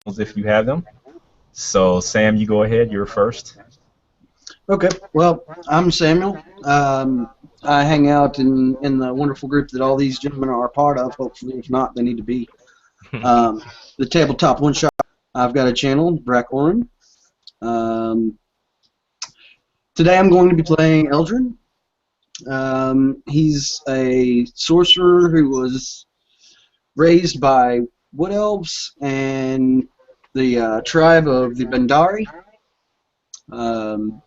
if you have them. So, Sam, you go ahead. You're first. Okay. Well, I'm Samuel. I hang out in the wonderful group that all these gentlemen are a part of. Hopefully, if not, they need to be. The tabletop one shot. I've got a channel, Brack Orin. Um, Today, I'm going to be playing Eldrin. He's a sorcerer who was raised by wood elves and the tribe of the Bendari.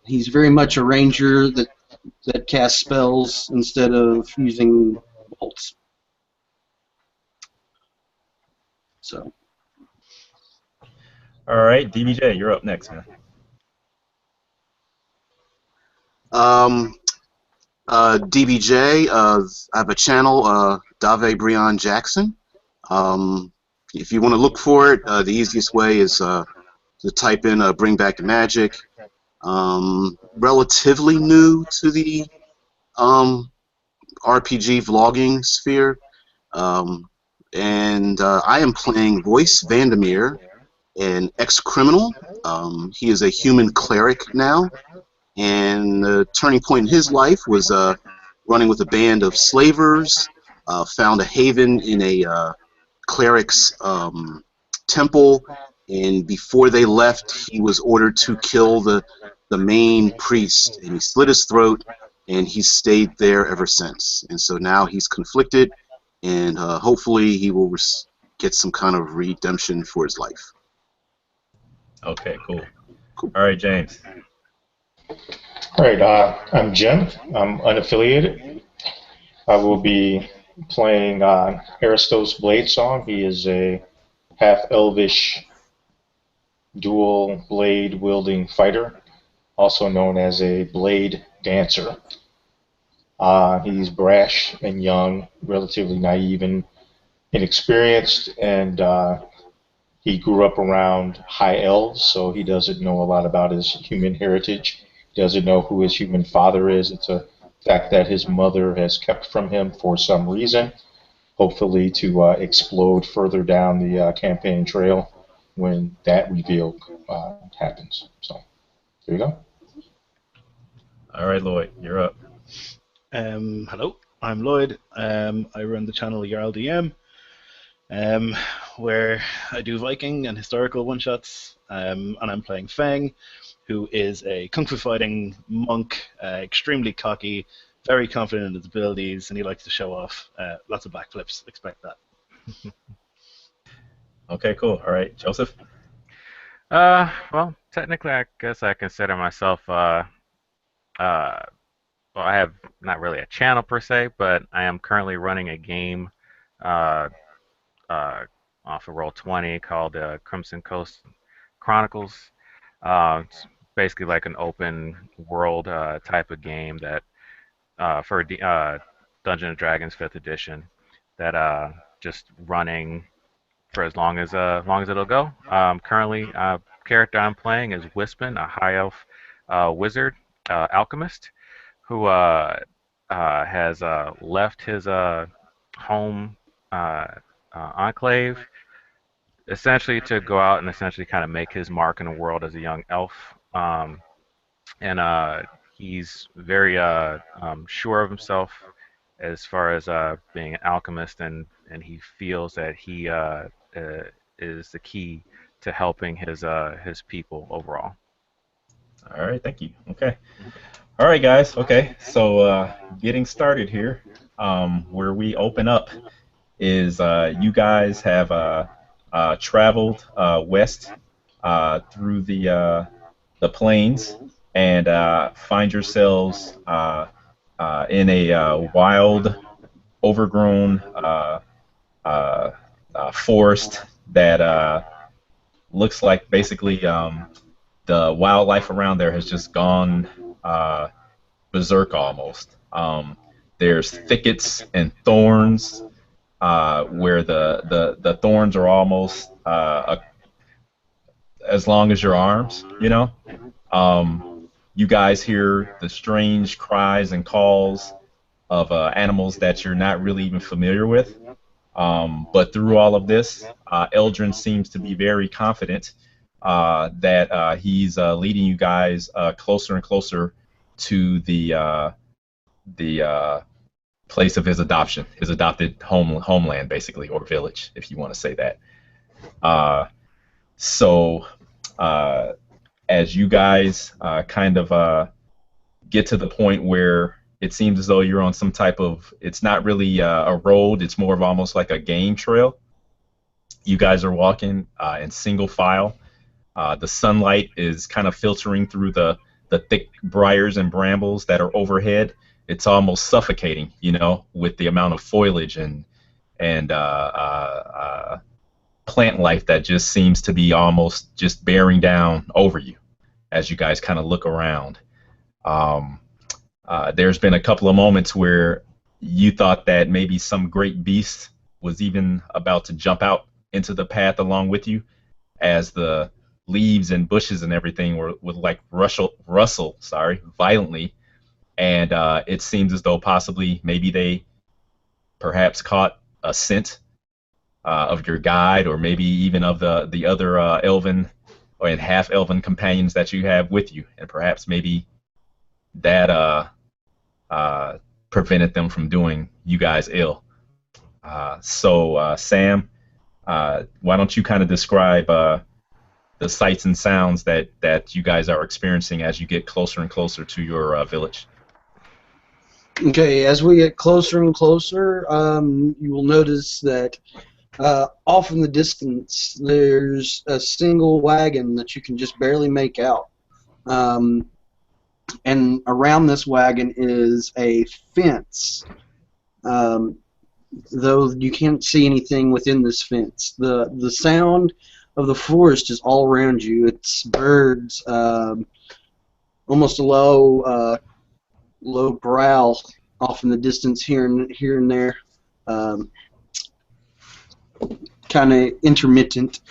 He's very much a ranger that casts spells instead of using bolts. So, All right, DBJ, you're up next, man. Um, DBJ, I have a channel, Dave Breon Jackson. If you want to look for it, the easiest way is to type in Bring Back the Magic. Relatively new to the RPG vlogging sphere. Um, and I am playing Voice Vandermeer, an ex-criminal. He is a human cleric now. And the turning point in his life was running with a band of slavers, found a haven in a cleric's temple, and before they left, he was ordered to kill the main priest, and he slit his throat, and he's stayed there ever since. And so now he's conflicted, and hopefully he will get some kind of redemption for his life. Okay, cool. Cool. All right, James. All right, I'm Jim. I'm unaffiliated. I will be playing Aristos Blade Song. He is a half-elvish dual blade wielding fighter, also known as a blade dancer. He's brash and young, relatively naive and inexperienced, and he grew up around high elves, so he doesn't know a lot about his human heritage. He doesn't know who his human father is. It's a fact that his mother has kept from him for some reason, hopefully to explode further down the campaign trail when that reveal happens. So there you go. All right, Lloyd, you're up. Hello, I'm Lloyd. I run the channel Jarl DM, where I do Viking and historical one-shots, and I'm playing Fang, who is a kung fu fighting monk, extremely cocky, very confident in his abilities, and he likes to show off. Lots of backflips, expect that. Okay, cool. All right, Joseph. Well, technically, I guess I consider myself, uh, well, I have not really a channel per se, but I am currently running a game, uh, uh, off of Roll20 called Crimson Coast Chronicles. It's basically like an open world type of game that for Dungeons and Dragons 5th edition that just running for as long as it'll go. Currently, character I'm playing is Wispin, a high elf wizard alchemist who has left his home uh, enclave essentially to go out and essentially kind of make his mark in the world as a young elf. And he's very sure of himself as far as being an alchemist, and he feels that he is the key to helping his people overall. All right, thank you. Okay. All right, guys. Okay, so getting started here, where we open up is you guys have traveled west through the plains and find yourselves in a wild, overgrown forest that looks like basically the wildlife around there has just gone berserk almost. There's thickets and thorns where the thorns are almost as long as your arms, you know. You guys hear the strange cries and calls of animals that you're not really even familiar with. But through all of this, Eldrin seems to be very confident that he's leading you guys closer and closer to the place of his adoption, his adopted homeland, basically, or village, if you want to say that. Uh, so, uh, as you guys kind of get to the point where it seems as though you're on some type of, it's not really a road, it's more of almost like a game trail. You guys are walking in single file. The sunlight is kind of filtering through the thick briars and brambles that are overhead. It's almost suffocating, you know, with the amount of foliage and plant life that just seems to be almost just bearing down over you as you guys kind of look around. Um, there's been a couple of moments where you thought that maybe some great beast was even about to jump out into the path along with you, as the leaves and bushes and everything would like rustle, sorry, violently, and it seems as though possibly maybe they perhaps caught a scent of your guide, or maybe even of the other elven or and half elven companions that you have with you, and perhaps maybe that prevented them from doing you guys ill. So Sam, why don't you kind of describe the sights and sounds that you guys are experiencing as you get closer and closer to your village? Okay, as we get closer and closer, you will notice that off in the distance, there's a single wagon that you can just barely make out. And around this wagon is a fence, though you can't see anything within this fence. The sound of the forest is all around you. It's birds, almost a low growl off in the distance here and there, kind of intermittent.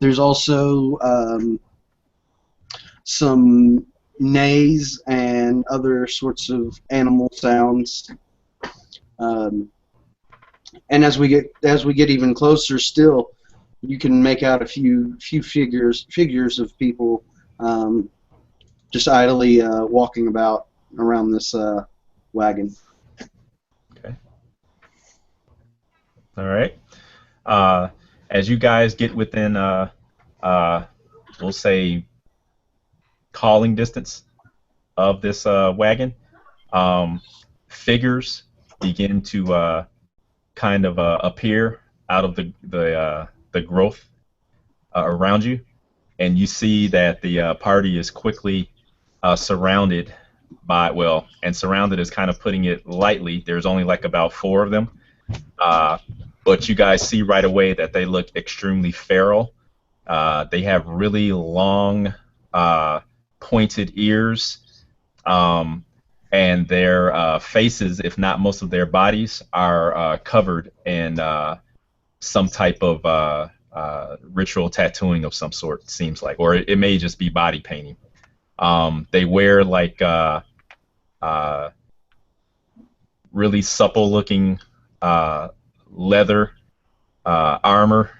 There's also some neighs and other sorts of animal sounds. And as we get even closer still, you can make out a few figures of people just idly walking about around this wagon. Okay. All right. As you guys get within, we'll say, calling distance of this wagon, figures begin to kind of appear out of the growth around you, and you see that the party is quickly surrounded by, well, and surrounded is kind of putting it lightly. There's only like about 4 of them, but you guys see right away that they look extremely feral. They have really long, pointed ears, and their faces, if not most of their bodies, are covered in some type of ritual tattooing of some sort, it seems like, or it may just be body painting. They wear like really supple-looking leather armor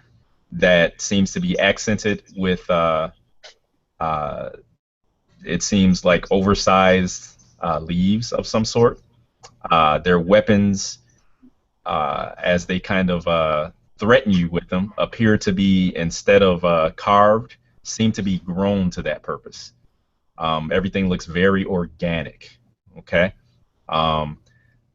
that seems to be accented with it seems like oversized leaves of some sort. Their weapons, as they kind of threaten you with them, appear to be, instead of carved, seem to be grown to that purpose. Everything looks very organic. Okay.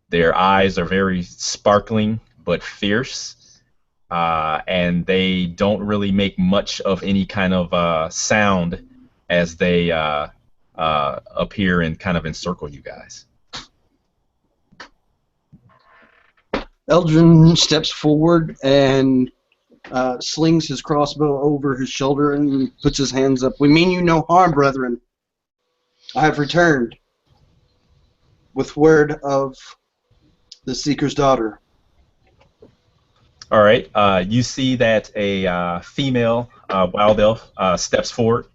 Their eyes are very sparkling but fierce, and they don't really make much of any kind of sound as they appear and kind of encircle you guys. Eldrin steps forward and slings his crossbow over his shoulder and puts his hands up. We mean you no harm, brethren. I have returned with word of the Seeker's daughter. All right. You see that a female wild elf steps forward,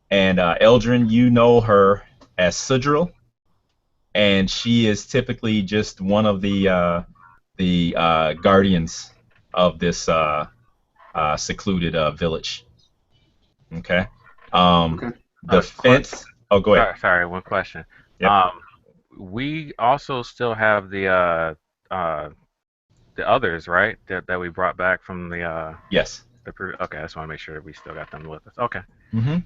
and Eldrin, you know her as Sudril, and she is typically just one of the the guardians of this secluded village. Okay. Okay. The fence. Oh, go ahead. Sorry, one question. Yep. Um, we also still have the others, right? That we brought back from Yes. okay, I just want to make sure that we still got them with us. Okay. Hmm.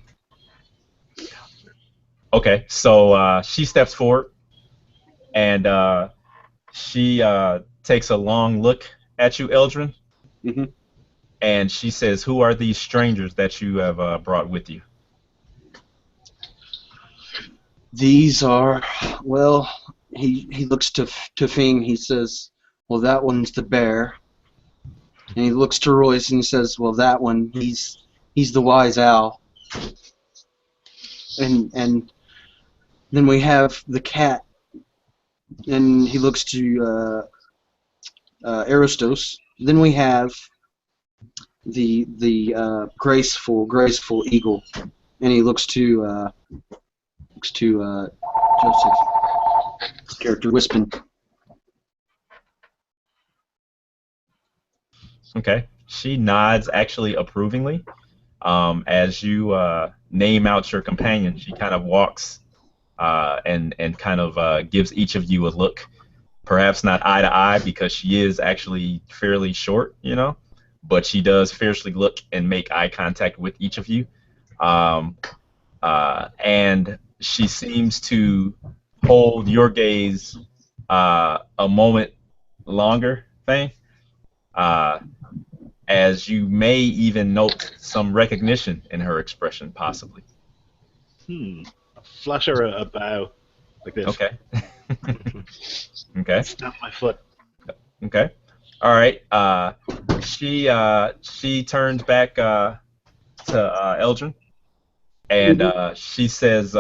Okay. So she steps forward and she takes a long look at you, Eldrin, Hmm. and she says, "Who are these strangers that you have brought with you?" These are, well, he looks to Fing. He says, well, that one's the bear. And he looks to Royce and he says, well, that one, he's the wise owl. And then we have the cat, and he looks to Aristos. Then we have the graceful eagle, and he looks to Joseph's character Wispin. Okay. She nods actually approvingly. As you name out your companion, she kind of walks and kind of gives each of you a look. Perhaps not eye to eye because she is actually fairly short, but she does fiercely look and make eye contact with each of you. Um, and she seems to hold your gaze a moment longer, Thing. Uh, as you may even note some recognition in her expression, possibly. I'll flash her a bow like this. Okay. Okay. Stamp my foot. Okay. All right. She turns back to Eldrin, and she says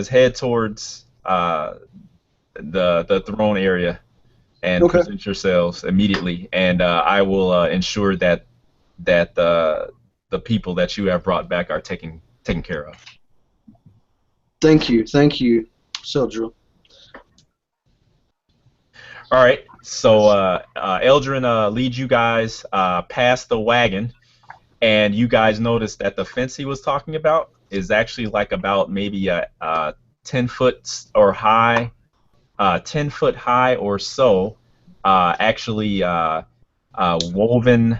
head towards the throne area and Okay. present yourselves immediately, and I will ensure that the people that you have brought back are taken care of. Thank you, Seldra. All right. So Eldrin leads you guys past the wagon, and you guys notice that the fence he was talking about is actually like about maybe a 10 foot or high, 10 foot high or so, actually woven,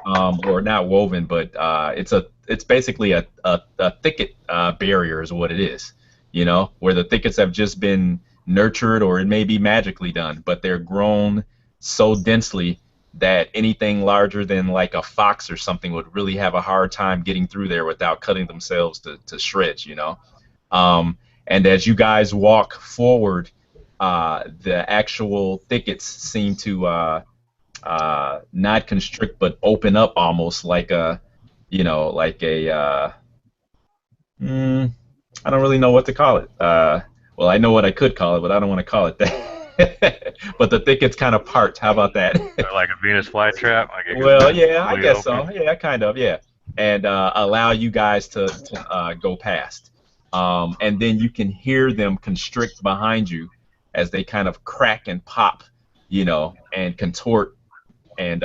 or not woven, but it's basically a thicket barrier is what it is. Where the thickets have just been nurtured, or it may be magically done, but they're grown so densely that anything larger than like a fox or something would really have a hard time getting through there without cutting themselves to shreds. And as you guys walk forward, the actual thickets seem to not constrict but open up almost like I don't really know what to call it. Well, I know what I could call it, but I don't want to call it that. But the thickets kind of part. How about that? Like a Venus flytrap. Like it Well, goes yeah, I fully guess open. so. Yeah, kind of, yeah. And allow you guys to go past. And then you can hear them constrict behind you as they kind of crack and pop, and contort and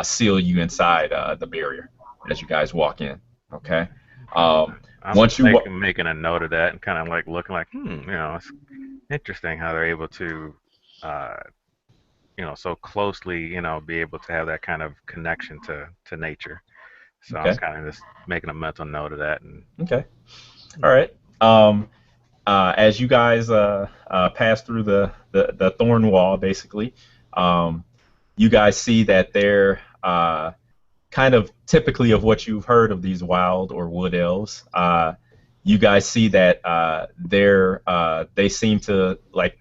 seal you inside the barrier as you guys walk in. Okay. I'm Once you making a note of that and kind of like looking like, it's interesting how they're able to, uh, so closely, be able to have that kind of connection to nature. So I'm Okay. kind of just making a mental note of that. And Okay. All right. As you guys pass through the thorn wall, basically, you guys see that they're kind of typically of what you've heard of these wild or wood elves. You guys see that they seem to like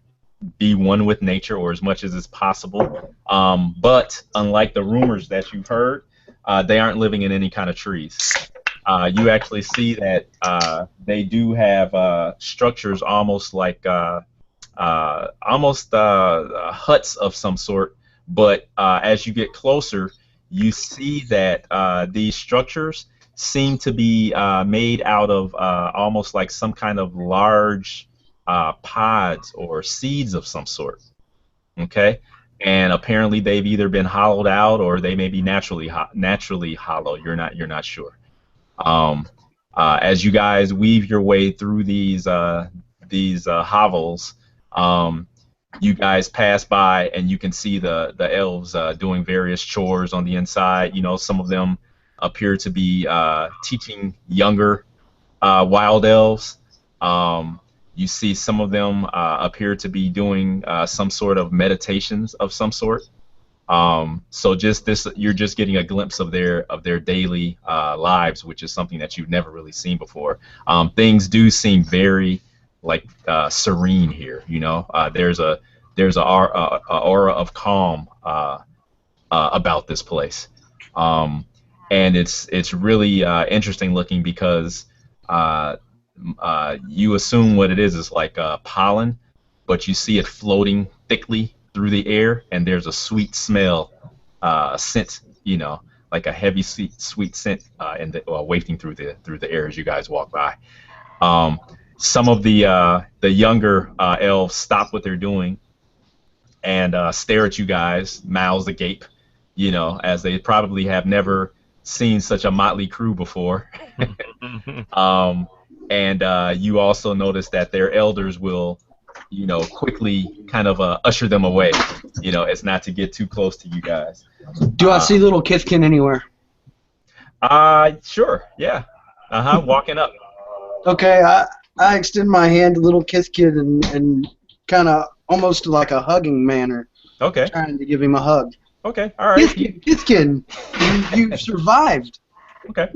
be one with nature, or as much as is possible. But unlike the rumors that you've heard, they aren't living in any kind of trees. You actually see that they do have structures almost like huts of some sort. But as you get closer, you see that these structures seem to be made out of almost like some kind of large pods or seeds of some sort. Okay, and apparently they've either been hollowed out or they may be naturally hollow. You're not sure. Um, as you guys weave your way through these hovels, um, you guys pass by and you can see the elves doing various chores on the inside. Some of them appear to be teaching younger wild elves. Um, you see some of them appear to be doing some sort of meditations of some sort. So just this, you're just getting a glimpse of their daily lives, which is something that you've never really seen before. Things do seem very like serene here. There's a aura of calm about this place, um, and it's really interesting looking because uh, you assume what it is like pollen, but you see it floating thickly through the air, and there's a sweet smell, scent, like a heavy sweet scent wafting through the air as you guys walk by. Um, some of the younger elves stop what they're doing and stare at you guys, mouths agape, as they probably have never seen such a motley crew before. um, and you also notice that their elders will, quickly kind of usher them away, as not to get too close to you guys. Do I see little Kithkin anywhere? Sure, yeah. Walking up. Okay, I extend my hand to little Kithkin and kind of almost like a hugging manner, Okay, trying to give him a hug. okay, all right. Kithkin, you survived. Okay.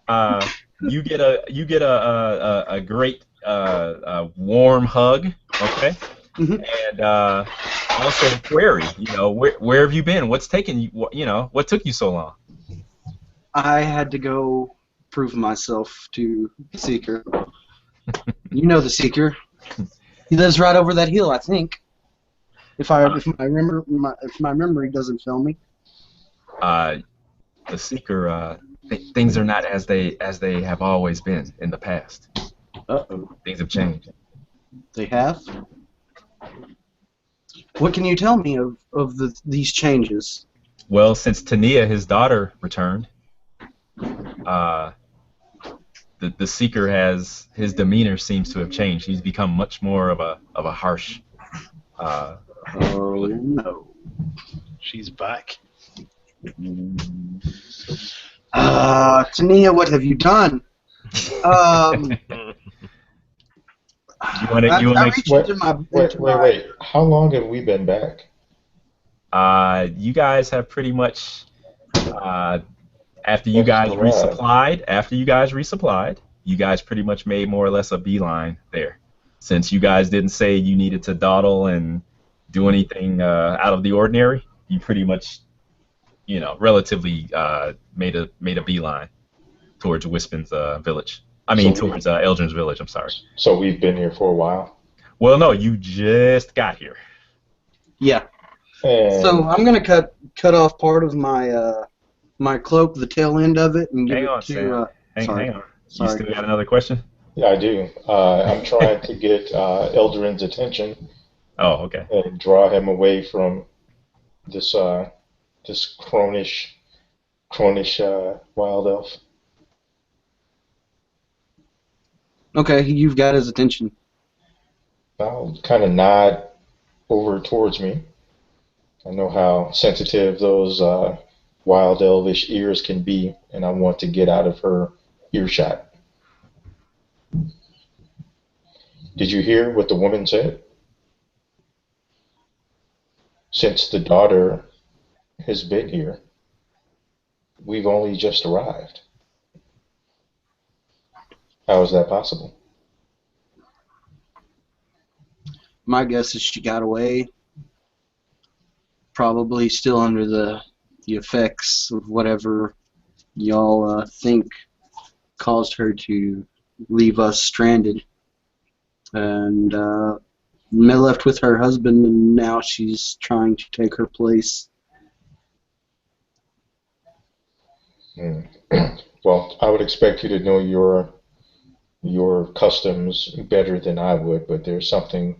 Uh, you get a great warm hug. Okay. Mhm. And also a query. Where have you been? What's taken you? What took you so long? I had to go prove myself to the Seeker. You know the Seeker. He lives right over that hill, I think. If my memory doesn't fail me. The Seeker. Things are not as they have always been in the past. Uh-oh. Things have changed. They have? What can you tell me of these changes? Well, since Tania, his daughter, returned, uh, the Seeker his demeanor seems to have changed. He's become much more of a harsh. Uh, Oh, no. She's back. Tania, what have you done? Um, you want to I reached into my... Wait. How long have we been back? You guys have pretty much after you guys resupplied, you guys pretty much made more or less a beeline there. Since you guys didn't say you needed to dawdle and do anything out of the ordinary, you pretty much, relatively made a beeline towards Wispin's village. Towards Eldrin's village. I'm sorry. So we've been here for a while. Well, no, you just got here. Yeah. And So I'm gonna cut off part of my my cloak, the tail end of it, and give Hang it on, to. Sam. Hang on. You Sorry. still got another question? yeah, I do. I'm trying to get Eldrin's attention Oh, okay. and draw him away from this this cronish wild elf. Okay, you've got his attention. I'll kind of nod over towards me. I know how sensitive those wild elvish ears can be, and I want to get out of her earshot. Did you hear what the woman said? Since the daughter has been here, we've only just arrived. How is that possible? My guess is she got away. Probably still under the effects of whatever y'all think caused her to leave us stranded. And left with her husband, and now she's trying to take her place. Well, I would expect you to know your customs better than I would, but there's something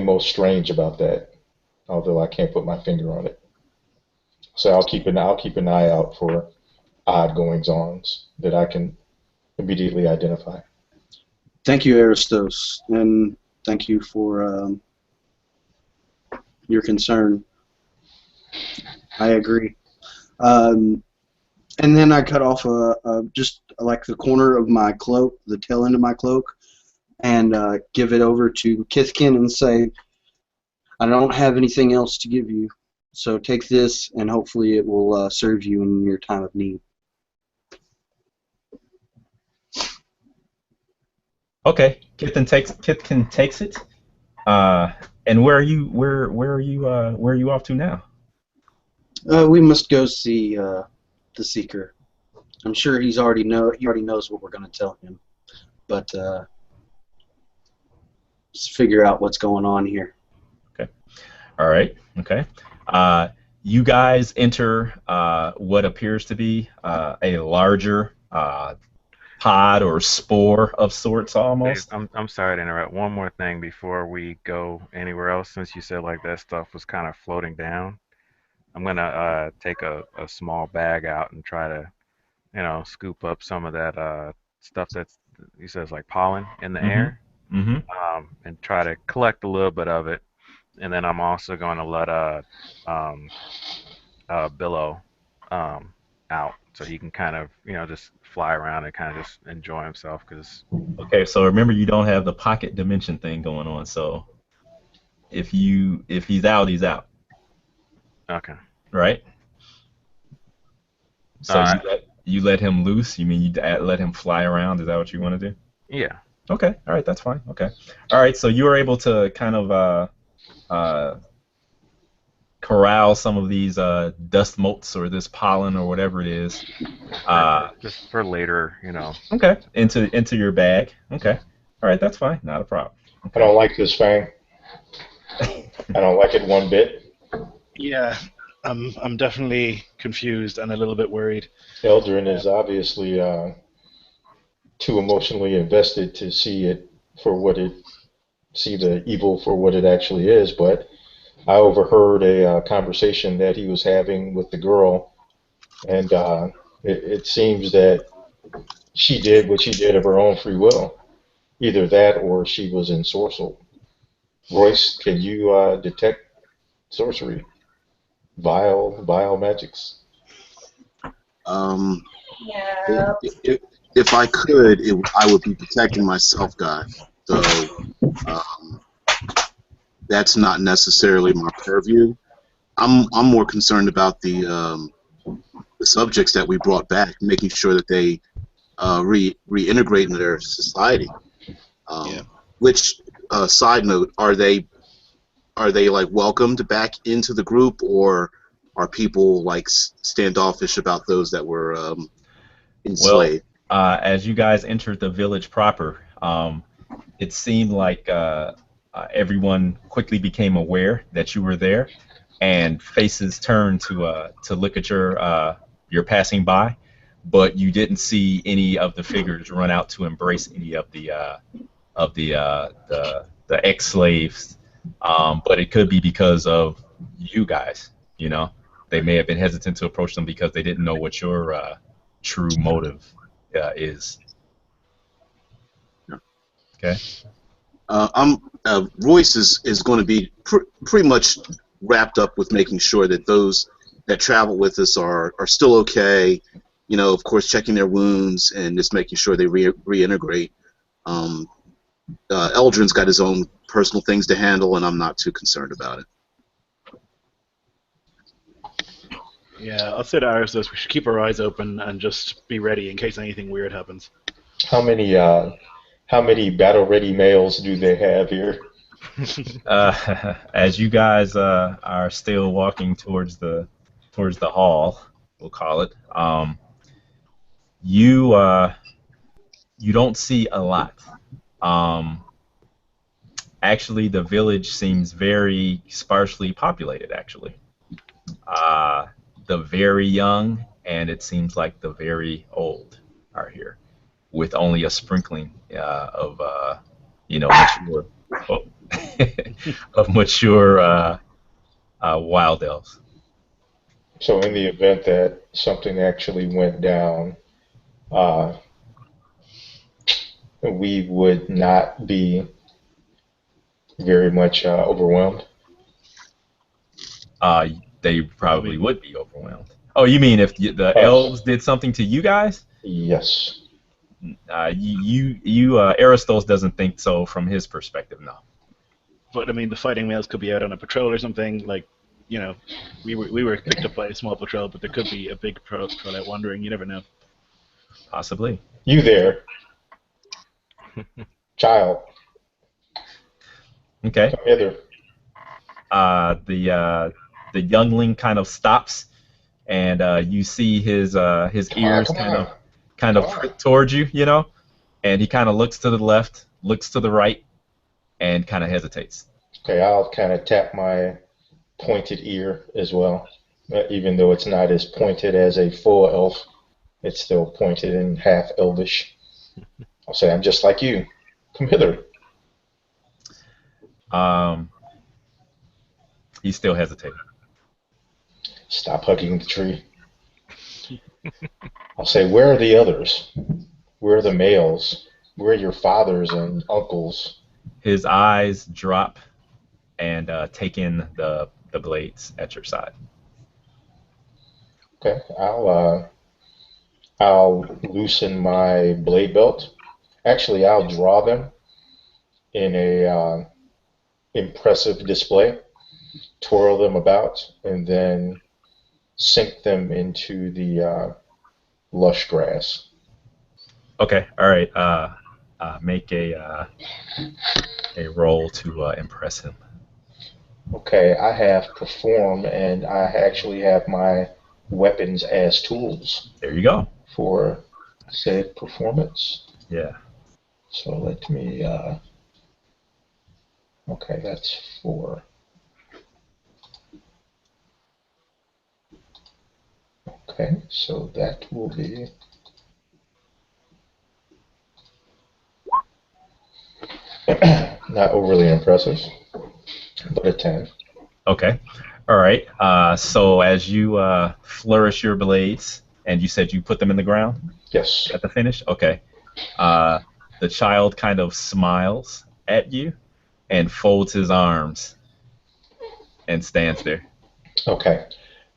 most strange about that. although I can't put my finger on it. So I'll keep an eye out for odd goings-ons that I can immediately identify. Thank you, Aristos, and thank you for your concern. I agree. Um, and then I cut off just like the corner of my cloak, the tail end of my cloak, and give it over to Kithkin and say, I don't have anything else to give you, so take this, and hopefully it will serve you in your time of need. Okay, Kithkin takes it. And where are you? Where are you off to now? We must go see the Seeker. I'm sure he already knows what we're going to tell him, but just figure out what's going on here. Okay. All right. Okay. You guys enter what appears to be a larger pod or spore of sorts, Dave, almost. I'm sorry to interrupt. One more thing before we go anywhere else, since you said like that stuff was kind of floating down. I'm gonna take a small bag out and try to, scoop up some of that stuff that's he says like pollen in the Mm-hmm. air, Mm-hmm. and try to collect a little bit of it. And then I'm also going to let um, Billow um, out so he can kind of, just fly around and kind of just enjoy himself. Cause Okay. So remember, you don't have the pocket dimension thing going on. So if he's out, he's out, okay, right? So uh, you let him loose. You mean let him fly around? Is that what you want to do? yeah, Okay. All right. That's fine. Okay. All right. So you were able to kind of uh, corral some of these dust motes or this pollen or whatever it is. just for later, Okay, into your bag. Okay, all right, that's fine, not a problem. I Okay. don't like this, Fang. I don't like it one bit. Yeah, I'm definitely confused and a little bit worried. Eldrin is obviously too emotionally invested to see the evil for what it actually is. But I overheard a conversation that he was having with the girl, and it seems that she did what she did of her own free will. Either that, or she was ensorcelled. Royce, can you detect sorcery, vile magics? Um, if, if I could, I would be protecting myself, guy. So um, that's not necessarily my purview. I'm more concerned about the subjects that we brought back, making sure that they reintegrate into their society. Yeah. Which side note, are they like welcomed back into the group, or are people like standoffish about those that were Well, enslaved? as you guys entered the village proper, it seemed like everyone quickly became aware that you were there, and faces turned to look at your passing by, but you didn't see any of the figures run out to embrace any of the ex-slaves. But it could be because of you guys. You know, they may have been hesitant to approach them because they didn't know what your true motive is. Okay. Royce is going to be pretty much wrapped up with making sure that those that travel with us are still okay. You know, of course, checking their wounds and just making sure they reintegrate. Um, Eldrin's got his own personal things to handle, and I'm not too concerned about it. Yeah, I'll say to Aristos we should keep our eyes open and just be ready in case anything weird happens. How many battle ready males do they have here? As you guys are still walking towards the hall, we'll call it, you you don't see a lot. Um, Actually, the village seems very sparsely populated. Actually, uh, the very young and it seems like the very old are here, with only a sprinkling of mature, oh, of mature wild elves. So in the event that something actually went down, uh, we would not be very much overwhelmed. Uh, they I probably mean, would be overwhelmed. Oh, you mean if the Us, elves did something to you guys? yes. Aristos doesn't think so from his perspective. No. but I mean, the fighting males could be out on a patrol or something. Like, you know, we were picked up by a small patrol, but there could be a big patrol out wandering. You never know. Possibly. You there, child, Okay. come hither. The youngling kind of stops, and you see his Come on, ears come on, kind come of on. prick towards you, you know, and he kind of looks to the left, looks to the right, and kind of hesitates. Okay, I'll kind of tap my pointed ear as well. Even though it's not as pointed as a full elf, it's still pointed and half elvish. I'll say, I'm just like you. Come hither. Um, he's still hesitating. Stop hugging the tree. I'll say, where are the others? Where are the males? Where are your fathers and uncles? His eyes drop and take in the blades at your side. Okay, I'll loosen my blade belt. Actually, I'll draw them in a impressive display, twirl them about, and then sink them into the lush grass. Okay. All right. Make a roll to impress him. Okay, I have perform, and I actually have my weapons as tools There you go. for said performance. Yeah. So let me. Okay, that's 4. Okay, so that will be not overly impressive, but a 10. Okay. All right. So as you flourish your blades, and you said you put them in the ground Yes. at the finish. Okay. Uh, the child kind of smiles at you and folds his arms and stands there. Okay.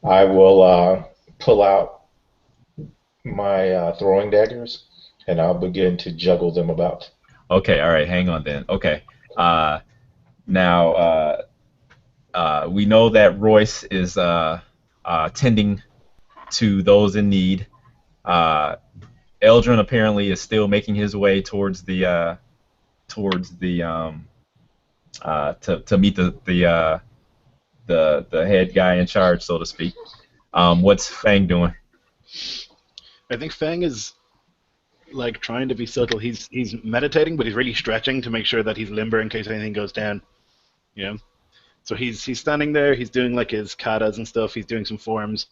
I will pull out my throwing daggers and I'll begin to juggle them about. Okay. All right. Hang on then. Okay. Uh, now we know that Royce is tending to those in need. Uh, Eldrin apparently is still making his way towards the to meet the head guy in charge, so to speak. What's Fang doing? I think Fang is like trying to be subtle. He's meditating, but he's really stretching to make sure that he's limber in case anything goes down. You know. So he's standing there. He's doing like his katas and stuff. He's doing some forms,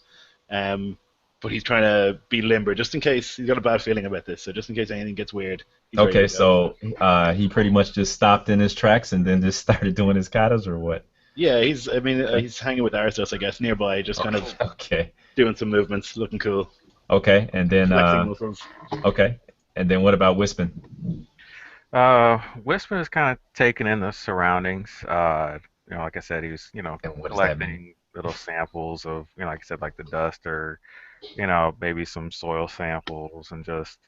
but he's trying to be limber just in case he's got a bad feeling about this. So just in case anything gets weird, he's ready Okay, to go. so he pretty much just stopped in his tracks and then just started doing his katas, or what? Yeah, he's hanging with Aristos, I guess, nearby, just kind of Okay, doing some movements, looking cool, okay, and then flexing muscles. okay, and then what about Wispin? Whisper is kind of taking in the surroundings. Like I said, he was, And what does that mean? collecting little samples of, like I said, like the dust or, maybe some soil samples and just,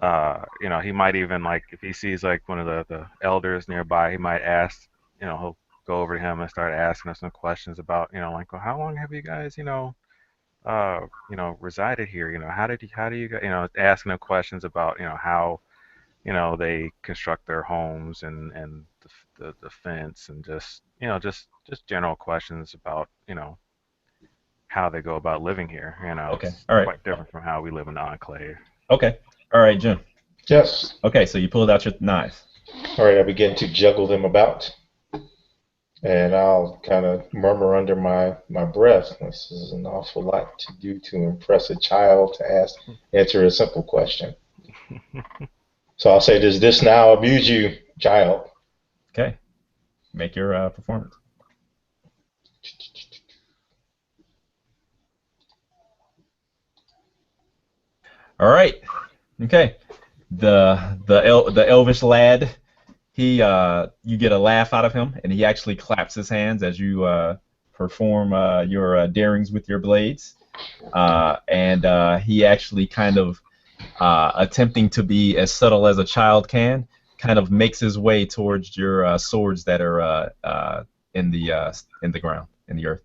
he might even like if he sees like one of the elders nearby, he might ask, he'll go over to him and start asking us some questions about, like, well, how long have you guys, resided here? How do you guys, asking them questions about, how they construct their homes and the fence and just just general questions about how they go about living here. Okay, It's all right, quite different from how we live in the enclave. okay, all right, Jim. Yes. Okay, so you pulled out your knives. All right, I begin to juggle them about. And I'll kind of murmur under my breath. This is an awful lot to do to impress a child to answer a simple question. So I'll say, does this now amuse you, child? Okay, make your performance. All right. Okay. The elvish lad. You get a laugh out of him, and he actually claps his hands as you perform your darings with your blades. And he actually kind of attempting to be as subtle as a child can, kind of makes his way towards your swords that are in the ground, in the earth.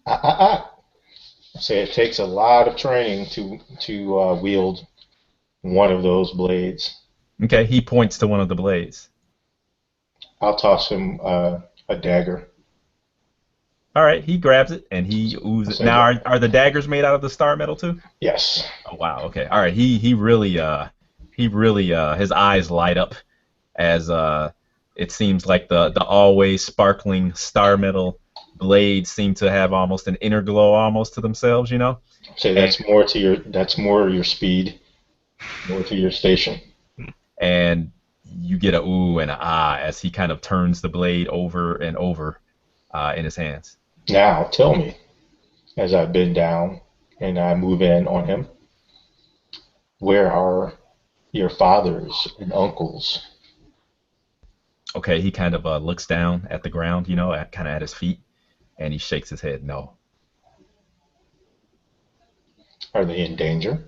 I say it takes a lot of training to wield one of those blades. Okay, he points to one of the blades. I'll toss him a dagger. All right, he grabs it and he oozes it. Now, are the daggers made out of the star metal too? Yes. Oh wow. Okay. All right. He really his eyes light up as it seems like the always sparkling star metal blades seem to have almost an inner glow almost to themselves. You know. Say that's more your speed, more to your station. And you get a ooh and a ah as he kind of turns the blade over and over in his hands. Now tell me, as I bend down and I move in on him, where are your fathers and uncles? Okay, he kind of looks down at the ground, you know, kind of at his feet, and he shakes his head. No. Are they in danger?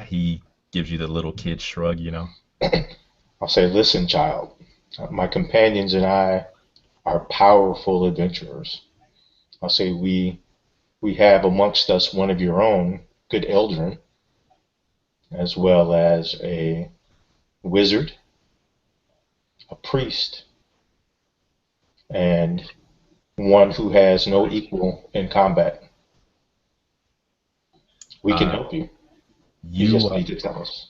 He gives you the little kid shrug, you know. I'll say, listen, child, my companions and I are powerful adventurers. I'll say we have amongst us one of your own, good Eldrin, as well as a wizard, a priest, and one who has no equal in combat. We can help you. You just need to tell us.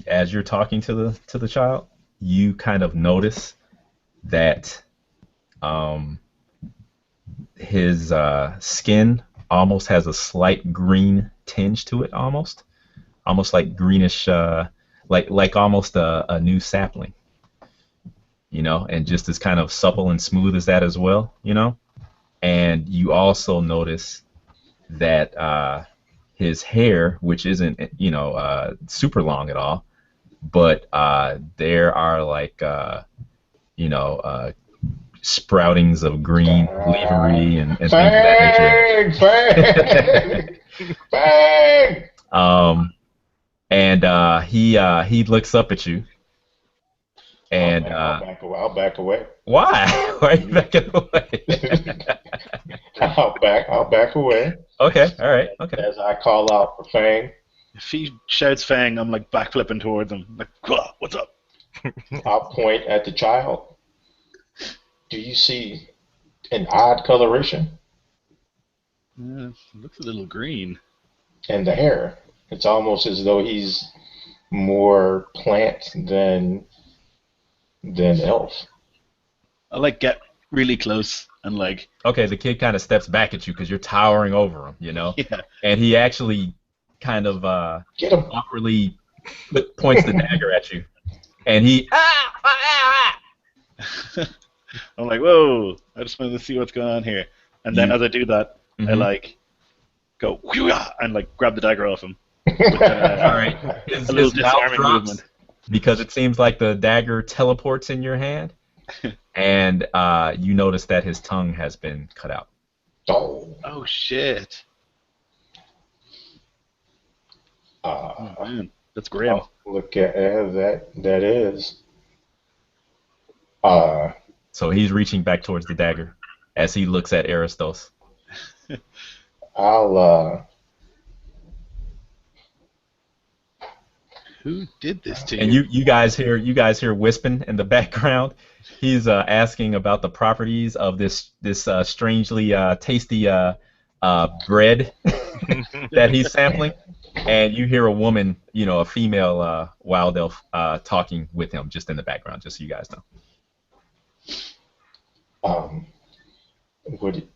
As you're talking to the child, you kind of notice that his skin almost has a slight green tinge to it, almost like greenish, like almost a new sapling, you know, and just as kind of supple and smooth as that as well, you know. And you also notice that his hair, which isn't, you know, super long at all, but there are like, you know, sproutings of green leavery and things of that nature. Bang! And he looks up at you, and I'll back away. Why? Why are you backing away? I'll back away. Okay, all right, okay. As I call out for Fang. If he shouts Fang, I'm like backflipping towards him. Like, what's up? I'll point at the child. Do you see an odd coloration? It looks a little green. And the hair. It's almost as though he's more plant than elf. I like get really close and like. Okay, the kid kind of steps back at you because you're towering over him, you know. Yeah. And he actually kind of awkwardly points the dagger at you, and he. I'm like, whoa! I just wanted to see what's going on here, and then as I do that, I like go and like grab the dagger off him. With, all right. A little disarming movement. Because it seems like the dagger teleports in your hand, and you notice that his tongue has been cut out. Oh shit! Oh man, that's grim. Look at that is. So he's reaching back towards the dagger as he looks at Aristos. Who did this to you? And you guys hear Wispin in the background. He's asking about the properties of this strangely tasty bread that he's sampling. And you hear a woman, you know, a female wild elf talking with him just in the background, just so you guys know.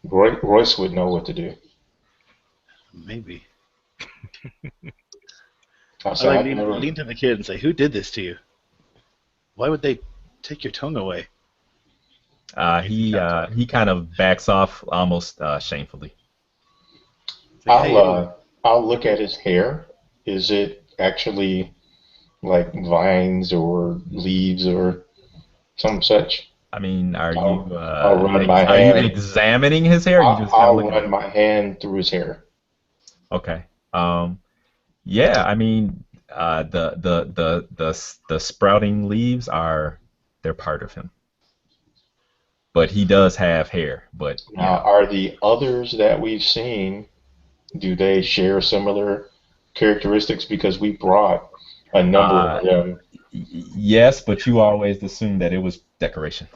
Royce would know what to do. Maybe. I lean to the kid and say, "Who did this to you? Why would they take your tongue away?" He kind of backs off almost shamefully. I'll I'll look at his hair. Is it actually like vines or leaves or some such? I mean, I'll run my are you hand. examining his hair? Or are you just kind of I'll looking at run it? my hand through his hair. Okay. Yeah, I mean, the sprouting leaves are they're part of him, but he does have hair. But you Now, know, are the others that we've seen, do they share similar characteristics? Because we brought a number uh, of them. yes, but you always assumed that it was decoration.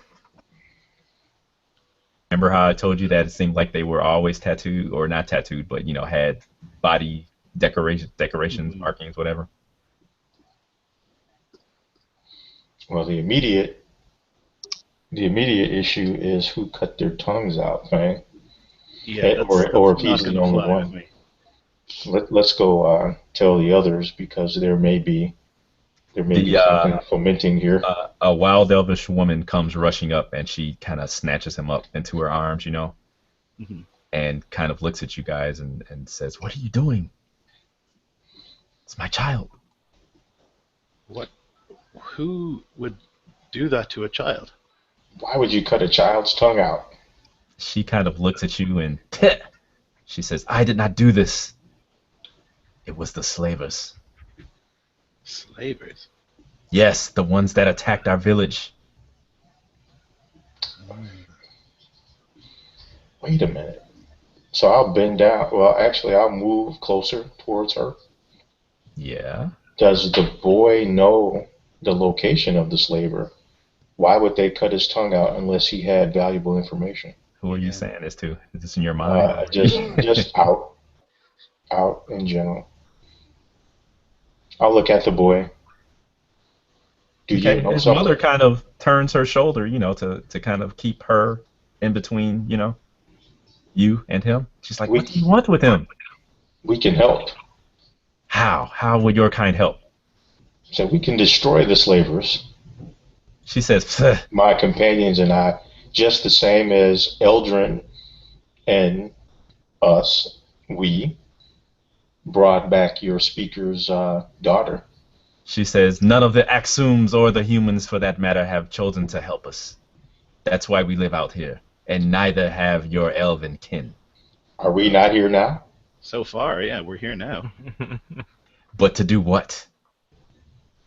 Remember how I told you that it seemed like they were always tattooed, or not tattooed, but had body decorations, Mhm. markings, whatever. Well, the immediate issue is who cut their tongues out, right? Yeah, Or that's if he's not the gonna only fly with one. me. Let's go tell the others because there may be The something fomenting here. A wild elvish woman comes rushing up, and she kind of snatches him up into her arms, Mhm. and kind of looks at you guys and says, "What are you doing? It's my child." What? Who would do that to a child? Why would you cut a child's tongue out? She kind of looks at you and she says, "I did not do this. It was the slavers. Slavers. Yes, the ones that attacked our village." Mm. Wait a minute. So I'll bend down. Well, actually, I'll move closer towards her. Yeah. Does the boy know the location of the slaver? Why would they cut his tongue out unless he had valuable information? Who are you Yeah. saying this to? Is this in your mind or? Just out in general. I'll look at the boy. Do you Okay. know His mother something? kind of turns her shoulder, to kind of keep her in between, you and him. She's like, "What We do you want with him? we can help. How? How will your kind help?" So we can destroy the slavers, She says, "Pfft." my companions and I, just the same as Eldrin and us. We brought back your speaker's daughter. She says, "None of the Axums or the humans for that matter have chosen to help us. That's why we live out here. And neither have your elven kin. Are we not here now? So far, yeah, we're here now. But to do what?"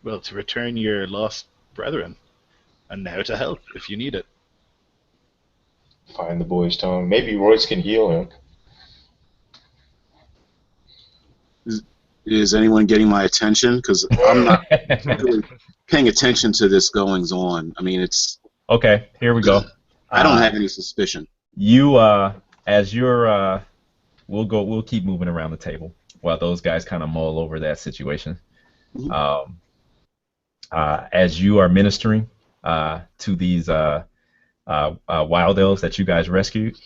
Well, to return your lost brethren, and now to help if you need it. Find the boy's tongue. Maybe Royce can heal him. Is anyone getting my attention? Because I'm not really paying attention to this goings on. I mean, Okay, here we go. I don't Uh, have any suspicion. you, as you're, we'll keep moving around the table while those guys kind of mull over that situation. Mhm. Um, as you are ministering to these wild elves that you guys rescued,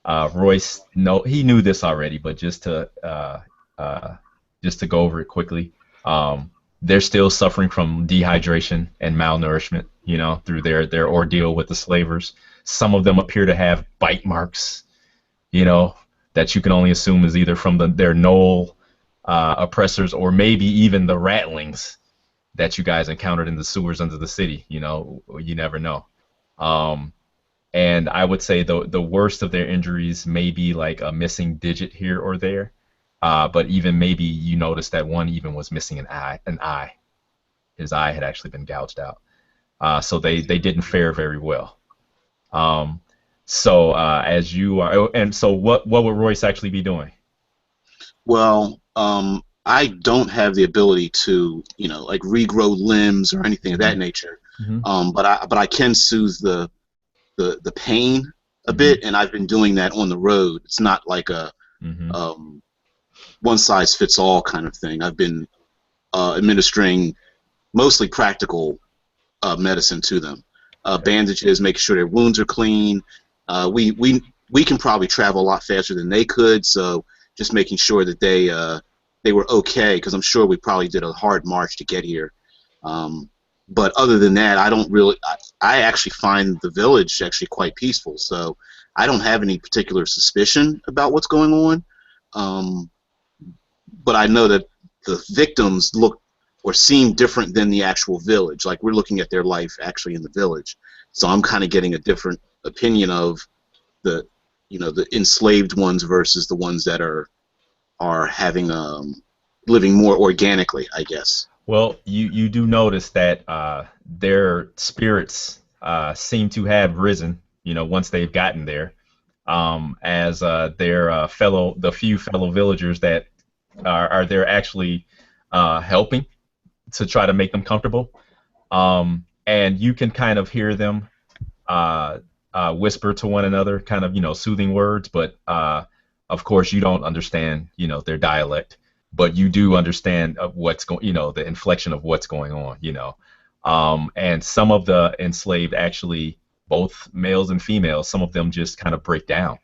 Royce, no, he knew this already, but just to go over it quickly, they're still suffering from dehydration and malnourishment, through their ordeal with the slavers. Some of them appear to have bite marks, you know, that you can only assume is either from their knoll oppressors, or maybe even the ratlings that you guys encountered in the sewers under the city. You never know. Um, and I would say the worst of their injuries may be like a missing digit here or there. But even maybe you noticed that one even was missing an eye. An eye. His eye had actually been gouged out. So they didn't fare very well. Um, so as you are, and so what would Royce actually be doing? Well, I don't have the ability to, like regrow limbs or anything of Hmm. that nature. Hmm. But I can soothe the pain a Hmm. bit, and I've been doing that on the road. It's not like a Hmm. um, one size fits all kind of thing. I've been administering mostly practical medicine to them. Okay. Bandages, making sure their wounds are clean. We can probably travel a lot faster than they could, so just making sure that they were okay, because I'm sure we probably did a hard march to get here. But other than that, I don't really. I actually find the village actually quite peaceful, so I don't have any particular suspicion about what's going on. Um, but I know that the victims look or seem different than the actual village. Like we're looking at their life actually in the village, so I'm kind of getting a different opinion of the, the enslaved ones versus the ones that are having living more organically, I guess. Well, you do notice that their spirits seem to have risen, once they've gotten there, as their the few fellow villagers that are there actually helping to try to make them comfortable. And you can kind of hear them whisper to one another, kind of, soothing words, but of course you don't understand, their dialect, but you do understand what's going, the inflection of what's going on, and some of the enslaved actually, both males and females, some of them just kind of break down,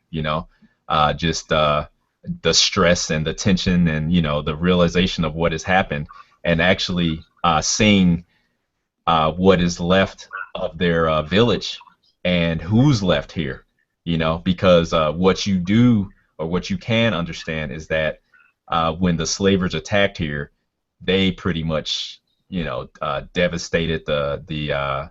just the stress and the tension and, the realization of what has happened, and actually seeing what is left of their village and who's left here, because what you do or what you can understand is that when the slavers attacked here, they pretty much, devastated the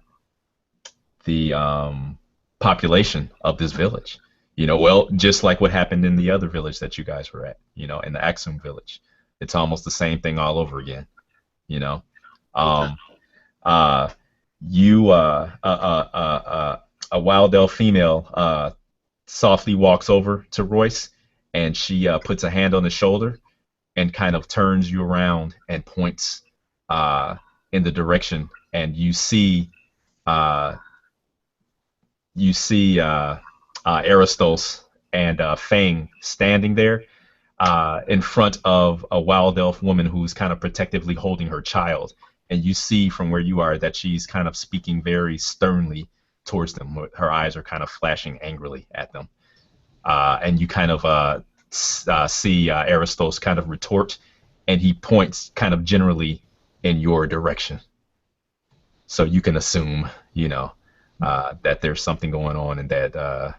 population of this village. Well, just like what happened in the other village that you guys were at, in the Axum village. It's almost the same thing all over again, you know. Okay. You a wild elf female softly walks over to Royce, and she puts a hand on his shoulder and kind of turns you around and points in the direction, and you see Aristos and Fang standing there in front of a wild elf woman who's kind of protectively holding her child. And you see from where you are that she's kind of speaking very sternly towards them. Her eyes are kind of flashing angrily at them. And you kind of see Aristos kind of retort, and he points kind of generally in your direction. So you can assume, that there's something going on, and that,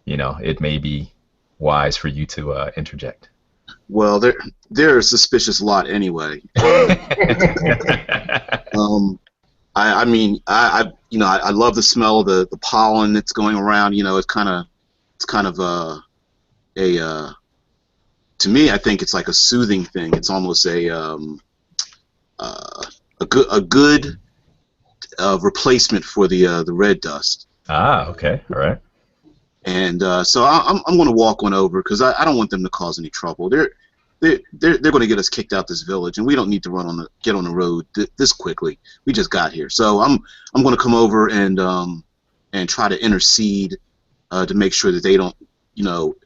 it may be wise for you to interject. Well, they're a suspicious lot anyway. I mean, I love the smell of the pollen that's going around. It's kind of to me, I think it's like a soothing thing. It's almost a good replacement for the red dust. Ah, okay, all right. And so I'm going to walk on over because I don't want them to cause any trouble. They're going to get us kicked out this village, and we don't need to get on the road this quickly. We just got here, so I'm going to come over and try to intercede to make sure that they don't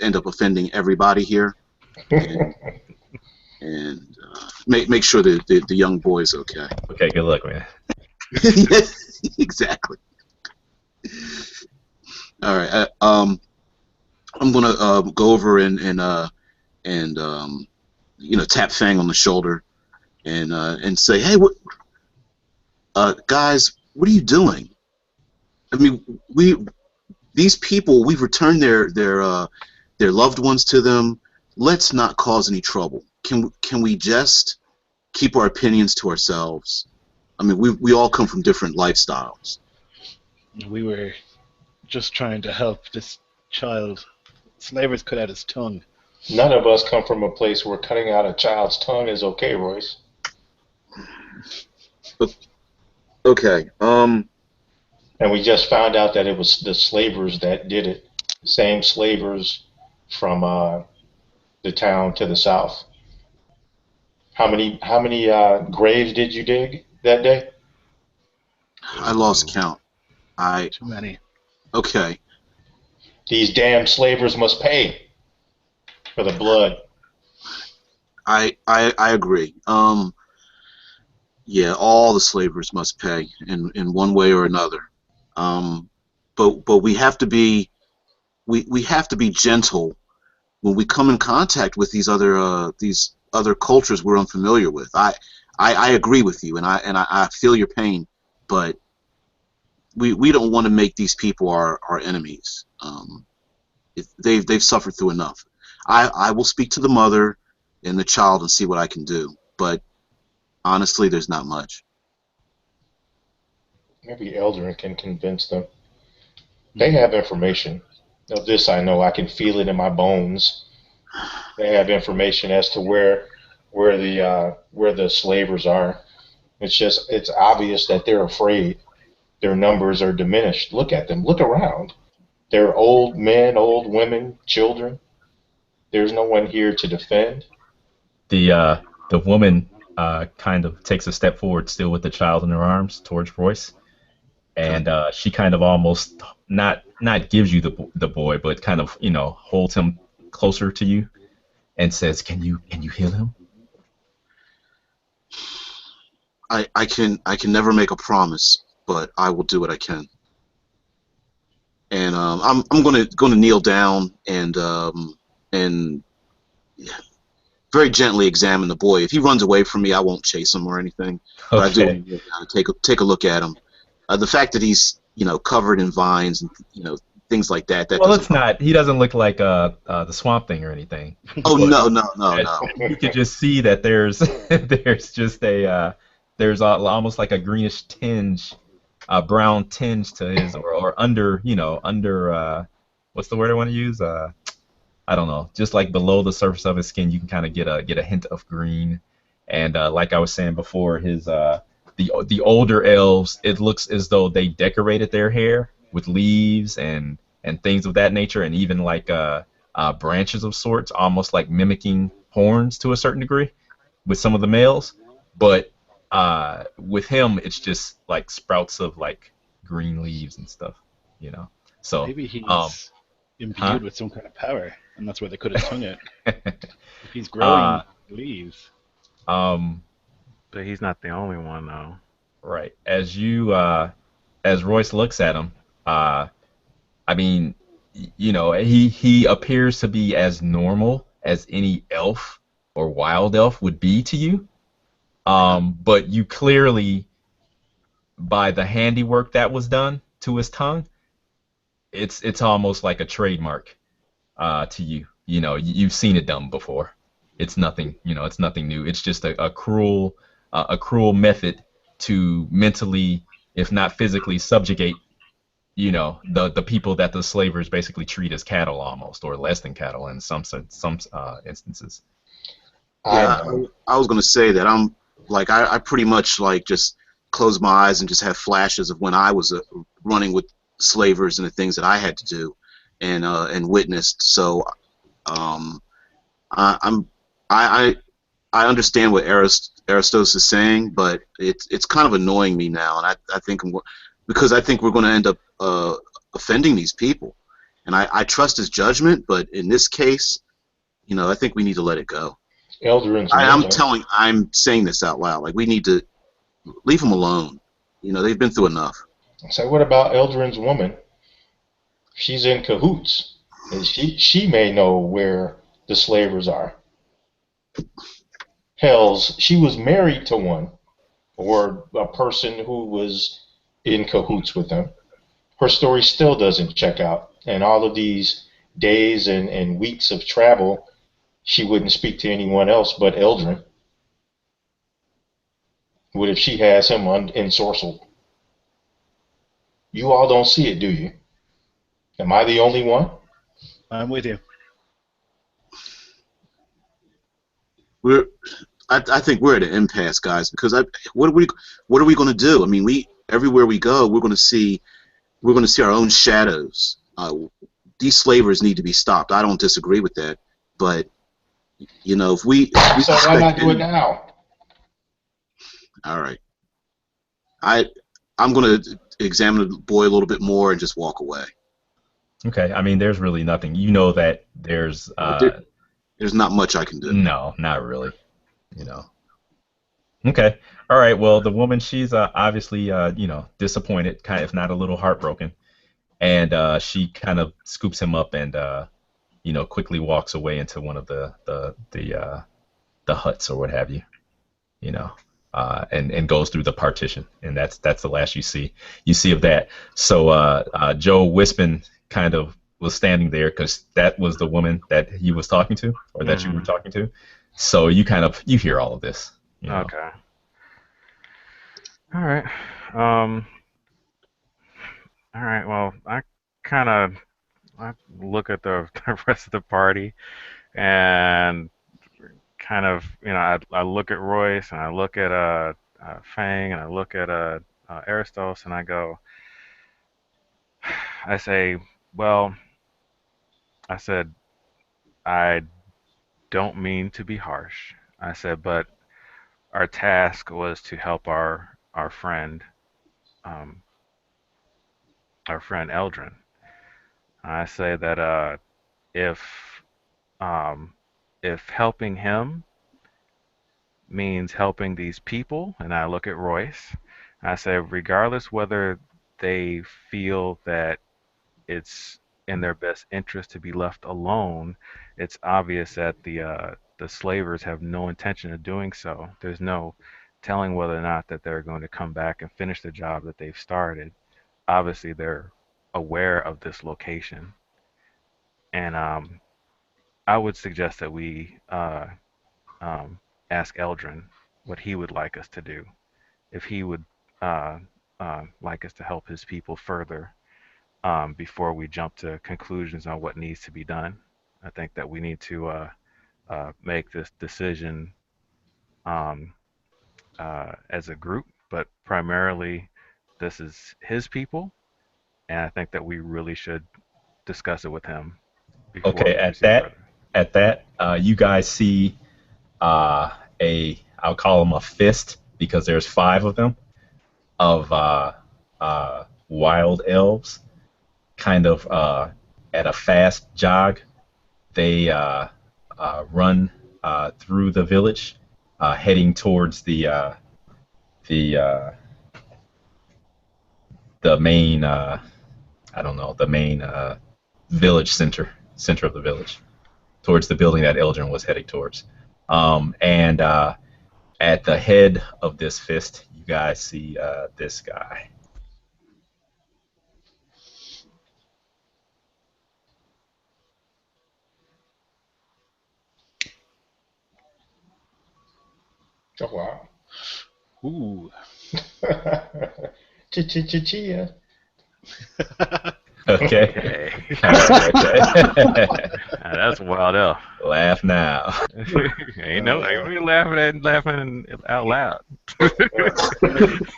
end up offending everybody here, and make sure that the young boy's okay. Okay, good luck, man. Exactly. All right. I'm gonna go over and tap Fang on the shoulder and say, hey, guys, what are you doing? I mean, these people, we've returned their loved ones to them. Let's not cause any trouble. Can we just keep our opinions to ourselves? I mean, we all come from different lifestyles. We were just trying to help this child. Slavers cut out his tongue. None of us come from a place where cutting out a child's tongue is okay, Royce. Okay. And we just found out that it was the slavers that did it. Same slavers from the town to the south. How many graves did you dig that day? I lost count. Too many. Okay. These damn slavers must pay for the blood. I agree. Yeah, all the slavers must pay in one way or another. But we have to be gentle when we come in contact with these other cultures we're unfamiliar with. I agree with you, and I feel your pain, but we don't want to make these people our enemies. They've suffered through enough. I will speak to the mother. and the child and see what I can do. But honestly, there's not much. Maybe Eldrin can convince them. They have information. Of this I know. I can feel it in my bones. They have information as to where the slavers are. It's obvious that they're afraid. Their numbers are diminished. Look at them. Look around. They're old men, old women, children. There's no one here to defend. The woman kind of takes a step forward, still with the child in her arms, towards Royce, and she kind of almost not gives you the boy, but kind of holds him closer to you, and says, "Can you heal him?" I can never make a promise, but I will do what I can. And I'm gonna kneel down and very gently examine the boy. If he runs away from me, I won't chase him or anything. But I do want to take a look at him. The fact that he's covered in vines and things like that. Well, it's not. He doesn't look like the Swamp Thing or anything. Oh no. You could just see that there's just there's almost like a greenish tinge, a brown tinge to his, or under what's the word I want to use? I don't know. Just like below the surface of his skin, you can kind of get a hint of green. And like I was saying before, his the older elves, it looks as though they decorated their hair with leaves and things of that nature, and even like branches of sorts, almost like mimicking horns to a certain degree with some of the males. But with him, it's just like sprouts of like green leaves and stuff, So maybe he's imbued with some kind of power, and that's where they could have hung it. If he's growing leaves. But he's not the only one, though. Right. As Royce looks at him, I mean, he appears to be as normal as any elf or wild elf would be to you. But you clearly, by the handiwork that was done to his tongue, it's almost like a trademark to you. You've seen it done before. It's nothing. It's nothing new. It's just a cruel method to mentally, if not physically, subjugate the people that the slavers basically treat as cattle almost, or less than cattle in some instances. Yeah, I was gonna say that I pretty much just close my eyes and just have flashes of when I was running with slavers and the things that I had to do and witnessed. So I understand what Aristos is saying, but it's kind of annoying me now, and I think because I think we're going to end up offending these people, and I trust his judgment, but in this case, I think we need to let it go. I'm saying this out loud. Like, we need to leave them alone. They've been through enough. So what about Eldrin's woman? She's in cahoots, and she may know where the slavers are. Hells, she was married to one, or a person who was in cahoots with them. Her story still doesn't check out, and all of these days and weeks of travel, she wouldn't speak to anyone else but Eldrin. What if she has him ensorcelled? You all don't see it, do you? Am I the only one? I'm with you. I think we're at an impasse, guys. Because what are we going to do? I mean, everywhere we go, we're going to see our own shadows. These slavers need to be stopped. I don't disagree with that, but if we so why not do it now? All right. I'm going to examine the boy a little bit more and just walk away. Okay. I mean, there's really nothing. That there's not much I can do. No, not really. Okay. All right. Well, the woman, she's obviously disappointed, kind of, if not a little heartbroken, and she kind of scoops him up and quickly walks away into one of the huts or what have you. And goes through the partition, and that's the last you see of that. So Joe Wispin kind of was standing there because that was the woman that he was talking to, or that you were talking to. So you hear all of this. You know. Okay. All right. All right. Well, kind of I look at the, the rest of the party and kind of, I look at Royce and I look at Fang and I look at Aristos and I go, I say, well, I said, I don't mean to be harsh. I said, but our task was to help um, our friend Eldrin. I say that if um, if helping him means helping these people, and I look at Royce, I say regardless whether they feel that it's in their best interest to be left alone, it's obvious that the slavers have no intention of doing so. There's no telling whether or not that they're going to come back and finish the job that they've started. Obviously, they're aware of this location, and I would suggest that we um, ask Eldrin what he would like us to do. If he would uh, like us to help his people further before we jump to conclusions on what needs to be done. I think that we need to make this decision um, as a group, but primarily this is his people, and I think that we really should discuss it with him before Okay, we proceed further. you guys see I'll call them a fist because there's five of them of wild elves, kind of at a fast jog. They run through the village, heading towards the uh, the main I don't know the main village center of the village, towards the building that Eldrin was heading towards. And at the head of this fist, you guys see this guy. Oh, wow. Ooh. Chia. Okay. Okay. All right, okay. That's wild elf. Laugh now. Ain't we laughing out loud. I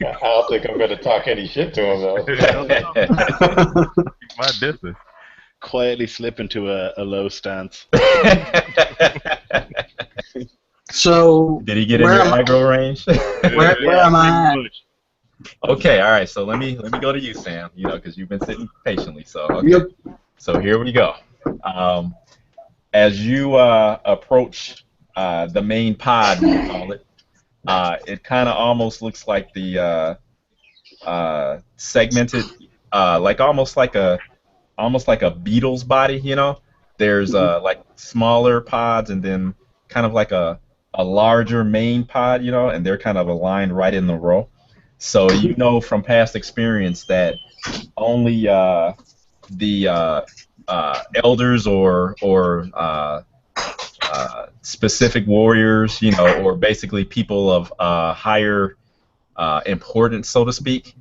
don't think I'm going to talk any shit to him, though. My distance. Quietly slip into a low stance. So Did he get in where your am I? aggro range? Where am I at? Okay, all right. So let me go to you, Sam. You know, because you've been sitting patiently. So okay. Yep. So here we go. As you approach the main pod, we call it, it kind of almost looks like the segmented, like almost like a beetle's body. You know, there's like smaller pods and then kind of like a larger main pod. You know, and they're kind of aligned right in the row. So you know from past experience that only the elders or specific warriors, you know, or basically people of higher importance, so to speak,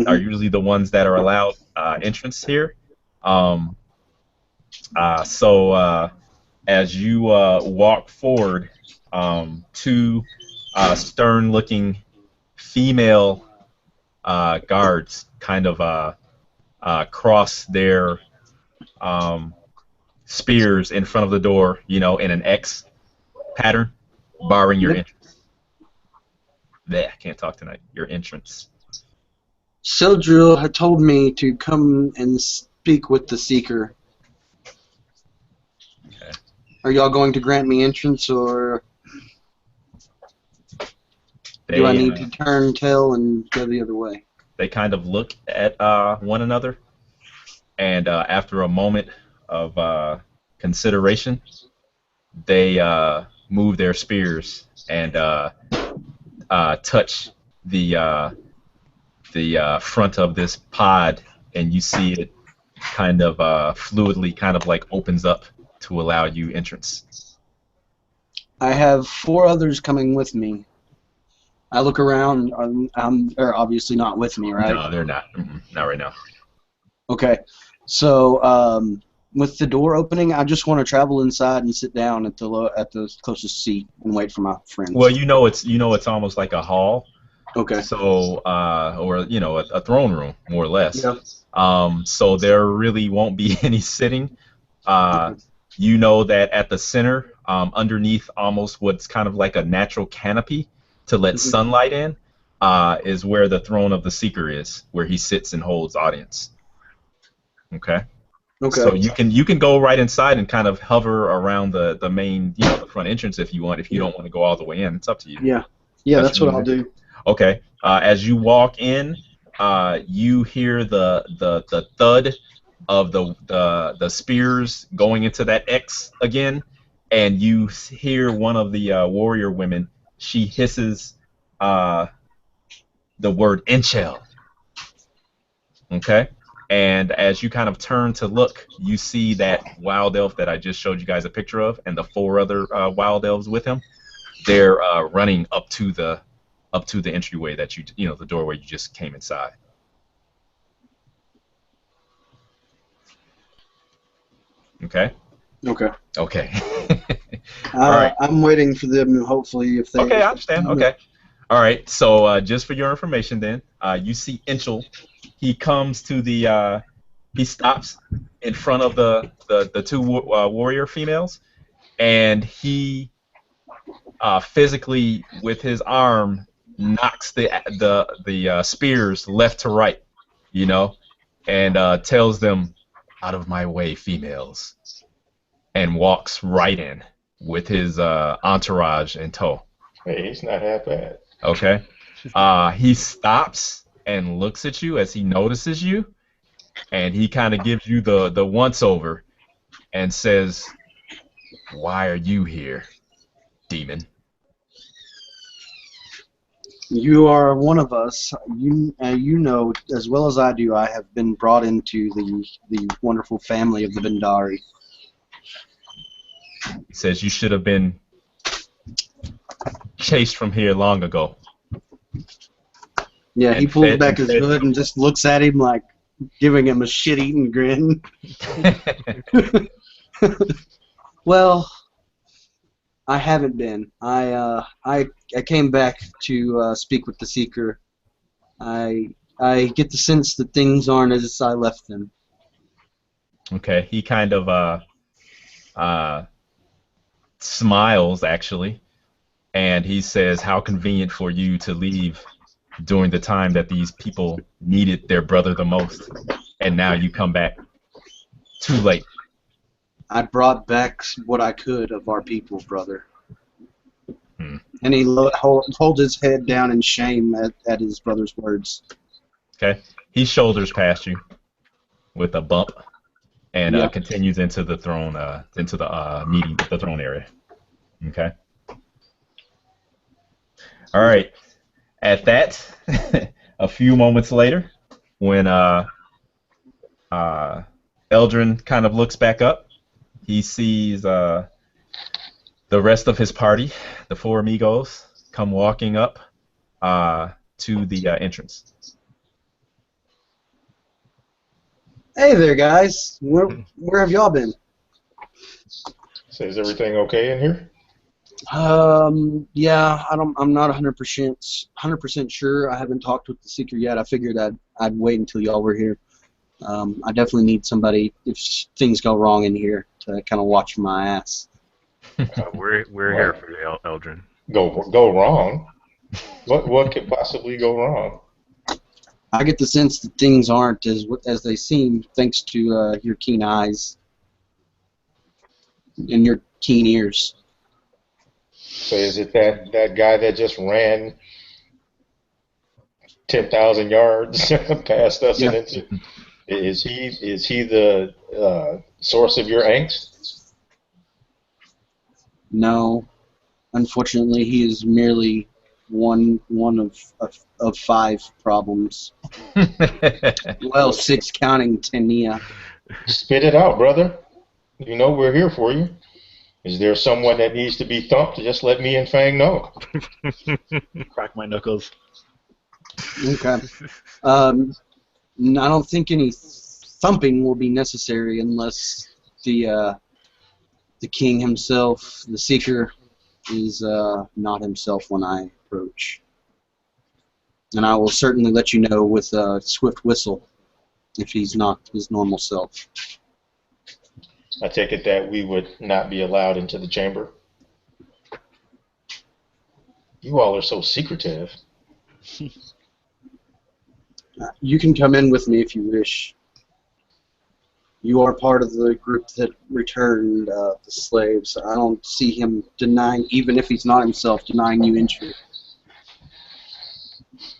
are usually the ones that are allowed entrance here. Um, so as you walk forward, two stern-looking female guards kind of cross their spears in front of the door, you know, in an X pattern, barring your entrance. There, can't talk tonight. Your entrance. Sildril had told me to come and speak with the Seeker. Okay. Are y'all going to grant me entrance, or do I need to turn tail and go the other way? They kind of look at one another, and after a moment of consideration, they move their spears and touch the front of this pod, and you see it kind of fluidly, kind of like opens up to allow you entrance. I have 4 others coming with me. I look around. They're obviously not with me, right? No, they're not. Not right now. Okay. So with the door opening, I just want to travel inside and sit down at the closest seat and wait for my friends. Well, it's almost like a hall. Okay. So, or a throne room, more or less. Yeah. So there really won't be any sitting. Okay. You know that at the center, underneath almost what's kind of like a natural canopy to let Mhm. sunlight in, is where the throne of the seeker is, where he sits and holds audience. Okay. Okay. So you can go right inside and kind of hover around the main, the front entrance if you want. If you don't want to go all the way in, it's up to you. Yeah. Yeah, that's what your I'll do. Okay. As you walk in, you hear the thud of the spears going into that X again, and you hear one of the warrior women. She hisses uh, the word "Inchel." Okay. And as you kind of turn to look, you see that wild elf that I just showed you guys a picture of, and the 4 other wild elves with him. They're running up to the entryway that the doorway you just came inside. Okay. Okay. Okay. All right. I'm waiting for them. Hopefully, if they. Okay, I understand. Okay. All right. So just for your information, then you see Inchel. He comes to the. He stops in front of the 2 warrior females, and he physically with his arm knocks the spears left to right, and tells them, "Out of my way, females," and walks right in with his entourage in tow. Hey, he's not half bad. Okay. He stops and looks at you as he notices you, and he kind of gives you the once over and says, "Why are you here, demon?" You are one of us. You know as well as I do. I have been brought into the wonderful family of the Bendari. He says you should have been chased from here long ago. Yeah, he And pulls fed- back and his hood and just looks at him like giving him a shit-eating grin. Well, I haven't been. I came back to speak with the Seeker. I get the sense that things aren't as I left them. Okay, he kind of smiles actually, and he says, "How convenient for you to leave during the time that these people needed their brother the most, and now you come back too late." I brought back what I could of our people, brother. Hmm. And he holds his head down in shame at his brother's words. Okay, he shoulders past you with a bump and Yeah. continues into the throne, into the meeting, the throne area. Okay. All right. At that, a few moments later, when Eldrin kind of looks back up, he sees the rest of his party, the 4 amigos, come walking up to the entrance. Hey there, guys. Where have y'all been? So is everything okay in here? Yeah, I'm not 100% sure. I haven't talked with the Seeker yet. I figured I'd wait until y'all were here. I definitely need somebody if things go wrong in here to kind of watch my ass. We're here for you, Eldrin. Go wrong? What could possibly go wrong? I get the sense that things aren't as they seem, thanks to your keen eyes and your keen ears. So is it that guy that just ran 10,000 yards past us Yeah. and into? Is he the source of your angst? No, unfortunately, he is merely one of 5 problems. Well, 6 counting Tania. Spit it out, brother. You know we're here for you. Is there someone that needs to be thumped? Just let me and Fang know. Crack my knuckles. Okay. I don't think any thumping will be necessary unless the king himself, the seeker, is not himself when I approach. And I will certainly let you know with a swift whistle if he's not his normal self. I take it that we would not be allowed into the chamber. You all are so secretive. You can come in with me if you wish. You are part of the group that returned the slaves. I don't see him denying, even if he's not himself, denying you entry.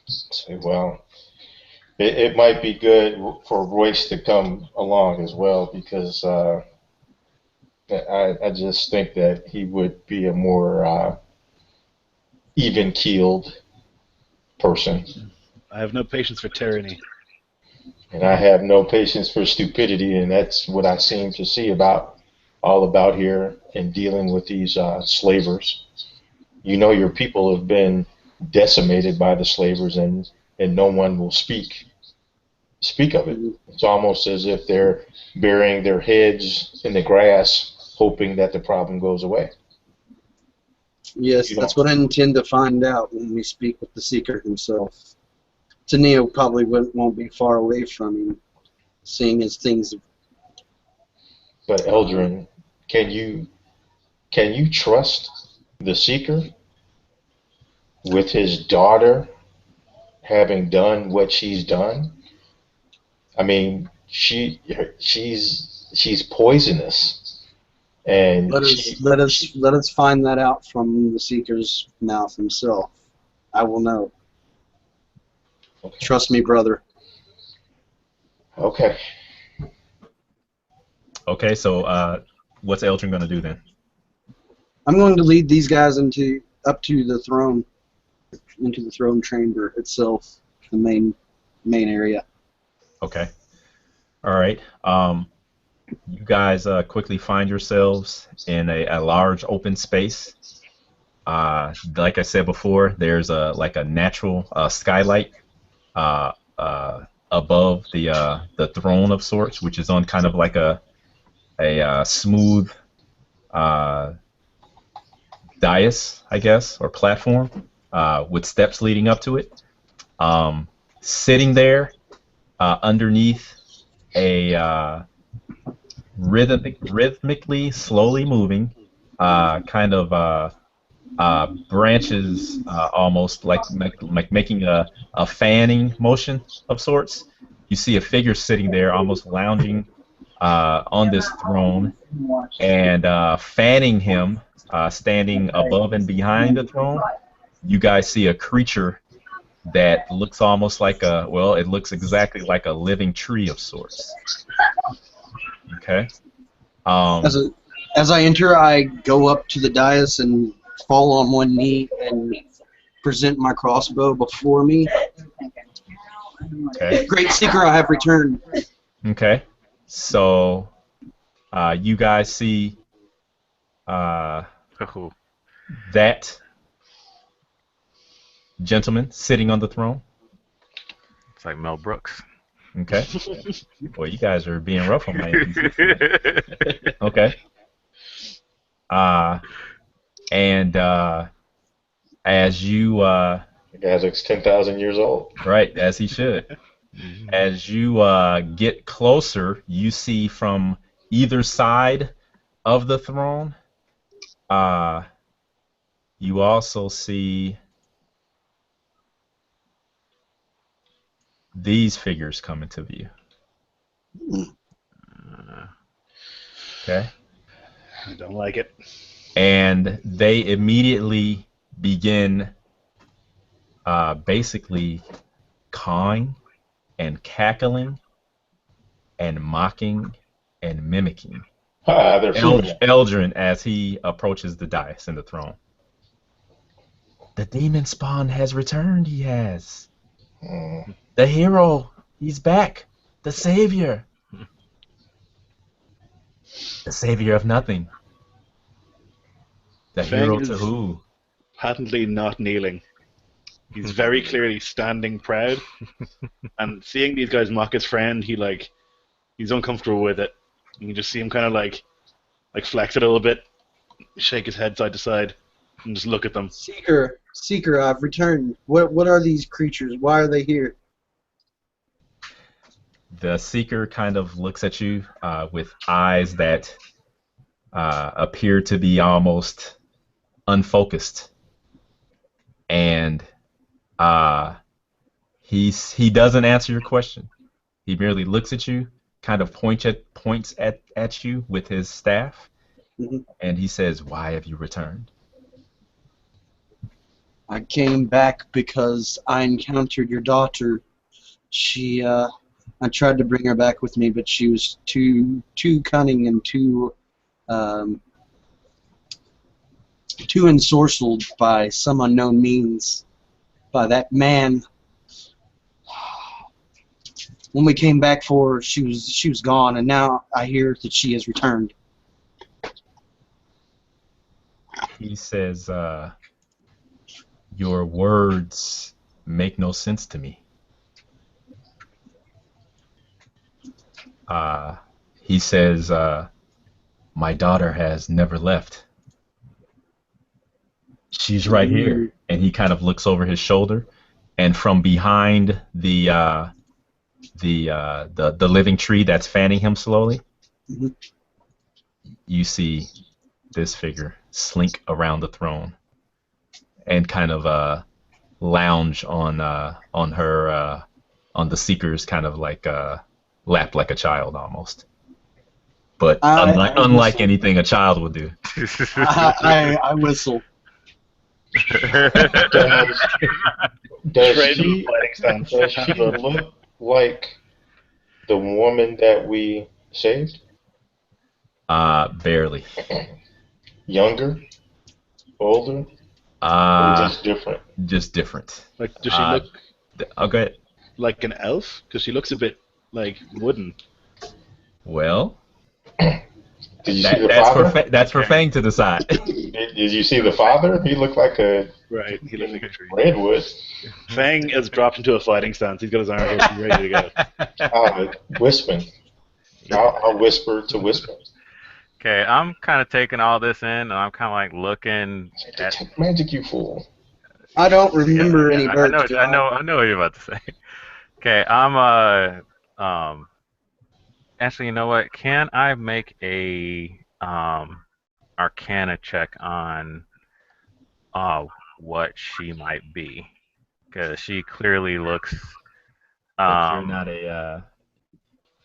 Say, well, it might be good for Royce to come along as well because I just think that he would be a more even-keeled person. I have no patience for tyranny. And I have no patience for stupidity, and that's what I seem to see all about here in dealing with these slavers. You know, your people have been decimated by the slavers, and no one will speak of it. It's almost as if they're burying their heads in the grass, hoping that the problem goes away. Yes, that's what I intend to find out when we speak with the Seeker himself. Taneo probably won't be far away from him, seeing as things. But Eldrin, can you trust the Seeker with his daughter having done what she's done? I mean, she's poisonous, and let us find that out from the Seeker's mouth himself. I will know. Okay. Trust me, brother. Okay. Okay, so what's Eldrin going to do then? I'm going to lead these guys up to the throne, into the throne chamber itself, the main area. Okay. All right. You guys quickly find yourselves in a large open space. Like I said before, there's like a natural skylight above the throne of sorts, which is on kind of like a smooth dais, I guess, or platform with steps leading up to it. Sitting there underneath a rhythmically, slowly moving kind of branches, almost like making a fanning motion of sorts. You see a figure sitting there, almost lounging on this throne, and fanning him, standing above and behind the throne. You guys see a creature that looks almost like it looks exactly like a living tree of sorts. Okay. As I enter, I go up to the dais and fall on one knee and present my crossbow before me. Okay. Great Seeker, I have returned. Okay. So, you guys see that gentleman sitting on the throne. It's like Mel Brooks. Okay. Well, you guys are being rough on my NPC. Okay. And as you the guy's like 10,000 years old. right, as he should. As you get closer, you see from either side of the throne, you also see these figures come into view. Okay. I don't like it. And they immediately begin basically cawing and cackling and mocking and mimicking They're fooling. Eldrin as he approaches the dais and the throne. The demon spawn has returned, he has. The hero, he's back. The savior. The savior of nothing. The Fang hero to is who? patently not kneeling. He's very clearly standing proud, and seeing these guys mock his friend, he's uncomfortable with it. You can just see him kind of like flex it a little bit, shake his head side to side, and just look at them. Seeker, I've returned. What are these creatures? Why are they here? The seeker kind of looks at you with eyes that appear to be almost unfocused, and he doesn't answer your question. He merely looks at you, kind of points at you with his staff, and he says, "Why have you returned?" I came back because I encountered your daughter. I tried to bring her back with me, but she was too cunning and too ensorcelled by some unknown means by that man. When we came back for her, she was gone, and now I hear that she has returned. He says, "Your words make no sense to me." He says, "My daughter has never left. She's right here." And he kind of looks over his shoulder, and from behind the living tree that's fanning him slowly, you see this figure slink around the throne and kind of lounge on the seeker's kind of like lap like a child almost, but unlike anything a child would do. I whistle. Does she look like the woman that we saved? Barely. Younger? Older? Or just different? Just different. Like, does she look Okay. like an elf? Because she looks a bit like wooden. Well, Did you see the father? That's for Fang to decide. Did you see the father? He looked like a Right, he looks like a tree. redwood. Fang has dropped into a fighting stance. He's got his arms up, ready to go. Whispering. I'll whisper to whisper. Okay, I'm kind of taking all this in, and I'm kind of like looking at. Detect magic, you fool. I don't remember any birds. I know what you're about to say. Okay, I'm actually, you know what? Can I make a Arcana check on what she might be? Because she clearly looks. But you're not a.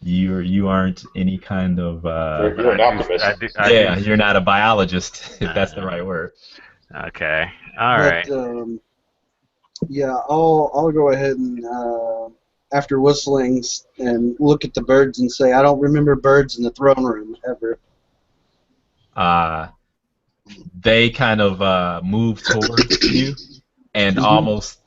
You aren't any kind of. You're an alchemist. You're not a biologist, if that's the right word. Okay. All right. Yeah, I'll go ahead and after whistling and look at the birds and say, I don't remember birds in the throne room ever. They kind of move towards you, and almost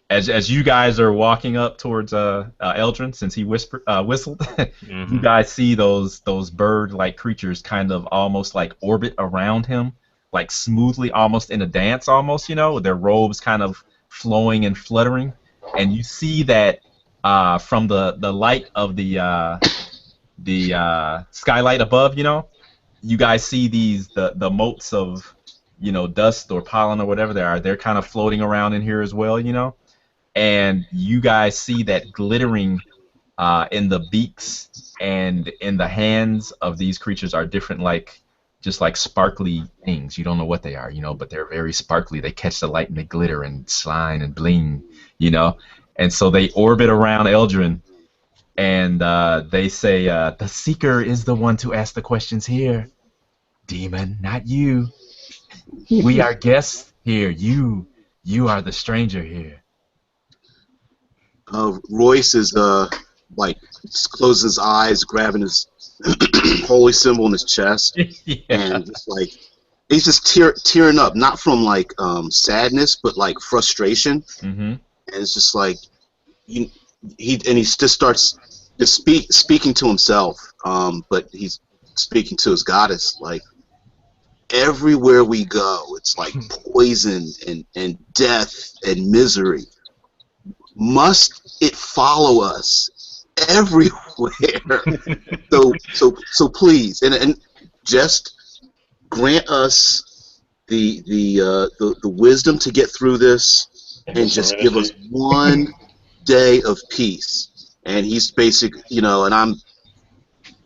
as you guys are walking up towards Eldrin, since he whistled, you guys see those bird-like creatures kind of almost like orbit around him, like smoothly, almost in a dance, almost, with their robes kind of flowing and fluttering, and you see that from the light of the skylight above, you guys see the motes of dust or pollen or whatever they are. They're kind of floating around in here as well, and you guys see that glittering in the beaks and in the hands of these creatures are different, just like sparkly things. You don't know what they are, but they're very sparkly. They catch the light and they glitter and shine and bling, and so they orbit around Eldrin, and they say, the Seeker is the one to ask the questions here. Demon, not you. We are guests here. You are the stranger here. Royce is closes his eyes, grabbing his holy symbol in his chest, and just he's just tearing up, not from sadness, but frustration. And it's just he just starts speaking to himself, but he's speaking to his goddess. everywhere we go, it's like poison and death and misery. Must it follow us everywhere? So please, and just grant us the wisdom to get through this, And the and just give us serenity. one day of peace. And he's basic, and I'm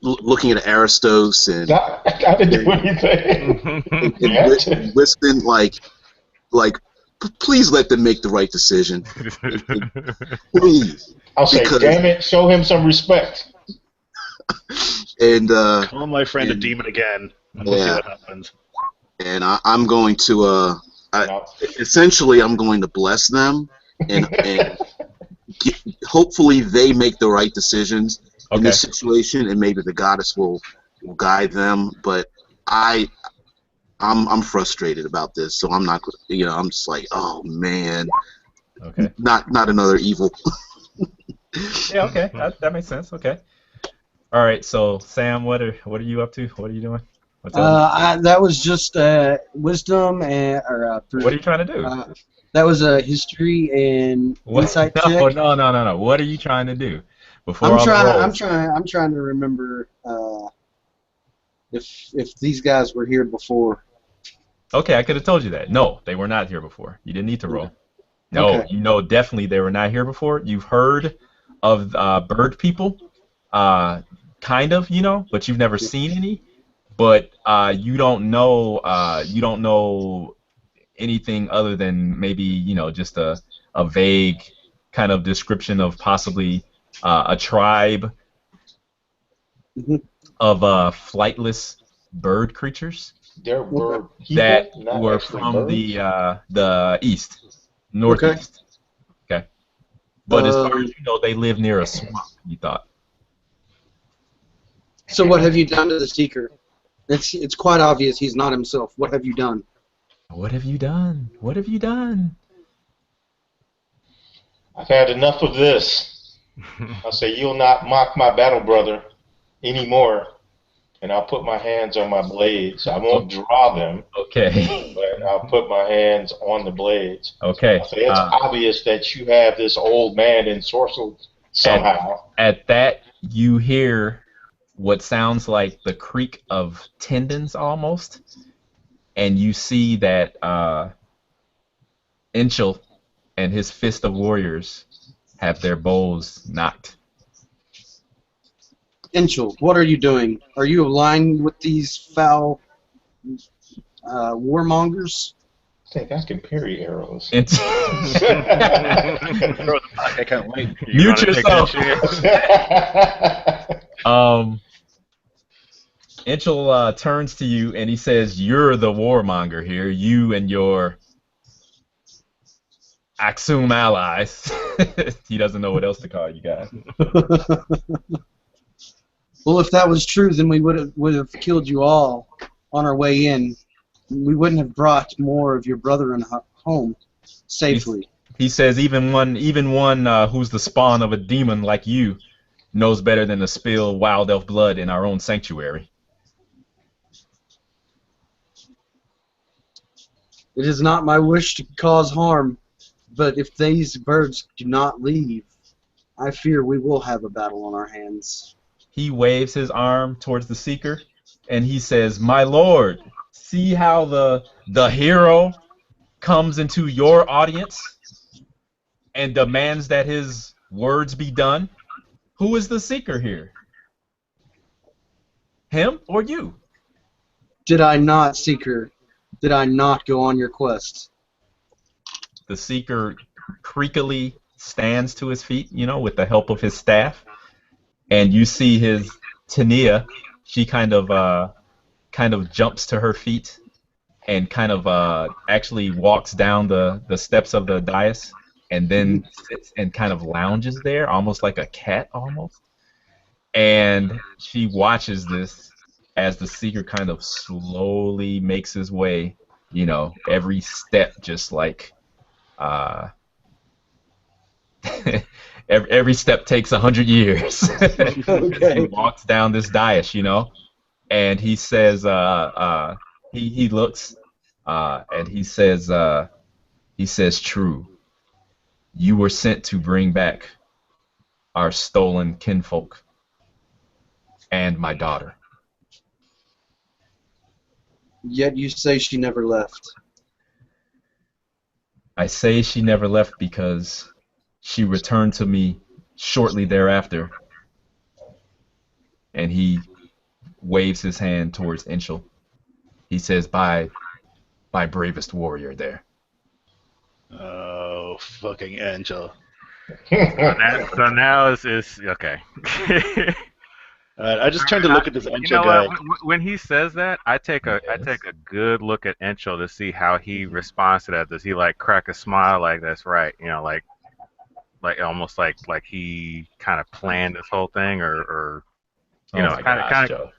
looking at Aristos I didn't do and anything. and Winston, like, please let them make the right decision, please, I'll say, because damn it, show him some respect. and Call my friend a and demon again, and we'll see yeah, what happens. and I'm going to No. essentially I'm going to bless them and hopefully they make the right decisions in Okay. this situation, and maybe the goddess will guide them. But I'm frustrated about this, so I'm not. I'm just like, oh man, Okay. not another evil. Yeah. Okay. That makes sense. Okay. All right. So Sam, what are you up to? What are you doing? What's up? That was just wisdom What are you trying to do? that was a history and What? insight No, check. no. What are you trying to do before all the rolls? I'm trying to remember if these guys were here before. Okay, I could have told you that. No, they were not here before. You didn't need to roll. No, Okay. you know definitely they were not here before. You've heard of bird people, kind of, but you've never seen any. But you don't know anything other than maybe just a vague kind of description of possibly a tribe Mhm. of flightless bird creatures There were people, that not were actually from birds. the east, northeast. Okay. But as far as you know, they live near a swamp. You thought. So what have you done to the seeker? It's quite obvious he's not himself. What have you done? What have you done? What have you done? I've had enough of this. I'll say, you'll not mock my battle brother anymore. And I'll put my hands on my blades. I won't draw them, Okay. but I'll put my hands on the blades. Okay. I'll say, it's obvious that you have this old man ensorcelled somehow. At that, you hear what sounds like the creak of tendons almost, and you see that Inchel and his fist of warriors have their bows knocked. Inchel, what are you doing? Are you aligned with these foul warmongers? I think I can parry arrows. Int- Throw the back, I can't wait. You Mute wanna take that yourself. chance? Inchel turns to you and he says, "You're the warmonger here. You and your Axum allies." He doesn't know what else to call you guys. Well, if that was true, then we would have killed you all on our way in. We wouldn't have brought more of your brethren home safely. He says, "Even one who's the spawn of a demon like you knows better than to spill wild elf blood in our own sanctuary." It is not my wish to cause harm, but if these birds do not leave, I fear we will have a battle on our hands. He waves his arm towards the seeker, and he says, "My lord, see how the hero comes into your audience and demands that his words be done? Who is the seeker here? Him or you?" Did I not, Seeker? Did I not go on your quest? The seeker creakily stands to his feet, with the help of his staff, and you see his Tania. She kind of jumps to her feet and kind of actually walks down the steps of the dais and then sits and kind of lounges there, almost like a cat, almost. And she watches this as the seeker kind of slowly makes his way, every step just like every step takes 100 years. Okay. He walks down this dais, and he says, he looks, and he says, "True, you were sent to bring back our stolen kinfolk and my daughter." Yet you say she never left. I say she never left because she returned to me shortly thereafter, and he waves his hand towards Inchel. He says, by bravest warrior there. Oh, fucking Angel. So now it's okay. I just turned to look at this You Angel know guy. what? When he says that, I take a good look at Encho to see how he responds to that. Does he like crack a smile like that's right? You know, like almost like he kind of planned this whole thing, or you Oh know, my gosh, kind of Joe.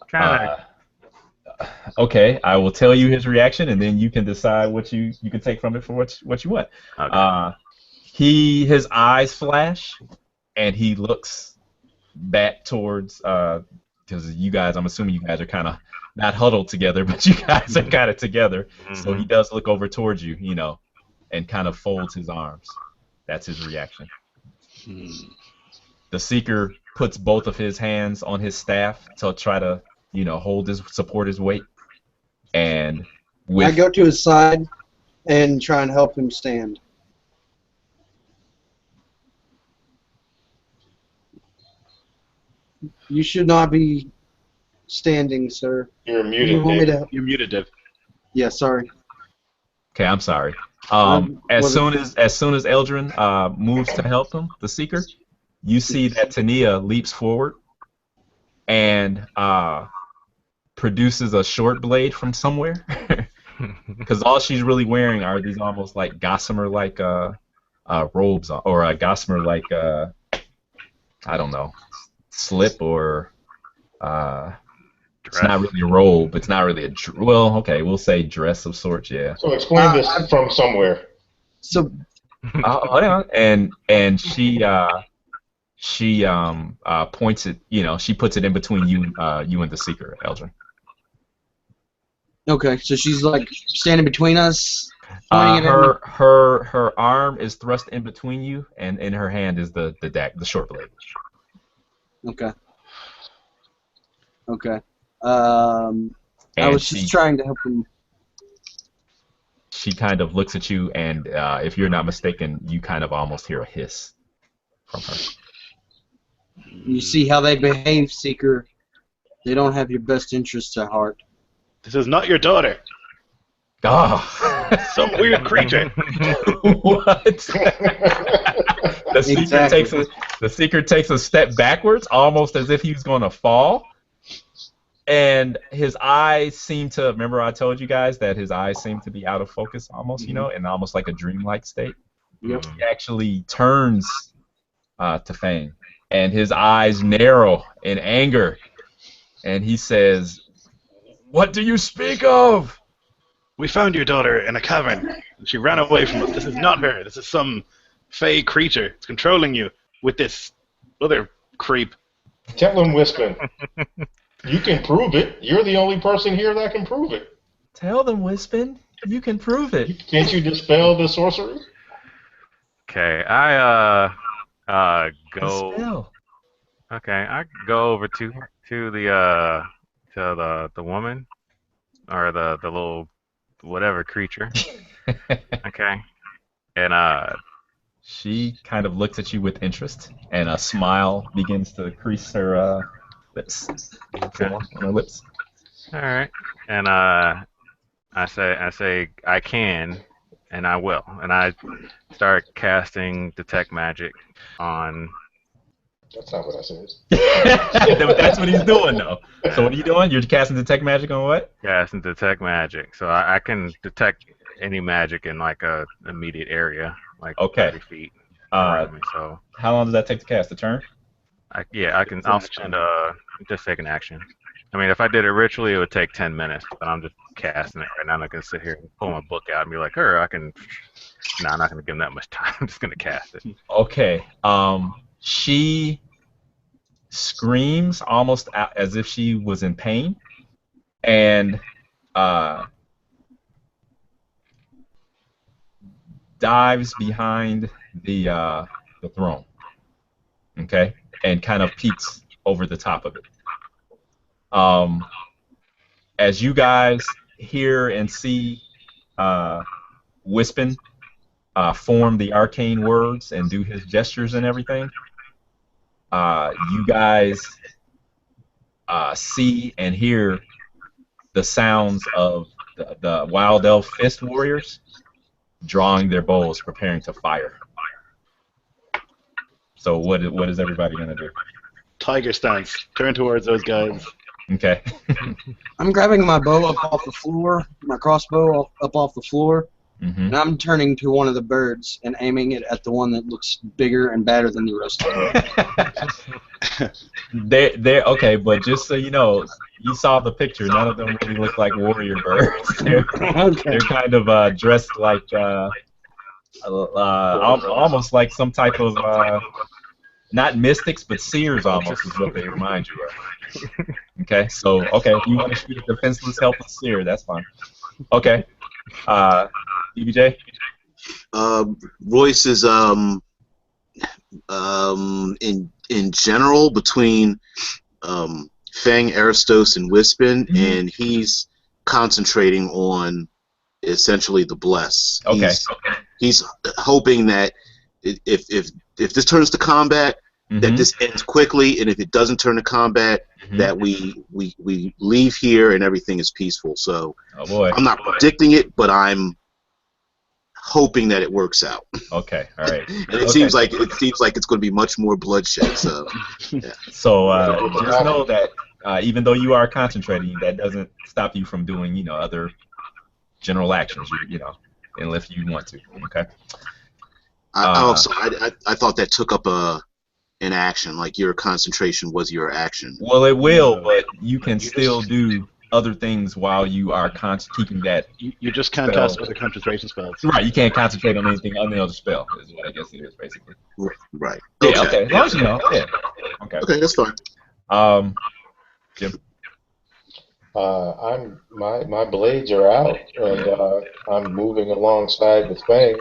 trying to. Uh, okay, I will tell you his reaction, and then you can decide what you can take from it for what you want. Okay. His eyes flash, and he looks back towards because you guys, I'm assuming you guys are kind of not huddled together, but you guys are kind of together. So he does look over towards you, and kind of folds his arms. That's his reaction. Hmm. The seeker puts both of his hands on his staff to try to, support his weight. And I with go to his side and try and help him stand. You should not be standing, sir. You're You muted, want me Dave. to? You're muted, Div. Yeah, sorry. Okay, I'm sorry. Um, As was it- soon as Eldrin moves to help him, the seeker, you see that Tania leaps forward and produces a short blade from somewhere. Because all she's really wearing are these almost like gossamer like robes, or a gossamer like I don't know, slip, or it's not Dress. really a robe. It's not really well, okay, we'll say dress of sorts, yeah. So explain this from somewhere. So Hold on. And she points it, she puts it in between you and the seeker, Eldrin. okay, so she's like standing between us, pointing it at me. Her arm is thrust in between you, and in her hand is the short blade. Okay. Okay. I And was just trying to help him. she kind of looks at you, and if you're not mistaken, you kind of almost hear a hiss from her. You see how they behave, Seeker. They don't have your best interests at heart. This is not your daughter. Oh. Some weird creature. What? Exactly. The seeker takes a step backwards, almost as if he was going to fall. And his eyes seem to, remember I told you guys that his eyes seem to be out of focus almost, in almost like a dreamlike state. Yep. He actually turns to Fang, and his eyes narrow in anger, and he says, "What do you speak of?" We found your daughter in a cavern. She ran away from us. This is not her. This is some fey creature. It's controlling you with this other creep. Tell him, Wispin. You can prove it. You're the only person here that can prove it. Tell them, Wispin. You can prove it. Can't you dispel the sorcery? Okay, I go. Dispel. Okay, I go over to the woman, or the little whatever creature. Okay, and She kind of looks at you with interest, and a smile begins to crease her lips. okay, On her lips. all right, and I say I can, and I will, and I start casting detect magic on. That's not what I said. That's what he's doing, though. So what are you doing? You're casting detect magic on what? Casting detect magic, so I can detect any magic in like a immediate area, like Okay. 30 feet Uh, around me. So how long does that take to cast? A turn? I can. I'll spend just take an action. I mean, if I did it ritually, it would take 10 minutes, but I'm just casting it right now. I'm not gonna sit here and pull my book out and be like, I can. No, I'm not gonna give him that much time. I'm just gonna cast it. Okay. She screams almost as if she was in pain, and uh, dives behind the throne, okay, and kind of peeks over the top of it. Um, as you guys hear and see uh, Wispin form the arcane words and do his gestures and everything, you guys see and hear the sounds of the Wild Elf Fist Warriors drawing their bows, preparing to fire. So what is everybody gonna do? Tiger stance. Turn towards those guys. Okay. I'm grabbing my bow up off the floor, my crossbow up off the floor, Hmm. and I'm turning to one of the birds and aiming it at the one that looks bigger and badder than the rest of them. They're okay, but just so you know, you saw the picture. None of them really look like warrior birds. Okay. They're kind of dressed like almost like some type of not mystics, but seers almost is what they remind you of. Okay, so okay, if you want to shoot a defenseless, helpless seer, that's fine. Okay, DBJ. Royce is in general between Fang, Aristos, and Wispin, and he's concentrating on essentially the bless. Okay. He's hoping that if this turns to combat, that this ends quickly, and if it doesn't turn to combat, that we leave here and everything is peaceful. So Oh boy. I'm not predicting it, but I'm hoping that it works out. Okay, all right. And it seems like it's going to be much more bloodshed. So yeah. So just know that even though you are concentrating, that doesn't stop you from doing other general actions. And if you want to. Okay. I thought that took up an action, like your concentration was your action. Well, it will, but you can still do other things while you are keeping that. You just can't spell. cast other concentration spells. Right, you can't concentrate on anything on the other spell, is what I guess it is, basically. Right. Yeah, okay. As long as you know. Yeah. Okay. Okay, that's fine. Jim. My blades are out, and I'm moving alongside the Fang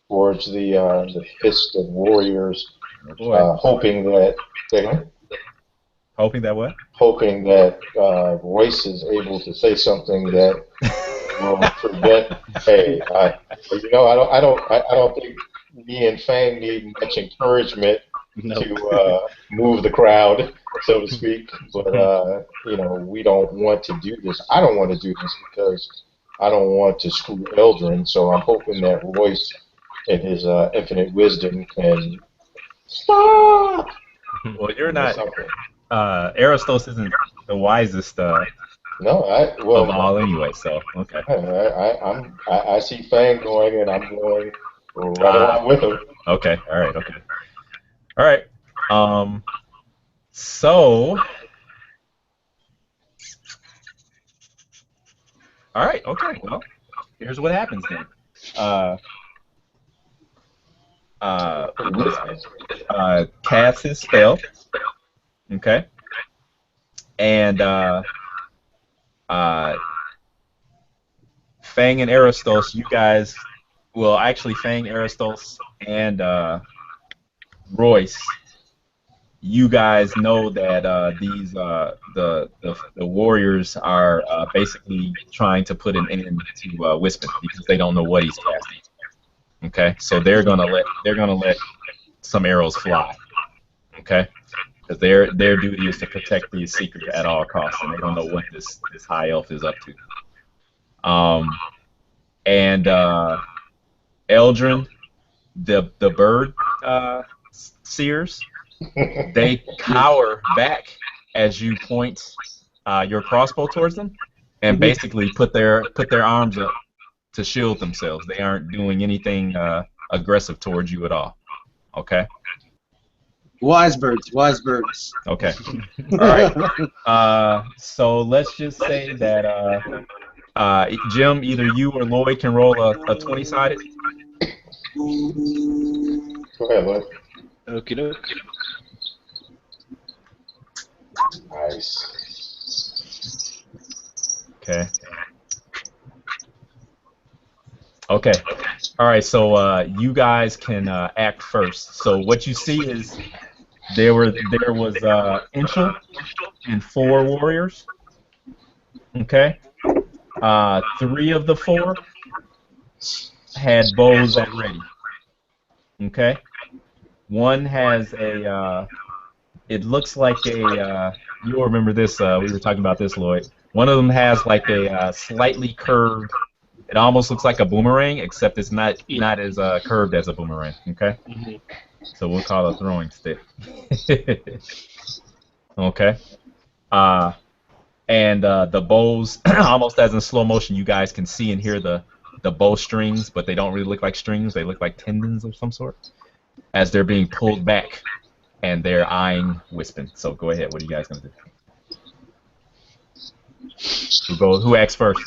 towards the Fist of Warriors, Oh boy. hoping that Hoping that what? hoping that Royce is able to say something that will prevent. Hey, I don't think me and Fang need much encouragement to move the crowd, so to speak. But we don't want to do this. I don't want to do this because I don't want to screw Eldrin. So I'm hoping that Royce, in his infinite wisdom, can stop. Well, you're not. Aristos isn't the wisest of all anyway. So okay. I see Fang going, and I'm going right along with him. Okay. All right. Okay. All right. So. All right. Okay. Well, here's what happens then. Casts his spell. Okay. And Fang and Aristos, you guys, well, actually, Fang, Aristos, and Royce, you guys know that these the warriors are basically trying to put an end to Wispin because they don't know what he's casting. Okay, so they're gonna let some arrows fly. Okay, because their duty is to protect the secret at all costs, and they don't know what this high elf is up to. And Eldrin, the bird seers, they cower back as you point your crossbow towards them, and basically put their arms up to shield themselves. They aren't doing anything aggressive towards you at all. Okay. Wise birds, wise birds. Okay. All right. So let's just say that Jim, either you or Lloyd can roll a 20-sided. Go ahead, Lloyd. Okie doke. Nice. Okay. Okay. All right. So you guys can act first. So what you see is there was Inchel and 4 warriors. Okay. Three of the four had bows at ready. Okay. One has a. It looks like a. You'll remember this. We were talking about this, Lloyd. One of them has like a slightly curved. It almost looks like a boomerang, except it's not as curved as a boomerang. Okay. Mhm. So we'll call it a throwing stick. Okay. Uh, and the bows, almost as in slow motion, you guys can see and hear the bow strings, but they don't really look like strings. They look like tendons of some sort as they're being pulled back, and they're eyeing Wispin. So go ahead. What are you guys gonna do? Who acts first?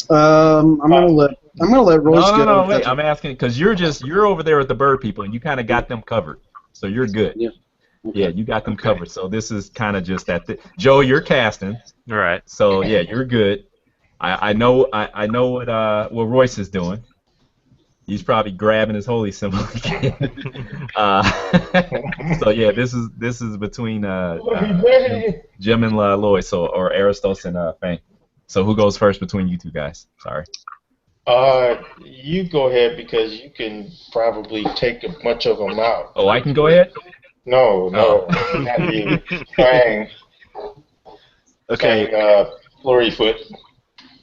I'm gonna let Royce No, no, go. no. If Wait. that's I'm asking because you're over there with the bird people, and you kind of got them covered. So you're good. Yeah. Yeah, Okay. you got them covered. So this is kind of just that. Joe, you're casting. Right. So yeah, you're good. I know what Royce is doing. He's probably grabbing his holy symbol again. uh, so yeah, this is between Jim and Lloyd, so or Aristos and Fang. So who goes first between you two guys? Sorry. You go ahead because you can probably take a bunch of them out. Oh, I can go ahead. No, no, Oh. not you. Fang, Okay. Fang, flurry foot.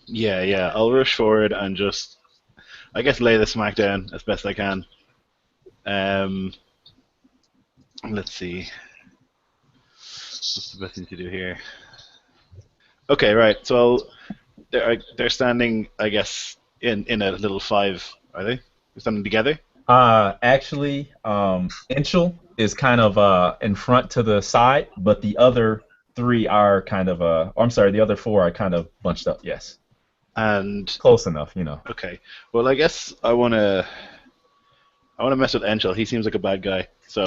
Yeah. I'll rush forward and just, I guess, lay the smack down as best I can. Um, let's see. What's the best thing to do here? Okay, right. So they're standing, I guess, in a little five. Are they? They're standing together. Actually, Inchel is kind of in front to the side, but the other three are kind of or I'm sorry, the other four are kind of bunched up. Yes, And close enough. okay, well, I guess I wanna mess with Angel. He seems like a bad guy, so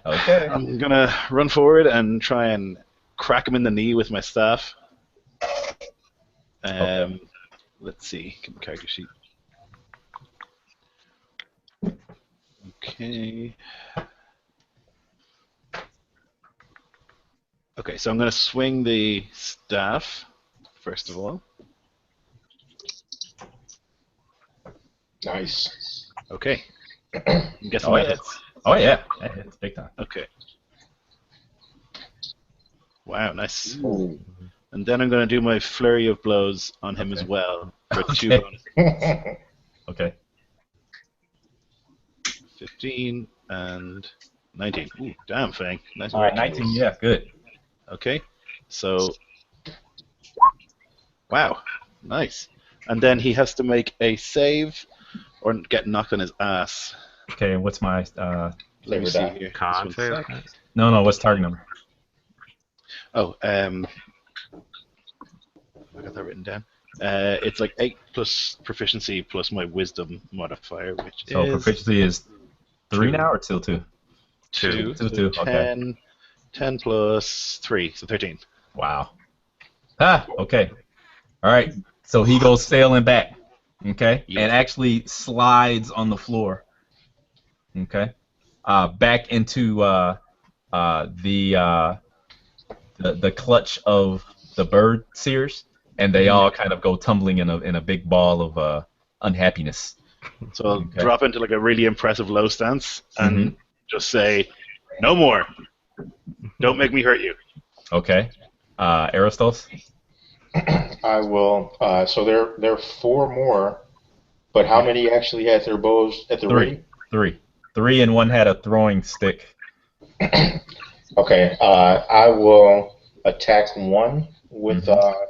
Okay. I'm gonna run forward and try and crack him in the knee with my staff. Okay. Let's see. Get my character sheet. Okay. Okay, so I'm gonna swing the staff first of all. Nice. Okay. I'm guessing Oh that yeah. hits. Oh yeah. That hits big time. Okay. Wow, nice. Ooh. And then I'm going to do my flurry of blows on him as Okay. well for two Okay. bonus. Okay. 15 and 19. Ooh, damn, Fang. Nice All work. right. 19. Yeah. Good. Okay, so, wow, nice. And then he has to make a save or get knocked on his ass. Okay. What's my Let me Flavor see die. here. Con Just one save. sec. no? What's target number? Oh, I got that written down. It's like 8 plus proficiency plus my wisdom modifier, which So is proficiency is 3 2. now or still 2? 2. Two, So two, okay. 10 plus 3, so 13. Wow. Okay. All right. So he goes sailing back. Okay. Yep. And actually slides on the floor. Okay. Back into the clutch of the bird seers, and they all kind of go tumbling in a big ball of unhappiness. So I'll Okay. drop into like a really impressive low stance and just say, "No more. Don't make me hurt you." Okay. Aristos? I will. So there are 4 more, but how many actually had their bows at the ready? Three, and one had a throwing stick. Okay. I will attack one with a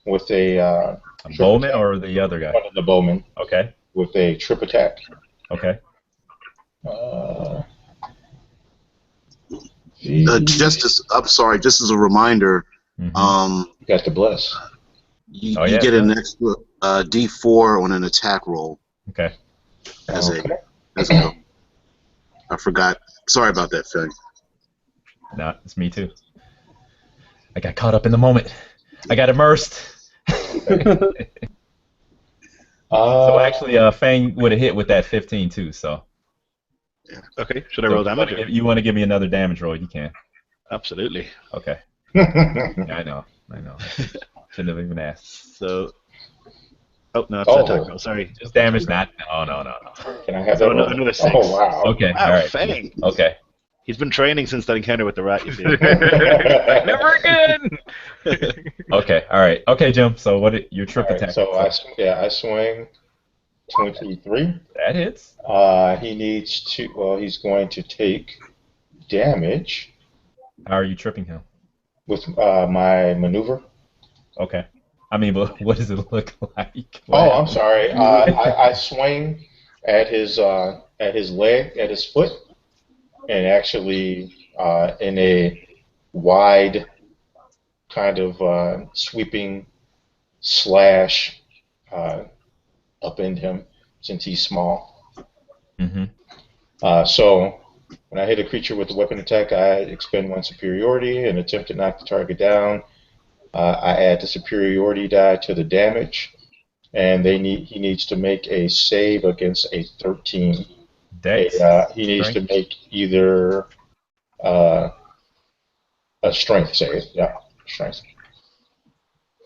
A trip bowman attack. or the other guy? One of the bowmen Okay. with a trip attack. Okay. I'm sorry, just as a reminder, Mhm. um, Got the bless. you, Oh, you yeah, get yeah. an extra D4 on an attack roll Okay. as Okay. a go. I forgot. Sorry about that, Phil. No, it's me too. I got caught up in the moment. I got immersed. So Uh, actually, Fang would have hit with that 15 too. So, Okay, should I so roll if you want damage? to you want to give me another damage roll, you can. Absolutely. Okay. Yeah, I know. I know. Shouldn't have even asked. So, oh no, it's attack oh, roll. Sorry. Just damage, not. Oh no, no, no. can I have So that roll? another Oh, 6. wow. Okay. All Wow, right. Fang. Okay. He's been training since that encounter with the rat. You see. Never again. Okay. All right. Okay, Jim. So your trip All right, attack? so I swing 23. That hits. He needs to, well, he's going to take damage How are you tripping him? with my maneuver. Okay. I mean, but what does it look like? What Oh, I'm happens? sorry. I swing at his leg, at his foot, and actually in a wide kind of sweeping slash uh, upend him since he's small. Mm-hmm. So when I hit a creature with a weapon attack, I expend one superiority and attempt to knock the target down. I add the superiority die to the damage, and he needs to make a save against a 13. Dex. He needs to Strength. make either uh, a strength save. Yeah, strength.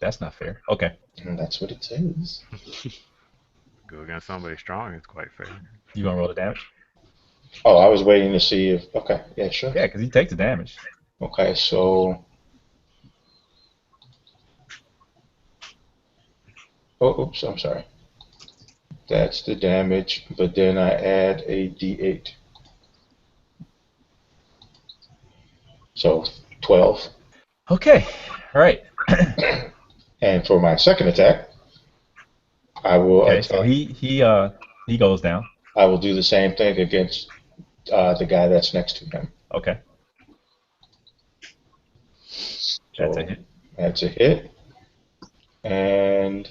That's not fair. Okay. And that's what it says. Go against somebody strong. It's quite fair. You gonna roll the damage? Oh, I was waiting to see if. Okay, yeah, sure. Yeah, because he takes the damage. Okay, so. Oh, oops, I'm sorry. That's the damage, but then I add a d8. So 12. Okay. All right. And for my second attack, I will Okay. So attack. he goes down. I will do the same thing against the guy that's next to him. Okay. So That's a hit. that's a hit. And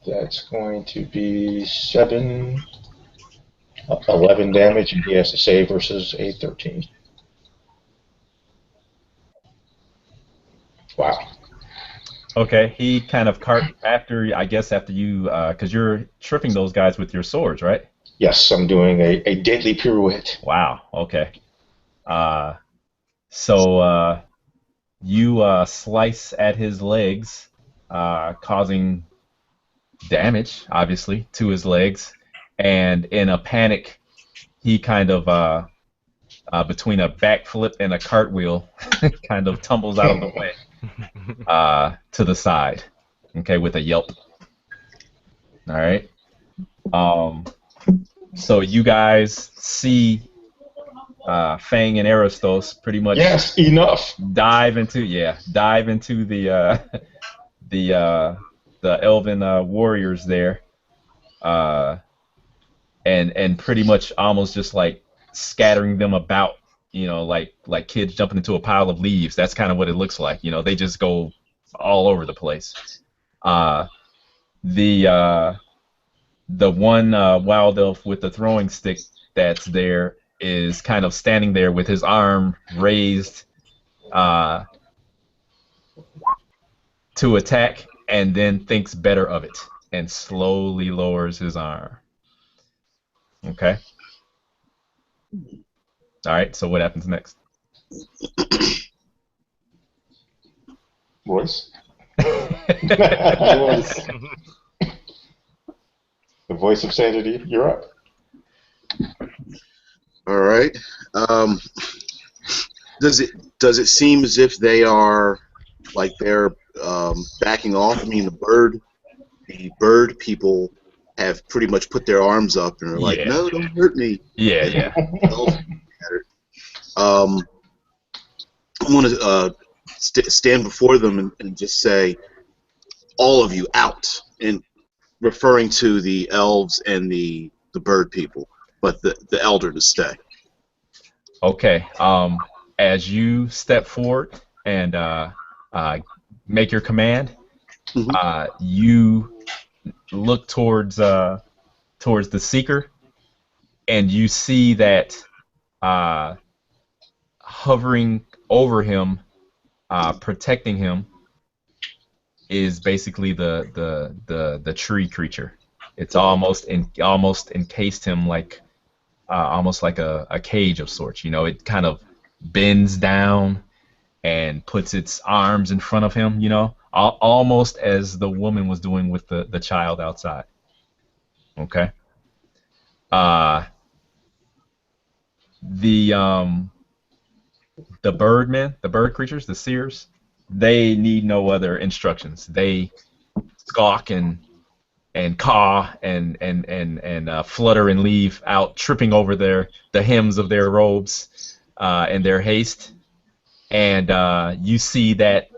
that's going to be 11 damage, and he has to save versus a 13. Wow. Okay. He kind of I guess after you, because you're tripping those guys with your swords, right? Yes, I'm doing a deadly pirouette. Wow. Okay. So you slice at his legs, causing damage, obviously, to his legs, and in a panic, he kind of between a backflip and a cartwheel, kind of tumbles out of the way to the side. Okay, with a yelp. All right. So you guys see Fang and Aristos pretty much Yes, enough. dive into the the elven warriors there, and pretty much almost just like scattering them about, like kids jumping into a pile of leaves. That's kind of what it looks like. They just go all over the place. Uh, the one wild elf with the throwing stick that's there is kind of standing there with his arm raised uh, to attack, and then thinks better of it and slowly lowers his arm. Okay. All right. So what happens next? Voice. The voice of sanity. You're up. All right. Does it seem as if they are like they're backing off? I mean, the bird people have pretty much put their arms up and are like, Yeah. "No, don't hurt me." Yeah. I want to stand before them and just say, "All of you out," and referring to the elves and the bird people, but the elder to stay. Okay. As you step forward and make your command, Mhm. you look towards the seeker, and you see that hovering over him protecting him is basically the tree creature. It's almost encased him like almost like a cage of sorts. You know, it kind of bends down and puts its arms in front of him. You know, almost as the woman was doing with the child outside. Okay. Uh, the birdmen, the bird creatures, the seers, they need no other instructions. They squawk and caw and flutter and leave out, tripping over the hems of their robes in their haste. And you see that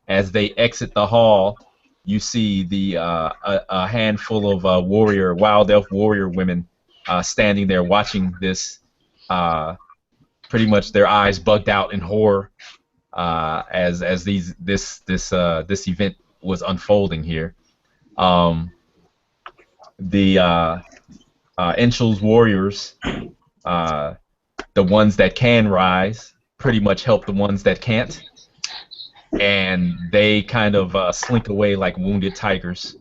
as they exit the hall, you see a handful of wild elf warrior women standing there watching this, pretty much their eyes bugged out in horror as this event was unfolding here. The Enchel's warriors, the ones that can rise, pretty much help the ones that can't, and they kind of slink away like wounded tigers.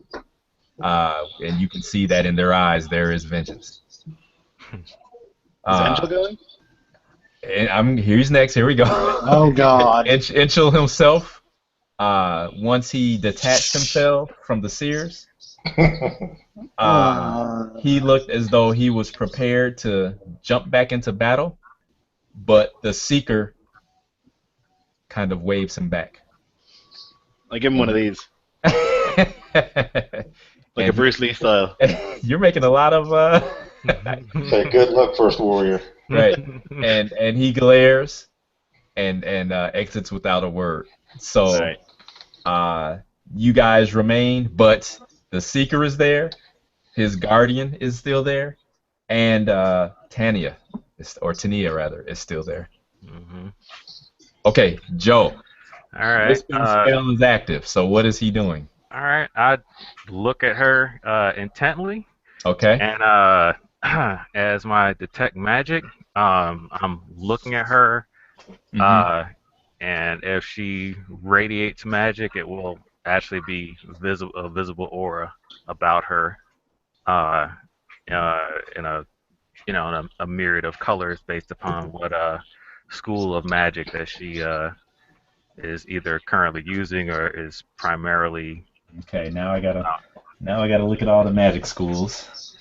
And you can see that in their eyes there is vengeance. Is Angel going? And here's next. Here we go. Oh God. Enchil himself, once he detached himself from the seers, he looked as though he was prepared to jump back into battle, but the seeker kind of waves him back. I give him one of these, like a Bruce Lee style. You're making a lot of Say good luck, first warrior. right, and he glares and exits without a word. So you guys remain, but the seeker is there, his guardian is still there, and Tania is still there. Mm-hmm. Okay, Joe. All right. This spell is active. So what is he doing? All right. I look at her intently. Okay. And as my detect magic, I'm looking at her, and if she radiates magic, it will actually be a visible aura about her, in a myriad of colors based upon what school of magic that she is either currently using or is primarily. Okay. Now I gotta look at all the magic schools.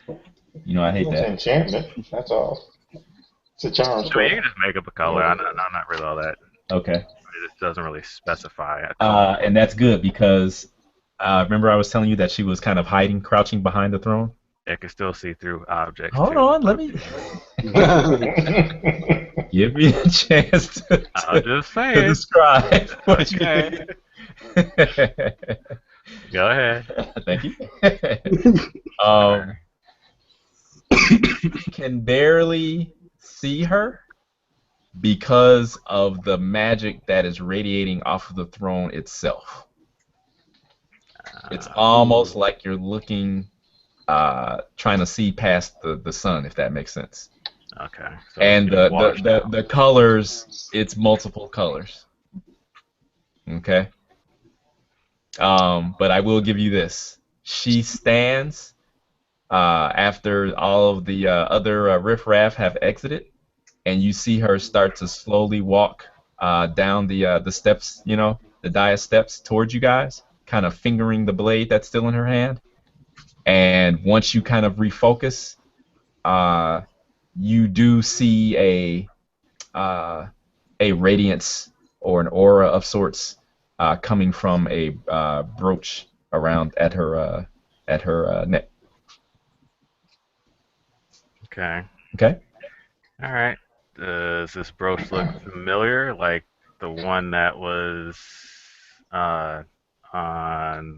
You know I hate It's that. enchantment. That's all. It's a charm I mean, spell. you can just make up a color. I'm not really all that. Okay. It doesn't really specify a color. And that's good because remember I was telling you that she was kind of hiding, crouching behind the throne. It can still see through objects. Hold too. on, let me give me a chance I'm just to saying. describe what you Okay. Go ahead. Thank you. You can barely see her because of the magic that is radiating off of the throne itself. It's almost like you're looking, trying to see past the sun, if that makes sense. Okay. So And it's washed out. the colors, it's multiple colors. Okay. But I will give you this. She stands after all of the other riffraff have exited, and you see her start to slowly walk down the steps, the dais steps towards you guys, kind of fingering the blade that's still in her hand. And once you kind of refocus, you do see a radiance or an aura of sorts coming from a brooch around at her neck. Okay. Okay. All right. Does this brooch look familiar, like the one that was on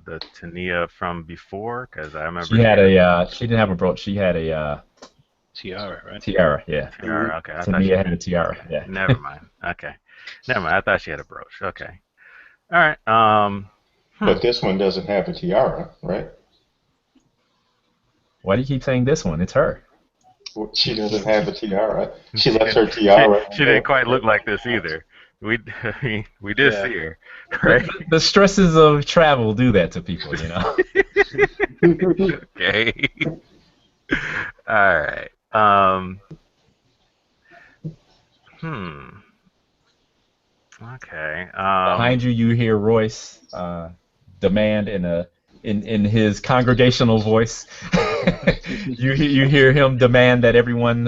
the Tania from before? Because I remember She had a. She didn't have a brooch. She had a Tiara, right? tiara. Yeah. tiara. Okay, I thought she Tania had a tiara. Yeah. Never mind. Okay. Never mind. I thought she had a brooch. Okay. All right. But this one doesn't have a tiara, right? Why do you keep saying this one? It's her. Well, she doesn't have a tiara. She lets her tiara. She didn't quite look like this either. we we did Yeah. see her, right? The stresses of travel do that to people, you know. Okay. All right. Hmm. Okay. Behind you, you hear Royce demand in his congregational voice. You hear him demand that everyone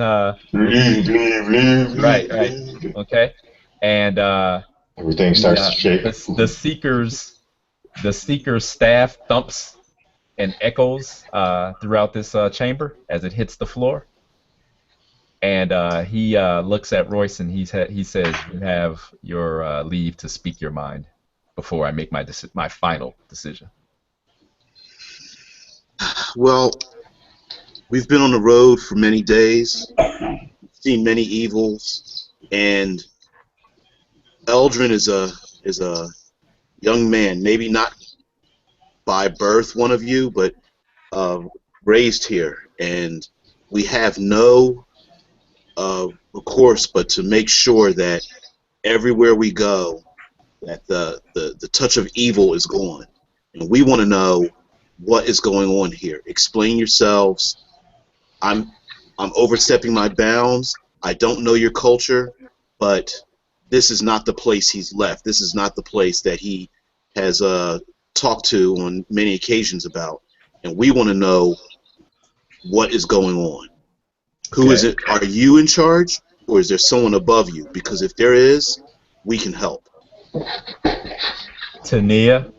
Leave, leave, leave, right, leave, right, leave. okay, and Everything starts to shake. the seeker's staff thumps and echoes throughout this chamber as it hits the floor. And he looks at Royce and he says, "You have your leave to speak your mind before I make my final decision." Well, we've been on the road for many days, seen many evils, and Eldrin is a young man, maybe not by birth one of you, but uh, raised here, and we have no recourse but to make sure that everywhere we go, that the touch of evil is gone, and we want to know what is going on here. Explain yourselves. I'm overstepping my bounds. I don't know your culture, but this is not the place he's left. This is not the place that he has talked to on many occasions about, and we want to know what is going on. Who is Okay. it? Are you in charge, or is there someone above you? Because if there is, we can help. Tania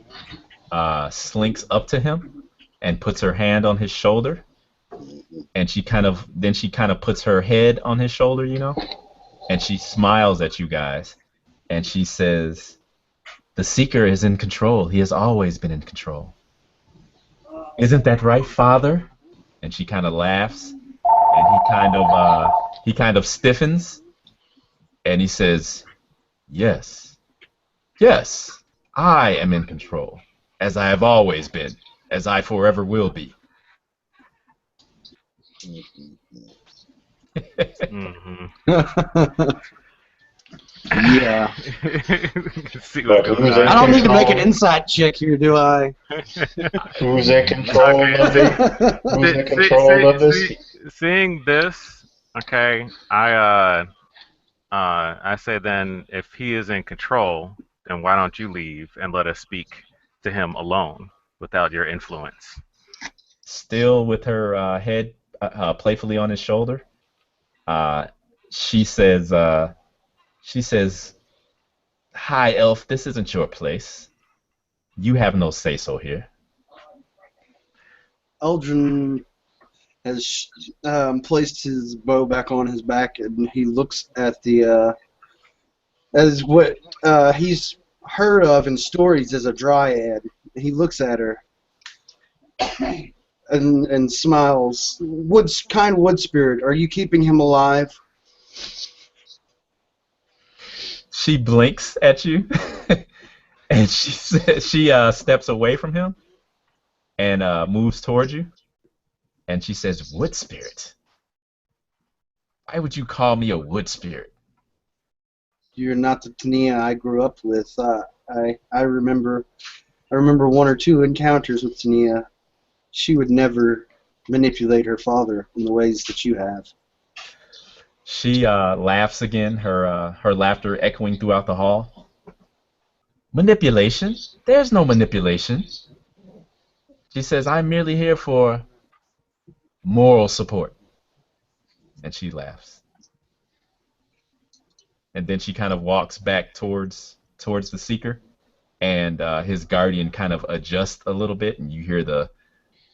slinks up to him and puts her hand on his shoulder, and she kind of puts her head on his shoulder, you know, and she smiles at you guys, and she says, "The Seeker is in control. He has always been in control. Isn't that right, Father?" And she kind of laughs, and he kind of stiffens, and he says, "Yes, yes, I am in control, as I have always been, as I forever will be." Hmm. Yeah. See what's But going who's in I on don't need to make an control? insight check here, do I? Who's in control of the? Who's in control of this? Seeing this, okay, I say then if he is in control, then why don't you leave and let us speak to him alone without your influence? Still with her head playfully on his shoulder, uh, she says, she says, "Hi, Elf. This isn't your place. You have no say so here." Eldrin has placed his bow back on his back, and he looks at the as what he's heard of in stories as a dryad. He looks at her and smiles. Kind wood spirit, are you keeping him alive? She blinks at you, and she steps away from him and moves towards you, and she says, "Wood spirit? Why would you call me a wood spirit?" You're not the Tania I grew up with. I remember one or two encounters with Tania. She would never manipulate her father in the ways that you have. She laughs again, her laughter echoing throughout the hall. "Manipulation? There's no manipulation." She says, "I'm merely here for moral support." And she laughs. And then she kind of walks back towards the seeker, and his guardian kind of adjusts a little bit, and you hear the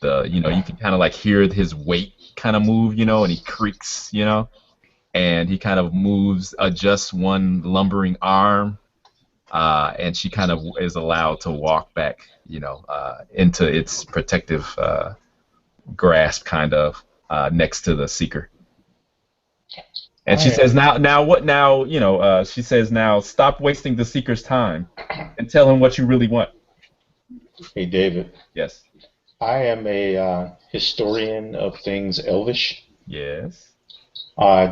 you can kind of like hear his weight kind of move, you know, and he creaks, you know, and he kind of moves, adjusts one lumbering arm, and she kind of is allowed to walk back, you know, into its protective grasp, kind of next to the seeker. And she says, "Now what? Now you know." She says, "Now stop wasting the seeker's time, and tell him what you really want." Hey, David. Yes. I am a historian of things Elvish. Yes.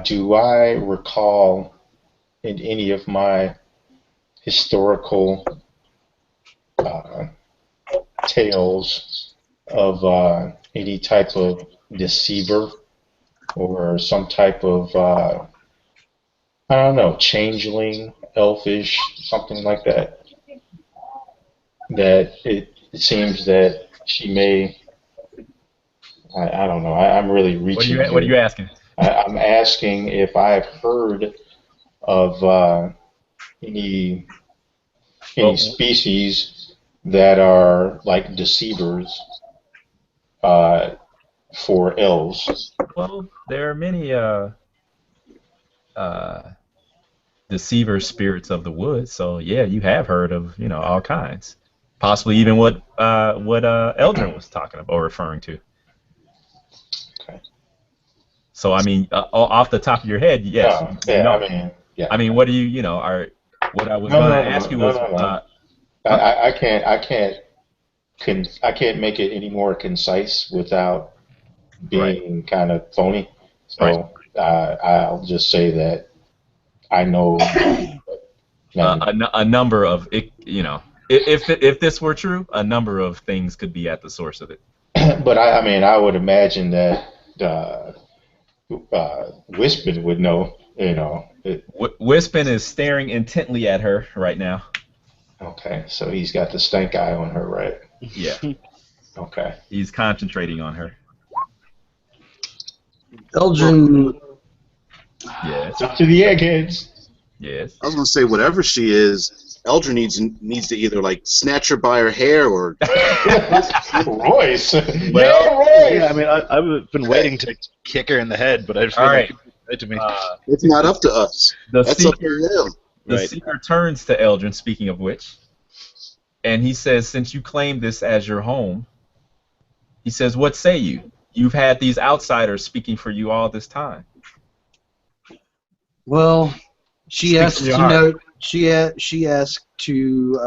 Do I recall in any of my historical uh, tales of any type of deceiver or some type of I don't know, changeling, elfish, something like that. That it seems that she may. I don't know. I'm really reaching What are you here. asking? I'm asking if I've heard of any any Well, species that are like deceivers uh, for elves. well, there are many uh, deceiver spirits of the woods. So yeah, you have heard of all kinds. Possibly even what Eldrin was talking about or referring to. Okay. So I mean, off the top of your head, yes, No, you yeah, know. I mean, yeah. I mean, what do are what I was No, gonna no, ask no, you no, was no, no. huh? I can't make it any more concise without Right, being kind of phony. right. So I'll just say that I know nothing but nothing. A number of if this were true, a number of things could be at the source of it. But I mean, I would imagine that Wispin would know. You know. Wispin is staring intently at her right now. Okay, so he's got the stank eye on her, right? Yeah, Okay. he's concentrating on her. Eldrin, Yes, It's up to the eggheads. yes. I was gonna say whatever she is, Eldrin needs to either like snatch her by her hair or Royce. Well, Yeah, Royce. Yeah, I mean, I've been waiting to kick her in the head, but I just all feel right. like it's to me. it's not The, up to us. the That's up seeker, to them. the Right. seeker turns to Eldrin. Speaking of which, and he says, "Since you claim this as your home, he says, what say you? You've had these outsiders speaking for you all this time. well, she Speak from asked your to heart." know. She asked to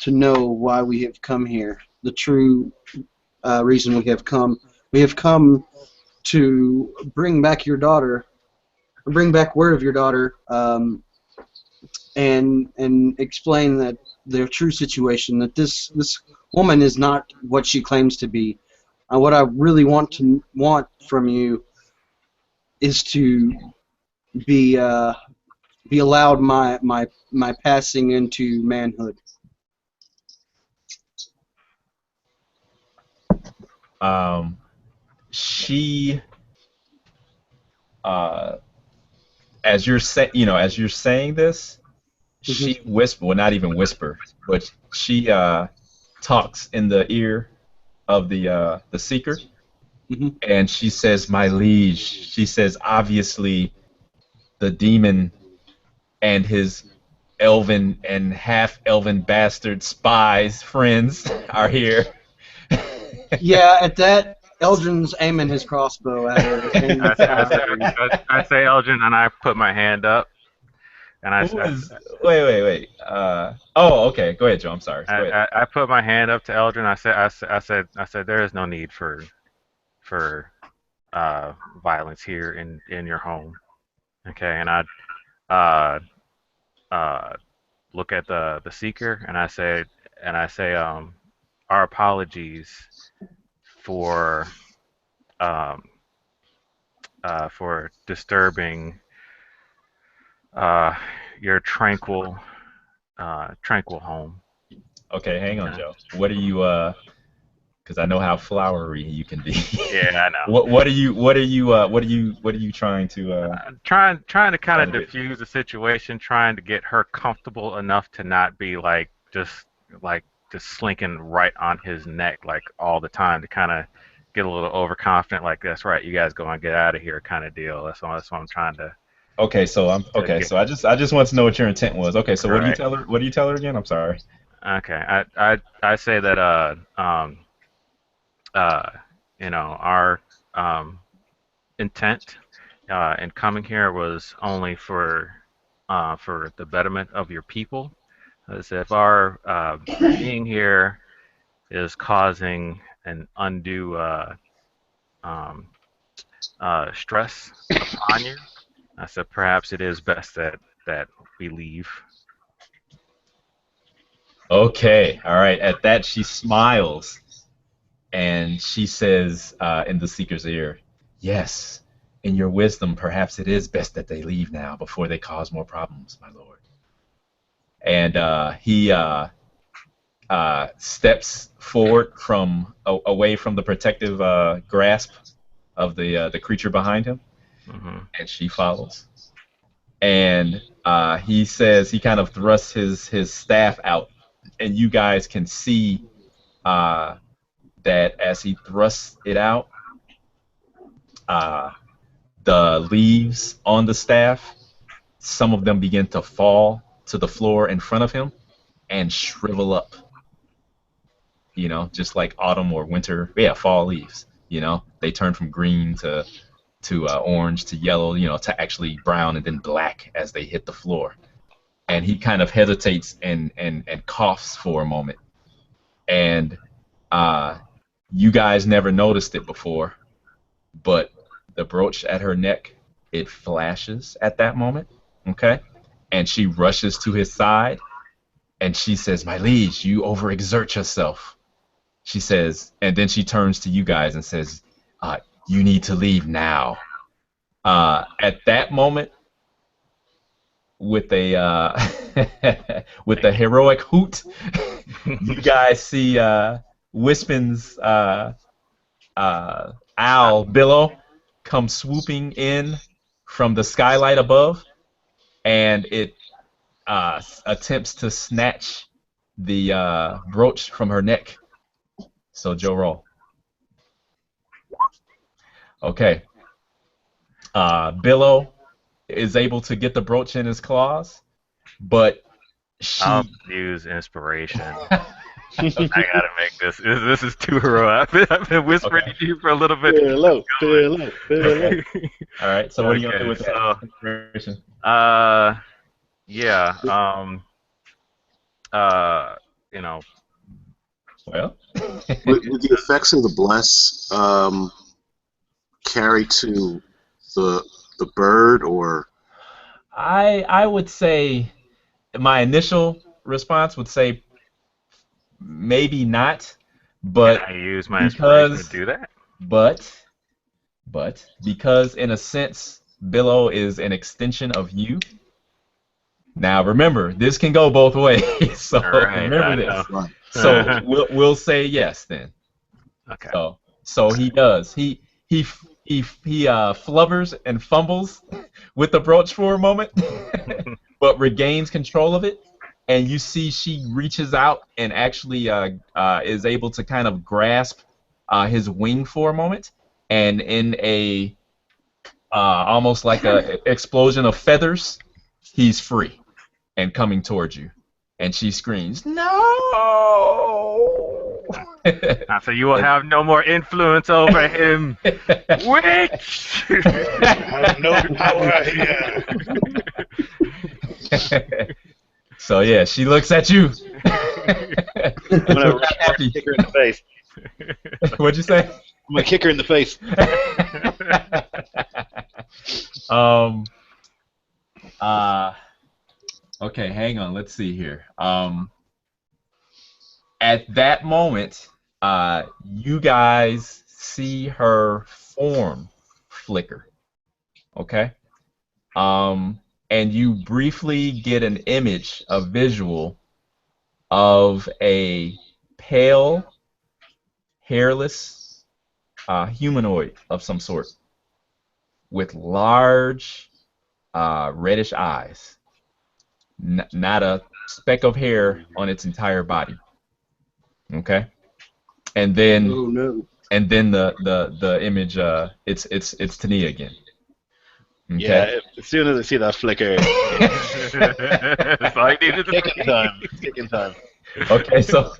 know why we have come here. The true reason we have come. We have come to bring back your daughter, bring back word of your daughter, and explain that their true situation. That this woman is not what she claims to be. What I really want from you is to be be allowed my passing into manhood. Um, she, uh, as you're saying this, Hmm. she whisper, well, not even whisper, but she talks in the ear of the seeker, Hmm. and she says, "My liege," she says, "obviously the demon and his elven and half elven bastard spies friends are here." Yeah, at that, Eldrin's aiming his crossbow at her, and I say Elgin, and I put my hand up, and Who is? Wait. Oh, okay. Go ahead, Joe. I'm sorry. Go ahead. I put my hand up to Elgin. I said there is no need for violence here in your home. Okay, and I uh, uh, look at the seeker, and I say our apologies for um, for disturbing uh, your tranquil home. Okay, hang on, Okay. Joe. What are you? Because I know how flowery you can be. Yeah, I know. What are you trying to? Trying to kind Trying of to do? diffuse the situation, trying to get her comfortable enough to not be like just slinking right on his neck like all the time, to kind of get a little overconfident, like that's right, you guys go and get out of here kind of deal. That's what I'm trying Okay, so I'm to okay. get. So I just want to know what your intent was. Okay, so what do you Right. tell her? What do you tell her again? I'm sorry. Okay. I say that uh our um intent in coming here was only for the betterment of your people. As if our being here is causing an undue um, stress upon you, I said perhaps it is best that we leave. Okay, all right. At that, she smiles and she says in the Seeker's ear, "Yes, in your wisdom, perhaps it is best that they leave now before they cause more problems, my lord." And he steps forward away from the protective grasp of the creature behind him, Hmm. and she follows. And he says he kind of thrusts his staff out, and you guys can see uh, that as he thrusts it out, uh, the leaves on the staff, some of them begin to fall to the floor in front of him and shrivel up. Just like autumn or winter, yeah, fall leaves. They turn from green to orange to yellow, to actually brown and then black as they hit the floor. And he kind of hesitates and coughs for a moment. And uh, you guys never noticed it before, but the brooch at her neck, it flashes at that moment. Okay, and she rushes to his side and she says, "My liege, you overexert yourself." She says, and then she turns to you guys and says, uh, "You need to leave now." At that moment, with a with a heroic hoot, you guys see Wispin's owl Billow come swooping in from the skylight above, and it attempts to snatch the brooch from her neck. So Joe, roll. Okay. Billow is able to get the brooch in his claws, but I'll she. use inspiration. I gotta make this. This is too heroic. I've been whispering Okay. to you for a little bit. Feel low, feel low, feel low. Okay. All right. So what are you gonna do Okay, with that so inspiration? yeah, uh, you know, Well, Would the effects of the bless carry to the the bird, or I would say my initial response would say maybe not, can but I use my inspiration to because do that? but because in a sense Billow is an extension of you. Now remember, this can go both ways. So All right, remember I this. know. right? So we'll say yes then. Okay. So he does. He flubbers and fumbles with the brooch for a moment, but regains control of it. And you see she reaches out and actually is able to kind of grasp his wing for a moment, and in a almost like a explosion of feathers, he's free and coming towards you. And she screams, "No!" So you will have no more influence over him, witch. I have no power here. So yeah, she looks at you. I'm gonna Not happy. kick her in the face. What'd you say? I'm gonna kick her in the face. um. Okay, hang on. Let's see here. At that moment, you guys see her form flicker. Okay. And you briefly get an image, a visual of a pale, hairless humanoid of some sort with large reddish eyes, not a speck of hair on its entire body. Okay, and then Oh no. the image it's Tania again. Okay. Yeah, as soon as I see that flicker, That's all I needed to kicking see. time, kicking time. Okay, so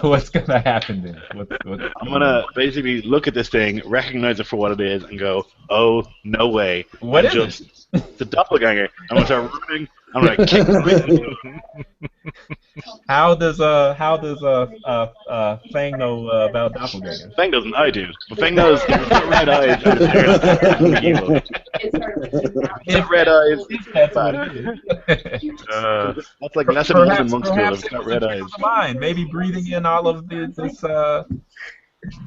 what's gonna happen then? I'm gonna basically look at this thing, recognize it for what it is, and go, "Oh, no way!" What and is just the doppelganger. I'm gonna start running. I'm gonna kick. how does Fang know about doppelgangers? Fang doesn't, I do. But Fang knows if it's got red eyes and it's hairless, it's definitely evil. If it's got red eyes, If it's that's what bad. it is. That's like lesson one in Perhaps monk school. If perhaps it's it got was a red trick eyes. of the mind. Maybe breathing in all of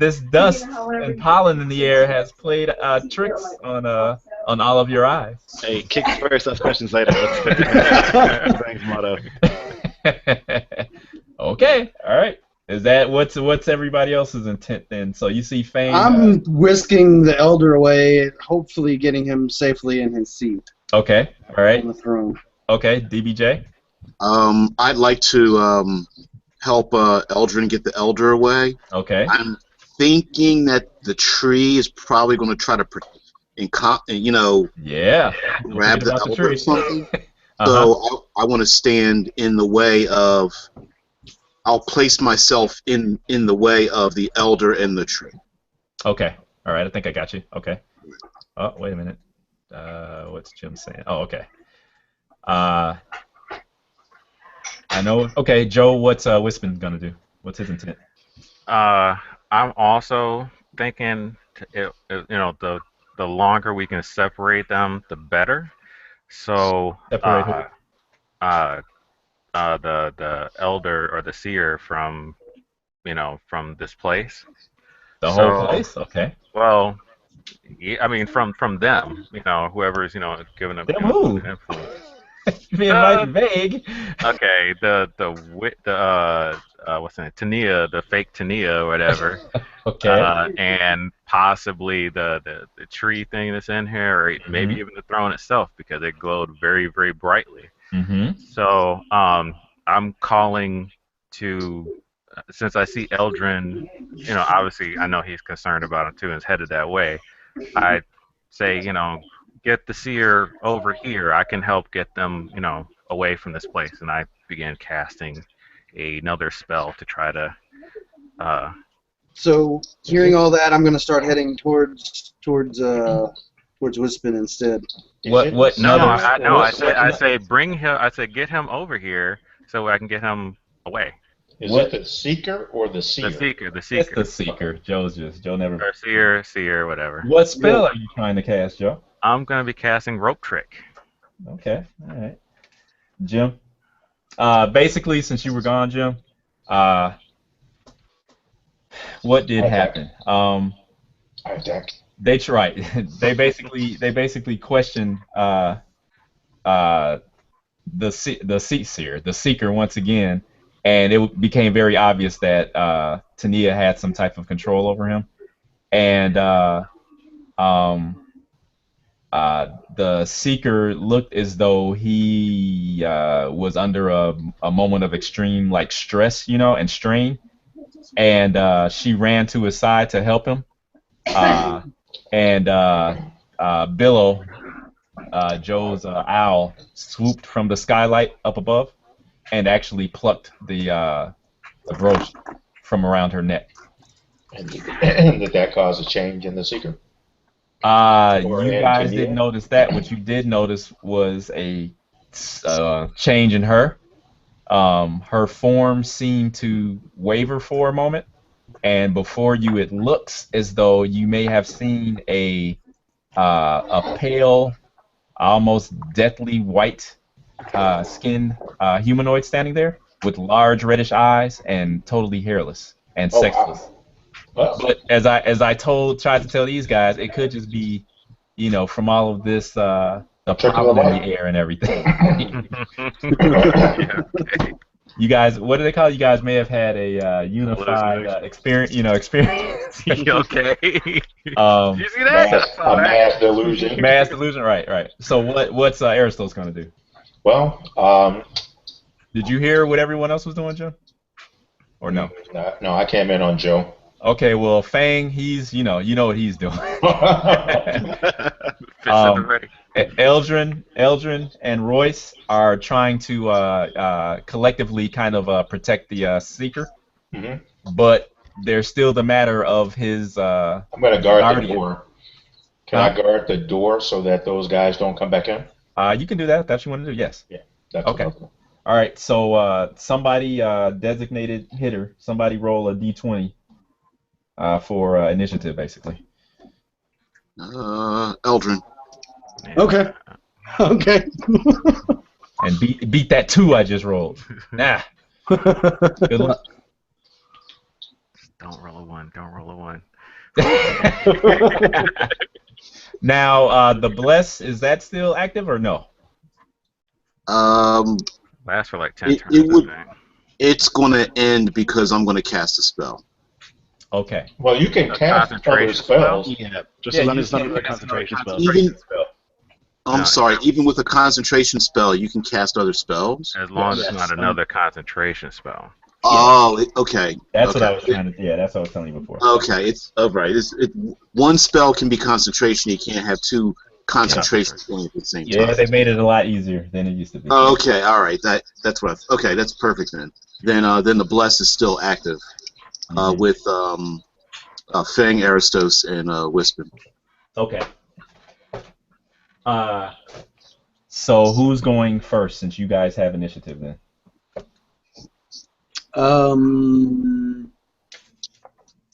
this dust and pollen in the air has played tricks on all of your eyes. Hey, kicks first, ask questions later. That's Fang's motto. Okay, all right. Is that what's everybody else's intent then? So you see Fang. I'm whisking the elder away, hopefully getting him safely in his seat Okay, all right. on the throne. Okay, DBJ. I'd like to help Eldrin get the elder away. Okay. I'm thinking that the tree is probably going to try to, Yeah. grab the About the elder tree. or something. Uh-huh. So I want to stand in the way of. I'll place myself in the way of the elder and the tree. Okay. All right. I think I got you. Okay. Oh, wait a minute. What's Jim saying? Oh, okay. I know. Okay, Joe. What's Wispin gonna do? What's his intent? I'm also thinking, the longer we can separate them, the better. So, Separate who? uh, the elder or the seer from, from this place. The whole So, place? Okay. well, yeah, I mean, from them, whoever's, giving them, Them who? the influence. You're being mighty vague. Okay, what's the name? Tania, the fake Tania or whatever. Okay. And possibly the tree thing that's in here, or maybe even the throne itself, because it glowed very, very brightly. Mm-hmm. So I'm calling to, since I see Eldrin, obviously I know he's concerned about him too and is headed that way. I say, get the seer over here. I can help get them, away from this place. And I began casting another spell to try to. So, hearing all that, I'm going to start heading towards Wispin instead. What No, another? I say bring him. I say get him over here so I can get him away. Is it the seeker or the seer? The It's seeker. the seeker. Joe never. Or seer, whatever. What spell are you trying to cast, Joe? I'm gonna be casting rope trick. Okay. All right. Jim. Basically, since you were gone, Jim, what did happen? I attack. They tried. They basically questioned the seeker once again, and it became very obvious that Tania had some type of control over him, and the seeker looked as though he was under a moment of extreme like stress, and strain, and she ran to his side to help him. And Billow, Joe's owl, swooped from the skylight up above and actually plucked the brooch from around her neck. And did that cause a change in the seeker? You guys didn't notice that. What you did notice was a change in her. Her form seemed to waver for a moment, and before you, it looks as though you may have seen a pale, almost deathly white skinned humanoid standing there with large reddish eyes and totally hairless and sexless. Wow. But as I tried to tell these guys, it could just be, from all of this the pollen in the air and everything. Okay. You guys, what do they call it? You guys may have had a unified experience. Okay. Did you see that? Mass delusion. Mass delusion. Right. So what's Aristotle's gonna do? Well, did you hear what everyone else was doing, Joe? Or no? No, I came in on Joe. Okay, well, Fang, he's, you know what he's doing. Eldrin and Royce are trying to collectively kind of protect the Seeker, but there's still the matter of his. I'm going to guard the door. Can I guard the door so that those guys don't come back in? You can do that. If that's what you want to do. Yes. Yeah. That's okay. All All right, so somebody designated hitter, somebody roll a d20 for initiative, basically. Eldrin. Yeah. Okay. Okay. And beat that 2 I just rolled. Nah. Good luck. Don't roll a 1. Don't roll a 1. Now, the bless, is that still active or no? Lasts for like 10 It, turns, it would. I think. It's going to end because I'm going to cast a spell. Okay. Well, you can A cast other concentration spell? spells. Yeah, just Yeah, as long you as it's not can another cast another concentration spell. Even spell. I'm No, sorry. Even with a concentration spell, you can cast other spells. As long as it's Yes. not another concentration spell. Oh, okay. That's what I Okay. was trying to. Yeah, that's what I was telling you before. Okay, it's right. One spell can be concentration. You can't have two concentrations going at the same Yeah, time. they made it a lot easier than it used to be. Okay, all right. That's what. Okay, that's perfect then. Then the bless is still active Mhm. with Fang, Aristos, and Wispin. Okay. So who's going first since you guys have initiative then?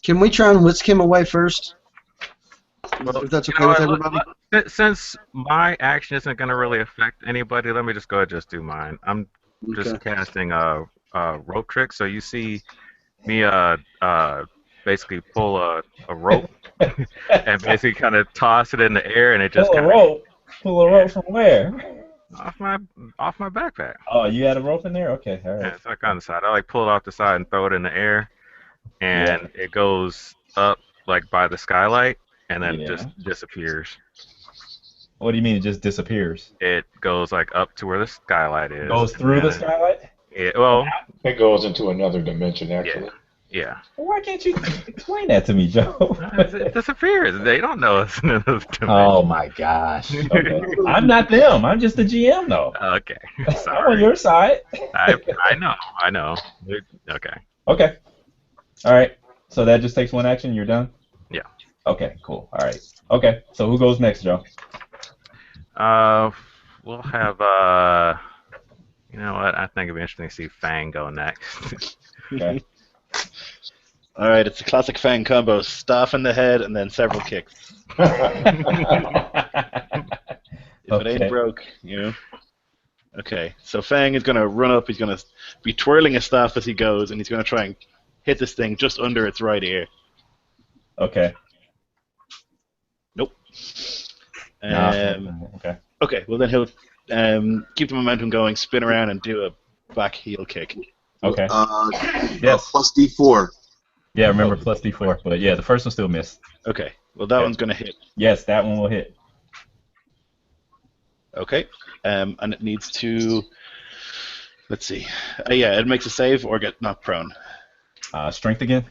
Can we try and whisk him away first? Well, If that's you okay know with what, everybody? since my action isn't going to really affect anybody, let me just go ahead and just do mine. I'm just Okay. casting a rope trick. So you see me basically pull a rope and basically kind of toss it in the air, and it just Pull a kind of rope. Pull a rope from where? off my backpack. Oh, you had a rope in there? Okay, all Yeah, right. it's like on the side. I like pull it off the side and throw it in the air, Yeah. and it goes up like by the skylight, and then Yeah. just disappears. What do you mean it just disappears? It goes like up to where the skylight is. Goes and through then the skylight? well, It goes into another dimension, actually. yeah. Why can't you explain that to me, Joe? It disappears. They don't know it's in another dimension. Oh my gosh. Okay. I'm not them. I'm just the GM though. Okay. I'm on Sorry. your side. I know. Okay. Okay. All right. So that just takes one action. You're done. Yeah. Okay. Cool. All right. Okay. So who goes next, Joe? We'll have you know what? I think it'd be interesting to see Fang go next. Okay. All right, it's a classic Fang combo: staff in the head and then several kicks. If it ain't broke, you know. Okay, so Fang is going to run up. He's going to be twirling his staff as he goes, and he's going to try and hit this thing just under its right ear. Okay. Nope. Okay. Okay, well then he'll keep the momentum going, spin around, and do a back heel kick. Okay. Yes. Plus D4. Yeah, remember plus D4. But yeah, the first one still missed. Okay, well that one's going to hit. Yes, that one will hit. Okay, and it needs to, let's see, yeah, it makes a save or get knocked prone. Strength again?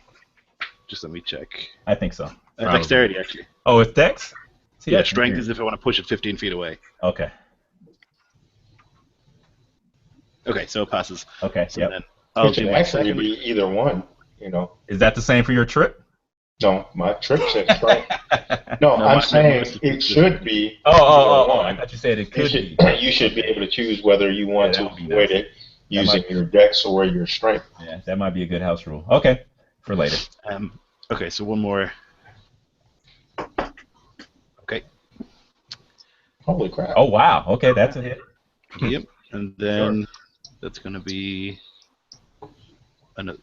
Just let me check. I think so. Dexterity, actually. Oh, it's Dex? See, Yeah, that's strength weird. is if I want to push it 15 feet away. Okay. Okay, so it passes. Okay, So yep. then I'll It do can my actually second. be either one, you know. Is that the same for your trip? No, my trip says strength. No, No, I'm my saying trip it should be Oh, either I one. thought you said it could be. You should be able to choose whether you want Yeah, that to would be avoid nice. it using your dex or your strength. Yeah, that might be a good house rule. Okay, for later. Okay, so one more. Okay. Holy crap. Oh, wow. Okay, that's a hit. Yep. And then that's going to be another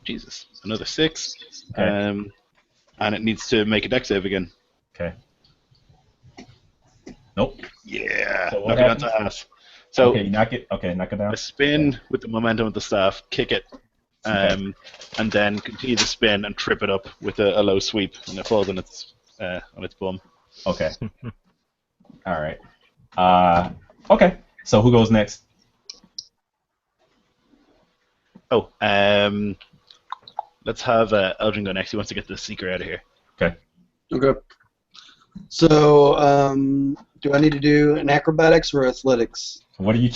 6. Okay. And it needs to make a dex save again. Okay. Nope. Yeah. So what knock it happens? onto ass. So Okay, you knock it. Okay, knock it down. I spin with the momentum of the staff, kick it, and then continue to spin and trip it up with a low sweep, and it falls on its bum. Okay. All right. Okay. So who goes next? Oh, let's have Eldrin go next. He wants to get the seeker out of here. Okay. Okay. So, do I need to do an acrobatics or athletics? What are you?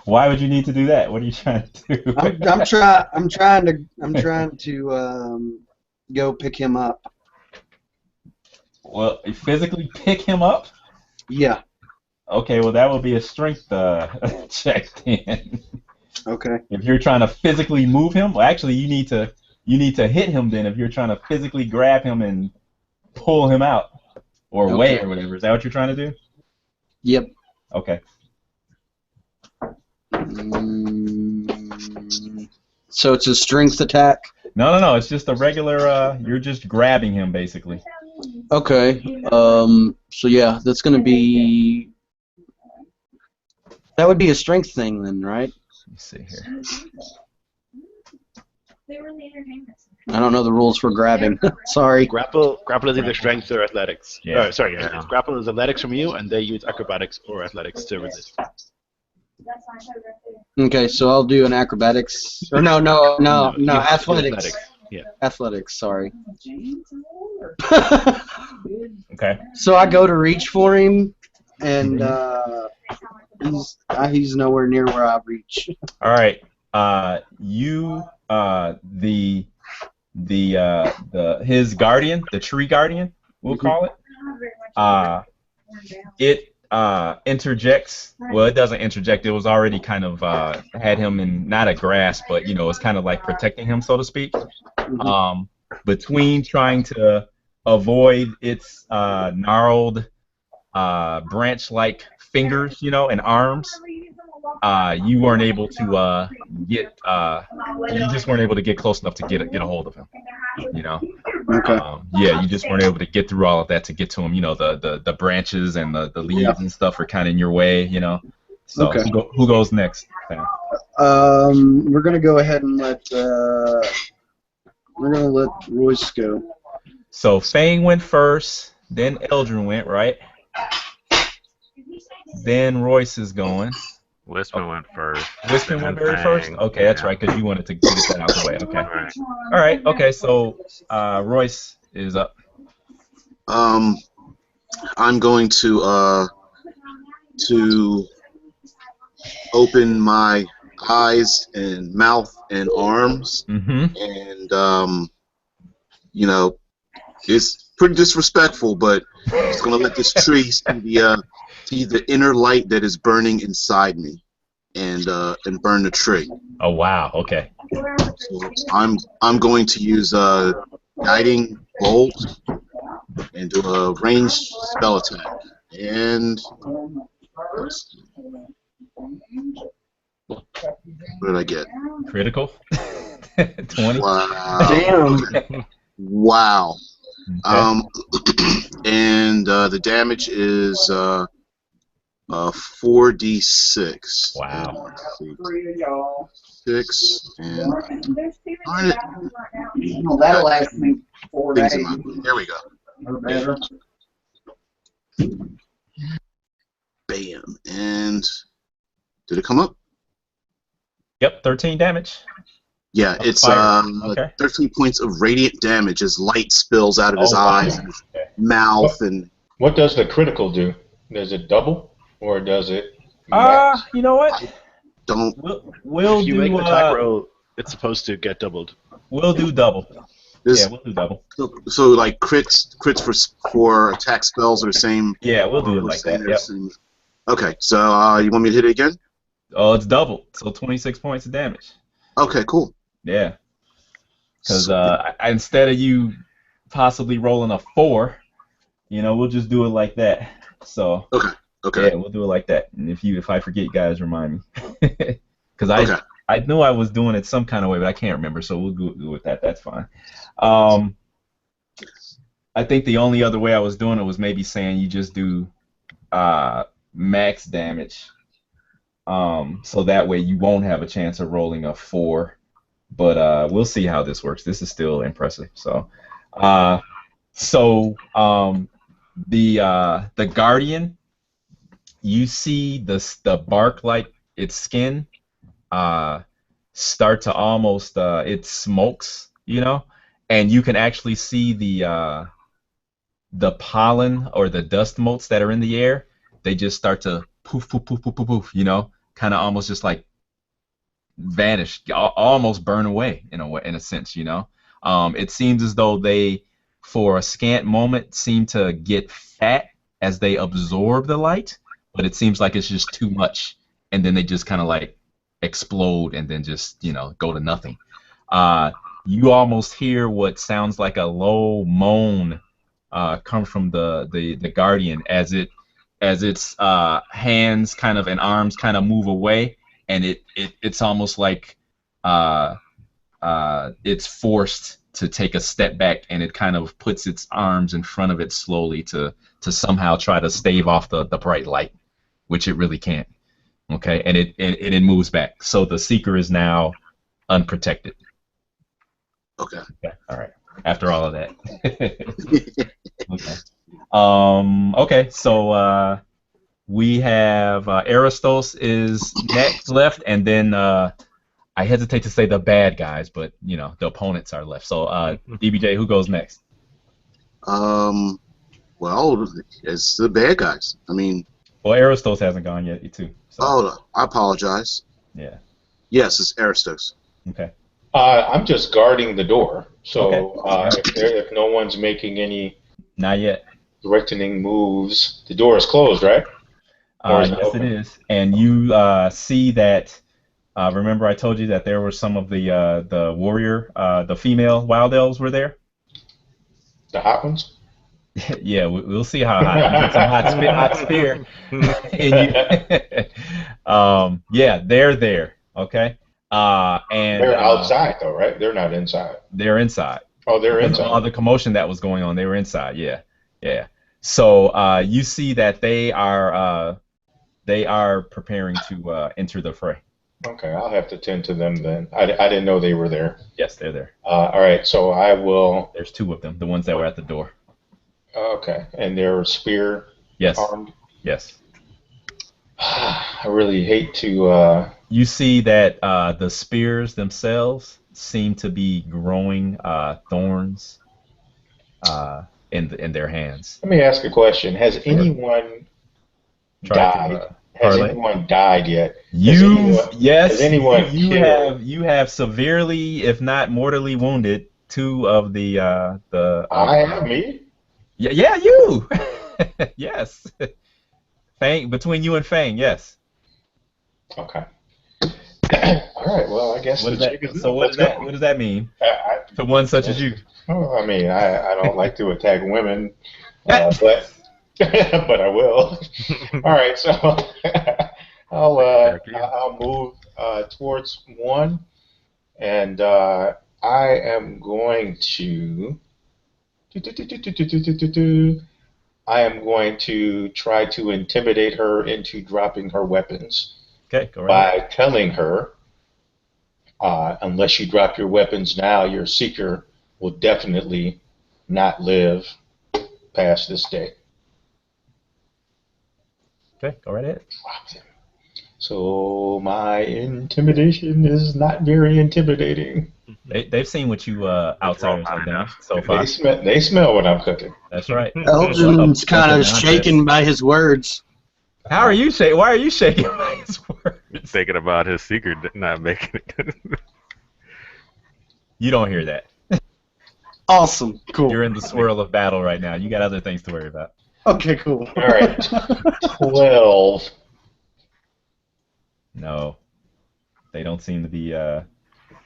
Why would you need to do that? What are you trying to do? I'm trying to go pick him up. Well, physically pick him up. Yeah. Okay. Well, that will be a strength check then. Okay. If you're trying to physically move him, well, actually, you need to hit him then. If you're trying to physically grab him and pull him out or away Okay. or whatever, is that what you're trying to do? Yep. Okay. So it's a strength attack. No. It's just a regular. You're just grabbing him basically. Okay. So yeah, that's gonna be. That would be a strength thing then, right? Let me see here. I don't know the rules for grabbing. Sorry. Grapple is either strength or athletics. Yeah. Sorry, Yeah. grapple is athletics from you, and they use acrobatics or athletics to resist. Okay, so I'll do an acrobatics. Or no, You have to do athletics. Yeah. Athletics, sorry. Okay. So I go to reach for him, and he's nowhere near where I reach. All right. His guardian, the tree guardian, we'll call it. It interjects. Well, it doesn't interject. It was already kind of had him in not a grasp, but it's kind of like protecting him, so to speak. Between trying to avoid its gnarled branch-like fingers, and arms, you weren't able to get. You just weren't able to get close enough to get a hold of him. Okay. Yeah, you just weren't able to get through all of that to get to him. The branches and the leaves and stuff are kind of in your way. So Okay. who goes next? Sam? We're gonna go ahead and let Royce go. So Fang went first, then Eldrin went, right? Then Royce is going. Wispin went first. Wispin went very first? Okay, that's right, because you wanted to get that out of the way. Okay. Right. All right, okay, so Royce is up. I'm going to open my eyes and mouth and arms, and it's pretty disrespectful, but I'm just gonna let this tree see the inner light that is burning inside me, and burn the tree. Oh wow, okay. So I'm going to use guiding bolt and do a ranged spell attack. And let's see. What did I get? Critical? 20? Wow. Damn. Wow. Okay. And the damage is 4d6. Wow. And let's see. 6 and darn it. Well, that'll last me 4 Things days. in my there we go. Or better. Bam. And did it come up? Yep, 13 damage. Yeah, it's Okay. 13 points of radiant damage as light spills out of his Oh, wow. eyes and his mouth. And What does the critical do? Does it double, or does it? You know what? don't. We'll If you do make an attack roll, it's supposed to get doubled. we'll do double. This, Yeah, we'll do double. so like crits for attack spells are the same. Yeah, we'll do it or like same- that. Yep. same- Okay, so you want me to hit it again? Oh, it's double. So 26 points of damage. Okay, cool. Yeah. Because instead of you possibly rolling a 4, we'll just do it like that. So Okay. yeah, we'll do it like that. And if I forget, guys, remind me. Because Okay. I knew I was doing it some kind of way, but I can't remember. So we'll go with that. That's fine. I think the only other way I was doing it was maybe saying you just do max damage. So that way you won't have a chance of rolling a 4. But we'll see how this works. This is still impressive. So, the Guardian, you see the bark, like its skin, start to almost it smokes, and you can actually see the pollen or the dust motes that are in the air. They just start to poof, poof, poof, poof, poof, poof, kind of almost just like vanish, almost burn away in a sense. It seems as though they, for a scant moment, seem to get fat as they absorb the light, but it seems like it's just too much, and then they just kind of like explode and then just go to nothing. You almost hear what sounds like a low moan come from the guardian as its hands kind of and arms kind of move away, and it's almost like it's forced to take a step back, and it kind of puts its arms in front of it slowly to somehow try to stave off the bright light, which it really can't. Okay, and it moves back. So the seeker is now unprotected. Okay. Okay. All right. After all of that. Okay. Okay. So we have Aristos is next left, and then I hesitate to say the bad guys, but the opponents are left. So DBJ, who goes next? Well, it's the bad guys. I mean. Well, Aristos hasn't gone yet, too. So. Oh, I apologize. Yeah. Yes, it's Aristos. Okay. I'm just guarding the door, so Okay. if no one's making any not yet threatening moves, the door is closed, right? Yes, it is. And you see that. Remember, I told you that there were some of the warrior, the female wild elves were there. The hot ones. Yeah, we'll see how hot. You get some hot spear. Yeah, they're there. Okay. And they're outside though, right? They're not inside. They're inside. Oh, they're inside. All the commotion that was going on, they were inside. Yeah, yeah. So you see that they are preparing to enter the fray. Okay, I'll have to tend to them then. I didn't know they were there. Yes, they're there. All right, so I will. There's two of them, the ones that were at the door. Okay, and they're spear armed? Yes. I really hate to... You see that the spears themselves seem to be growing thorns in their hands. Let me ask a question. Has anyone died? Has anyone died yet? Yes. Anyone you have severely, if not mortally wounded, two of the I have me? Yeah, you. Yes. Fang, between you and Fang, yes. Okay. All right. Well, I guess. What does that mean to one such as you? Oh, I mean, I don't like to attack women, but but I will. All right. So I'll move towards one, and I am going to. I am going to try to intimidate her into dropping her weapons. Okay, go right by telling her, unless you drop your weapons now, your seeker will definitely not live past this day. Okay, go right ahead. So my intimidation is not very intimidating. They've seen what you outsiders have done so far. They smell what I'm cooking. That's right. Elgin's kind of shaken by his words. How are you shaking? Why are you shaking by his words? Thinking about his secret not making it. You don't hear that. Awesome. Cool. You're in the swirl of battle right now. You got other things to worry about. Okay, cool. All right. 12. No. They don't seem to be...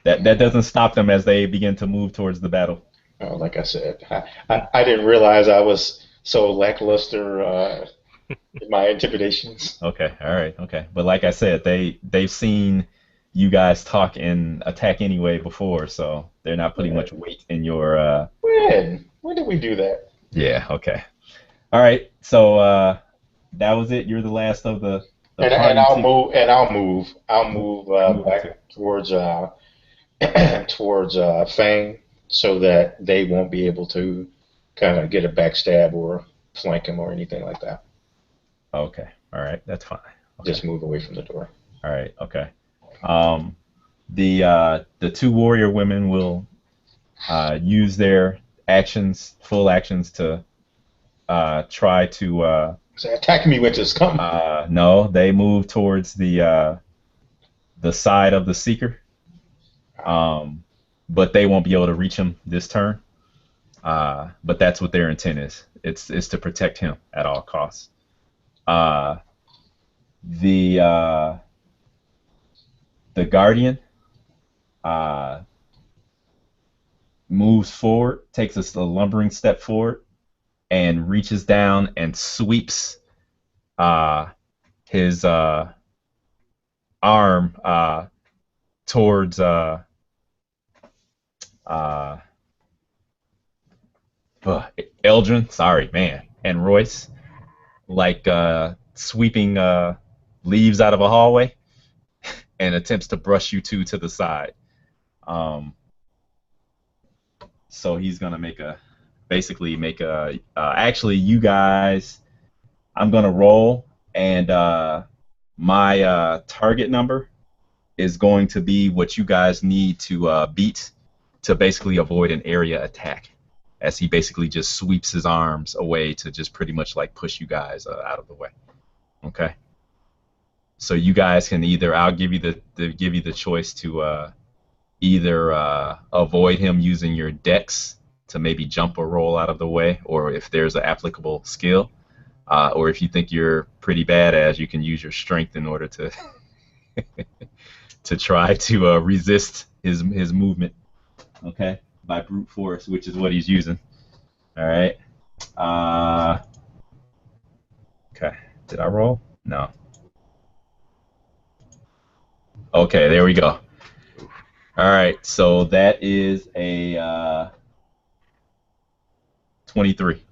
That doesn't stop them as they begin to move towards the battle. Oh, like I said, I didn't realize I was so lackluster in my intimidations. Okay, all right, okay. But like I said, they've seen you guys talk and attack anyway before, so they're not putting much weight in your... When did we do that? Yeah, okay. All right, so that was it. You're the last of the and I'll move back towards towards Fang, so that they won't be able to kind of get a backstab or flank him or anything like that. Okay, all right, that's fine. Okay. Just move away from the door. All right, okay. The two warrior women will use their full actions to try to. So attack me with this coming. No, they move towards the side of the seeker. But they won't be able to reach him this turn. But that's what their intent is. It's to protect him at all costs. The the Guardian uh, moves forward, takes a lumbering step forward, and reaches down and sweeps uh, his arm towards uh, Eldrin, sorry, man, and Royce, like sweeping leaves out of a hallway, and attempts to brush you two to the side. Um, so he's gonna basically make a. Actually, you guys, I'm gonna roll, and my target number is going to be what you guys need to beat to basically avoid an area attack, as he basically just sweeps his arms away to just pretty much like push you guys out of the way. Okay. So you guys can either I'll give you the choice to either avoid him using your dex to maybe jump or roll out of the way, or if there's an applicable skill, or if you think you're pretty badass, you can use your strength in order to to try to resist his movement. Okay, by brute force, which is what he's using. All right. Okay. Did I roll? No. Okay, there we go. All right, so that is a 23.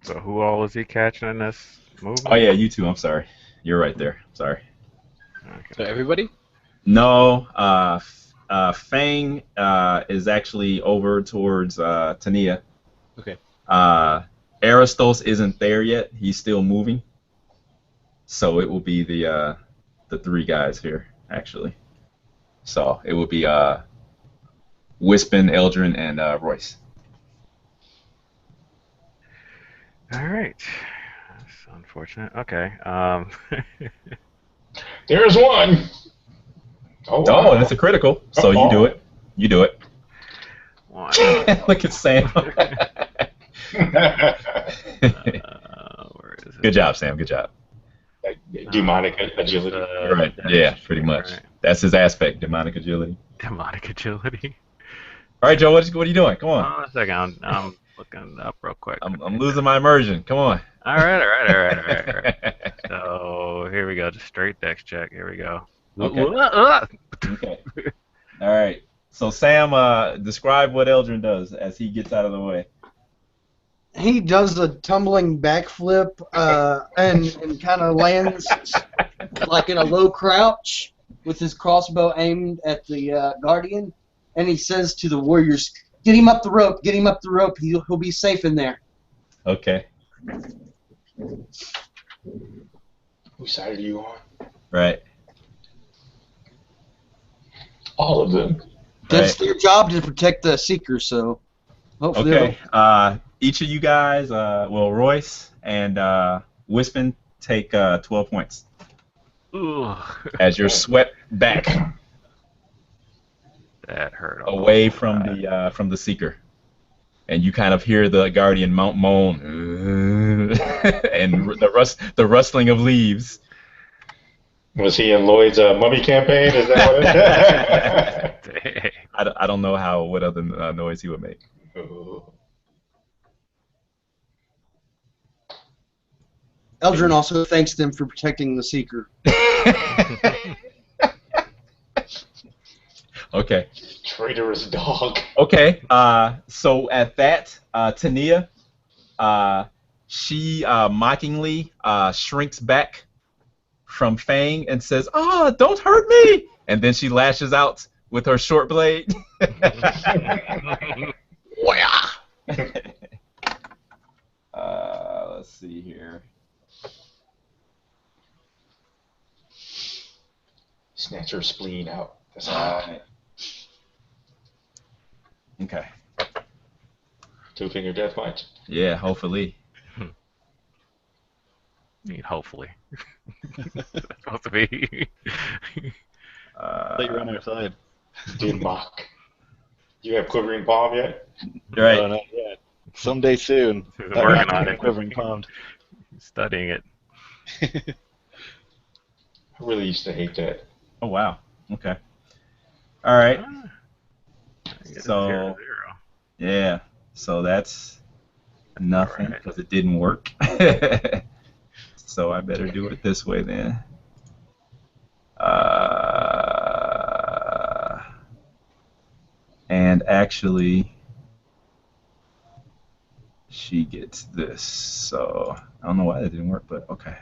So who all is he catching in this movement? Oh yeah, you too. I'm sorry. You're right there. Sorry. Okay. So everybody? No, Fang is actually over towards Tania. Okay. Aristos isn't there yet. He's still moving. So it will be the three guys here, actually. So it will be Wispin, Eldrin, and Royce. All right. That's unfortunate. Okay. There's one. Oh, wow. Oh, that's a critical. So you do it. You do it. One. Look at Sam. Where is it? Good job, Sam. Good job. Demonic agility. You're right. Yeah, pretty much. Right. That's his aspect, demonic agility. Demonic agility. All right, Joe. What are you doing? Come on. Hold on a second. I'm looking up real quick. I'm losing my immersion. Come on. All right. So here we go. Just straight dex check. Here we go. Okay. Okay. All right. So Sam, describe what Eldrin does as he gets out of the way. He does a tumbling backflip and kind of lands like in a low crouch with his crossbow aimed at the Guardian, and he says to the warriors, "Get him up the rope! Get him up the rope! He'll be safe in there." Okay. Whose side are you on? Right. All of them. That's their job to protect the Seeker, so hopefully. Okay. Each of you guys, Royce and Wispin, take 12 points Ooh. as you're swept back That hurt. away from the Seeker, and you kind of hear the Guardian moan, and the rustling of leaves. Was he in Lloyd's mummy campaign? Is that what it is? I don't know what other noise he would make. Eldrin also thanks them for protecting the Seeker. Okay. Traitorous dog. Okay. So at that, Tania, she mockingly shrinks back from Fang and says, "Ah, don't hurt me!" And then she lashes out with her short blade. Let's see here. Snatch her spleen out. That's Right. Okay. Two-finger death punch. Yeah, hopefully. Hopefully. That's supposed to be. I thought you were on our side. Did mock. Do you have quivering palm yet? Right. No, not yet. Someday soon. He's That working might on be it. Quivering palm. Studying it. I really used to hate that. Oh wow. Okay. All right. I get a So 0-0. yeah. So that's nothing Alright. because it didn't work. So I better do it this way then. And actually, she gets this. So I don't know why that didn't work, but okay.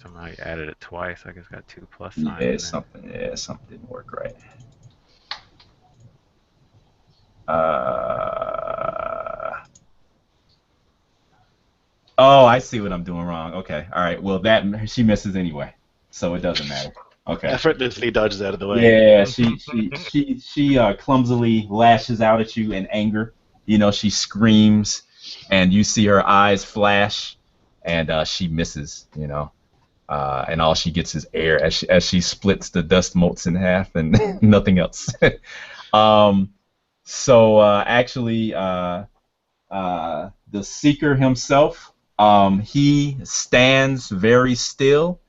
Somehow you added it twice. I guess got 2 plus Yeah, signs in there. something didn't work right. Uh, oh, I see what I'm doing wrong. Okay, all right. Well, that she misses anyway, so it doesn't matter. Okay. Effortlessly dodges out of the way. Yeah, she clumsily lashes out at you in anger. You know, she screams, and you see her eyes flash, and she misses. You know, and all she gets is air as she splits the dust motes in half, and nothing else. um, so actually, the seeker himself, he stands very still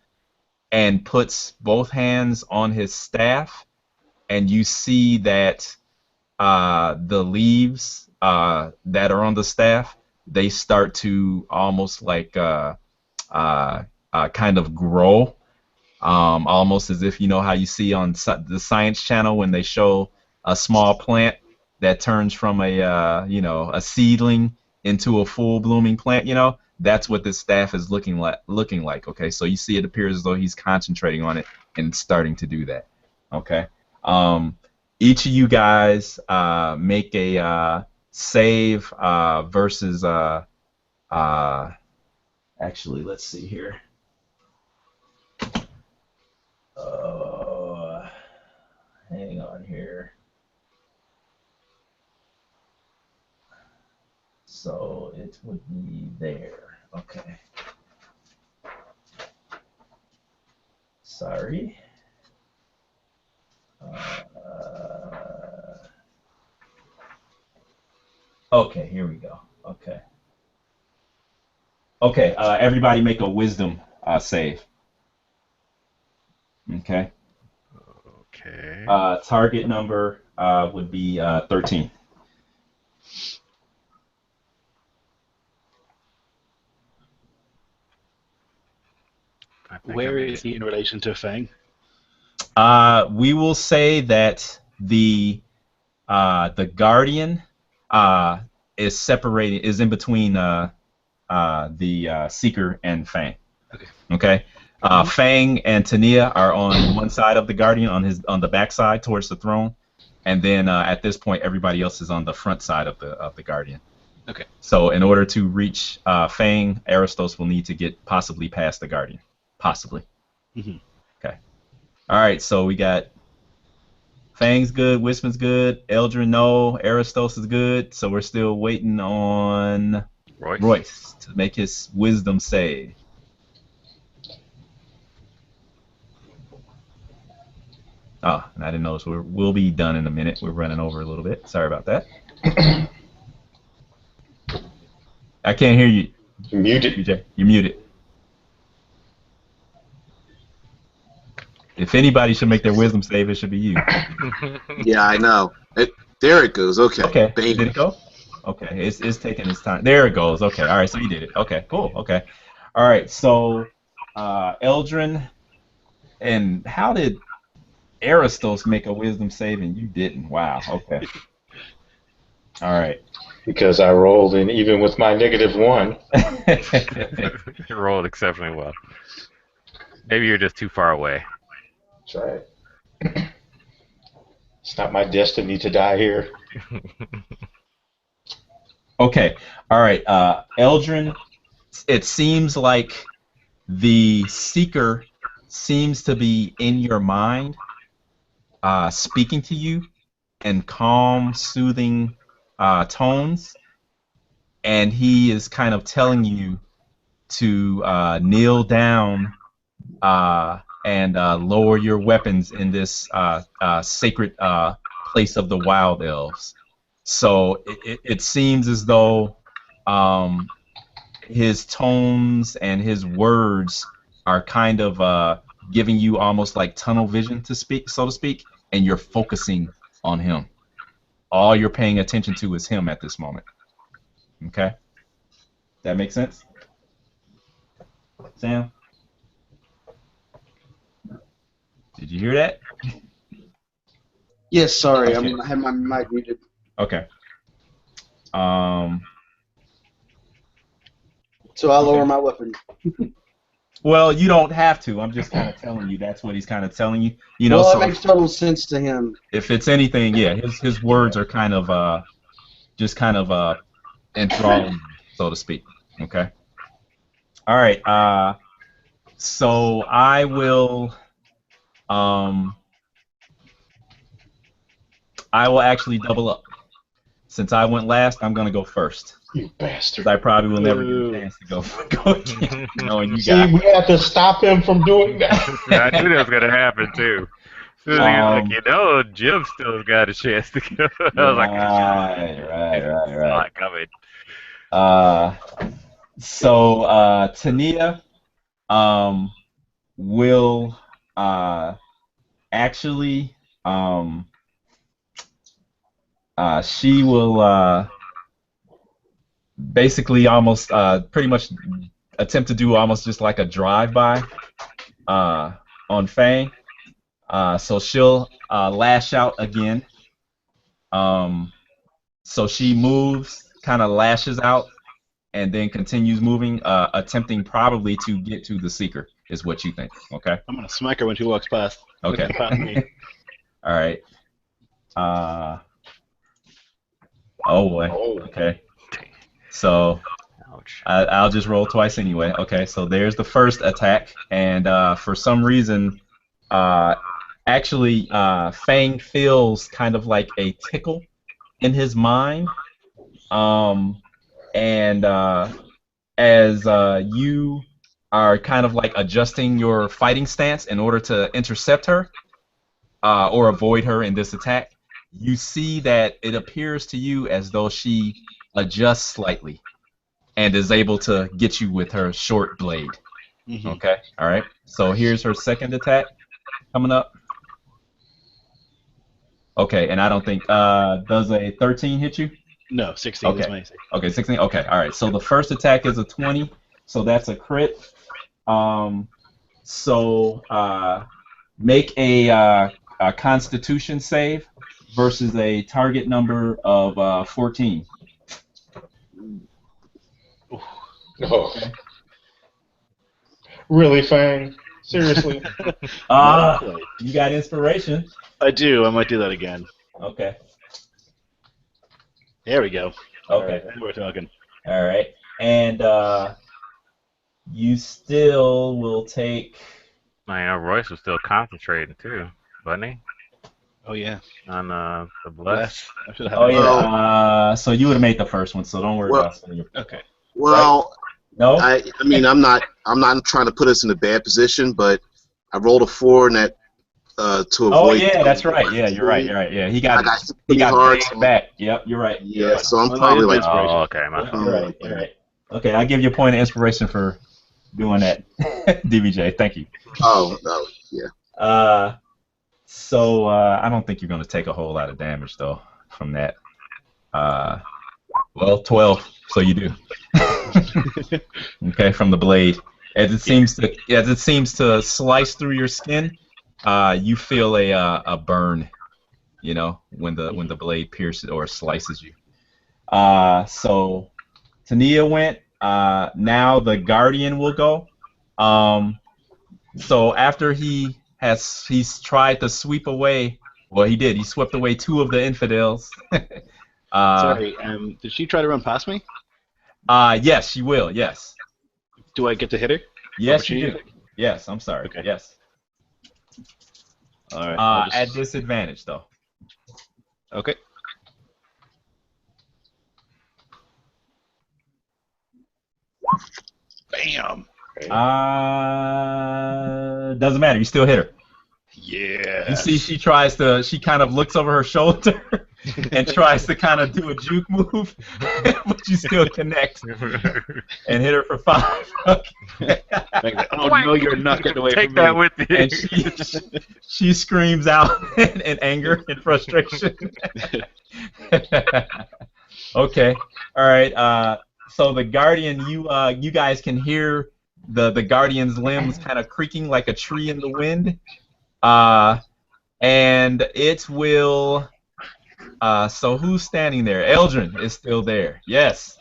and puts both hands on his staff, and you see that the leaves that are on the staff, they start to almost like kind of grow, almost as if you know how you see on the Science Channel when they show a small plant that turns from a seedling into a full blooming plant. You know, that's what this staff is looking like. Okay, so you see it appears as though he's concentrating on it and starting to do that. Okay. Um, each of you guys make a save versus actually, let's see here. Hang on here. So it would be there. Okay. Sorry. Okay, here we go. Okay. Okay, everybody make a wisdom save. Okay. Okay. Target number would be 13. I think I Where made is it. he in relation to Fang? We will say that the guardian is separated, is in between the seeker and Fang. Okay. Okay. Fang and Tania are on one side of the guardian, on the back side towards the throne, and then at this point everybody else is on the front side of the guardian. Okay. So in order to reach Fang, Aristos will need to get possibly past the guardian, possibly. Mm-hmm. Okay. All right. So we got Fang's good, Wisman's good, Eldrin no, Aristos is good. So we're still waiting on Royce to make his wisdom save. Oh, and I didn't notice. We'll be done in a minute. We're running over a little bit. Sorry about that. I can't hear you. You're muted. BJ, you're muted. If anybody should make their wisdom save, it should be you. Yeah, I know. There it goes. Okay. Okay. Bang. Did it go? Okay. It's taking its time. There it goes. Okay. All right. So you did it. Okay. Cool. Okay. All right. So, Eldrin, and how did Aristos make a wisdom save and you didn't? Wow. Okay. All right. Because I rolled, and even with my -1. You rolled exceptionally well. Maybe you're just too far away. That's right. It's not my destiny to die here. Okay. All right. Eldrin, it seems like the seeker seems to be in your mind, speaking to you in calm, soothing tones, and he is kind of telling you to kneel down and lower your weapons in this sacred place of the wild elves. So it seems as though his tones and his words are kind of giving you almost like tunnel vision to speak, so to speak, and you're focusing on him. All you're paying attention to is him at this moment. Okay? That makes sense? Sam? Did you hear that? Yes, sorry, Okay. I had my mic muted. Okay. So I'll Okay. lower my weapon. Well, you don't have to. I'm just kind of telling you. That's what he's kind of telling you. You know, Well, so it makes total sense to him. if it's anything, yeah, his words are kind of just kind of enthralling, so to speak. Okay. All right. So um I will actually double up. Since I went last, I'm gonna go first. You bastard. I probably will never get Ooh. a chance to go again, knowing you See, guys. we had to stop him from doing that. I knew that was gonna happen too. As soon as he was like, Jim still got a chance to go. I was like, it's right. not coming. So Tania will actually she will basically almost pretty much attempt to do almost just like a drive-by on Fang. So she'll lash out again. So she moves, kind of lashes out, and then continues moving, attempting probably to get to the Seeker, is what you think. Okay? I'm gonna smack her when she walks past. Okay. Looking past me. All right. Oh boy. Okay. So Ouch. I'll just roll twice anyway. Okay, so there's the first attack, and for some reason, actually, Fang feels kind of like a tickle in his mind, and as you are kind of like adjusting your fighting stance in order to intercept her or avoid her in this attack, you see that it appears to you as though she adjusts slightly and is able to get you with her short blade. Mhm. Okay, all right. So here's her second attack coming up. Okay, and I don't think does a 13 hit you? No, 16 is Okay. my AC. Okay, 16. Okay, all right. So the first attack is a 20, so that's a crit. So make a Constitution save versus a target number of 14. Oh. Really, Fang? Seriously? Not quite. You got inspiration. I do. I might do that again. Okay. There we go. Okay. Now we're talking. All right. And you still will take. Man, Royce was still concentrating too, wasn't he? Oh yeah. On the bless. Bless. I should have. Oh it. yeah. So you would have made the first one, so don't worry Well- about spending your. Okay. Well, No. I mean, I'm not trying to put us in a bad position, but I rolled a 4 in that to avoid. Oh yeah, that's right. Yeah, you're right. You're right. Yeah, he got I got hit he pretty got hard. banged back. Yep, you're right. Yeah, so I'm Well, probably that is like, inspiration. Oh, okay. My Yeah, fault. you're right. You're right. Okay, I'll give you a point of inspiration for doing that, DBJ. Thank you. oh, yeah. So I don't think you're gonna take a whole lot of damage though from that. Well, 12. So you do. Okay, from the blade. As it seems to slice through your skin, you feel a burn. You know, when the blade pierces or slices you. So Tania went. Now the Guardian will go. So after he's tried to sweep away. Well, he did. He swept away 2 of the infidels. Sorry. Did she try to run past me? Yes, she will. Yes. Do I get to hit her? Yes, you do. Opportunity? Yes, I'm sorry. Okay. Yes. All right. I'll just- At disadvantage, though. Okay. Bam. Doesn't matter. You still hit her. Yeah. You see, she kind of looks over her shoulder, and tries to kind of do a juke move, but you still connect and hit her for 5. Okay. Oh no, you're not getting away Take from that me. with you. And she screams out in anger and frustration. Okay. All right. So the guardian, you guys can hear the guardian's limbs kind of creaking like a tree in the wind. And it will. So who's standing there? Eldrin is still there. Yes.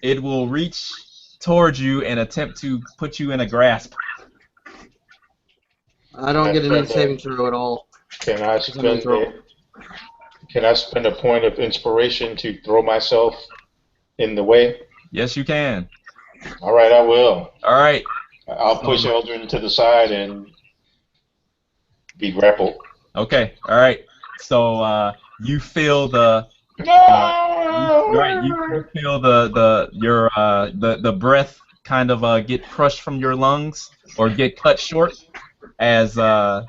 It will reach towards you and attempt to put you in a grasp. I don't get any saving throw at all. Can I spend a point of inspiration to throw myself in the way? Yes, you can. All right, I will. All right. I'll push Eldrin to the side and be grappled. Okay. All right. So you feel the you feel the breath kind of get crushed from your lungs or get cut short as the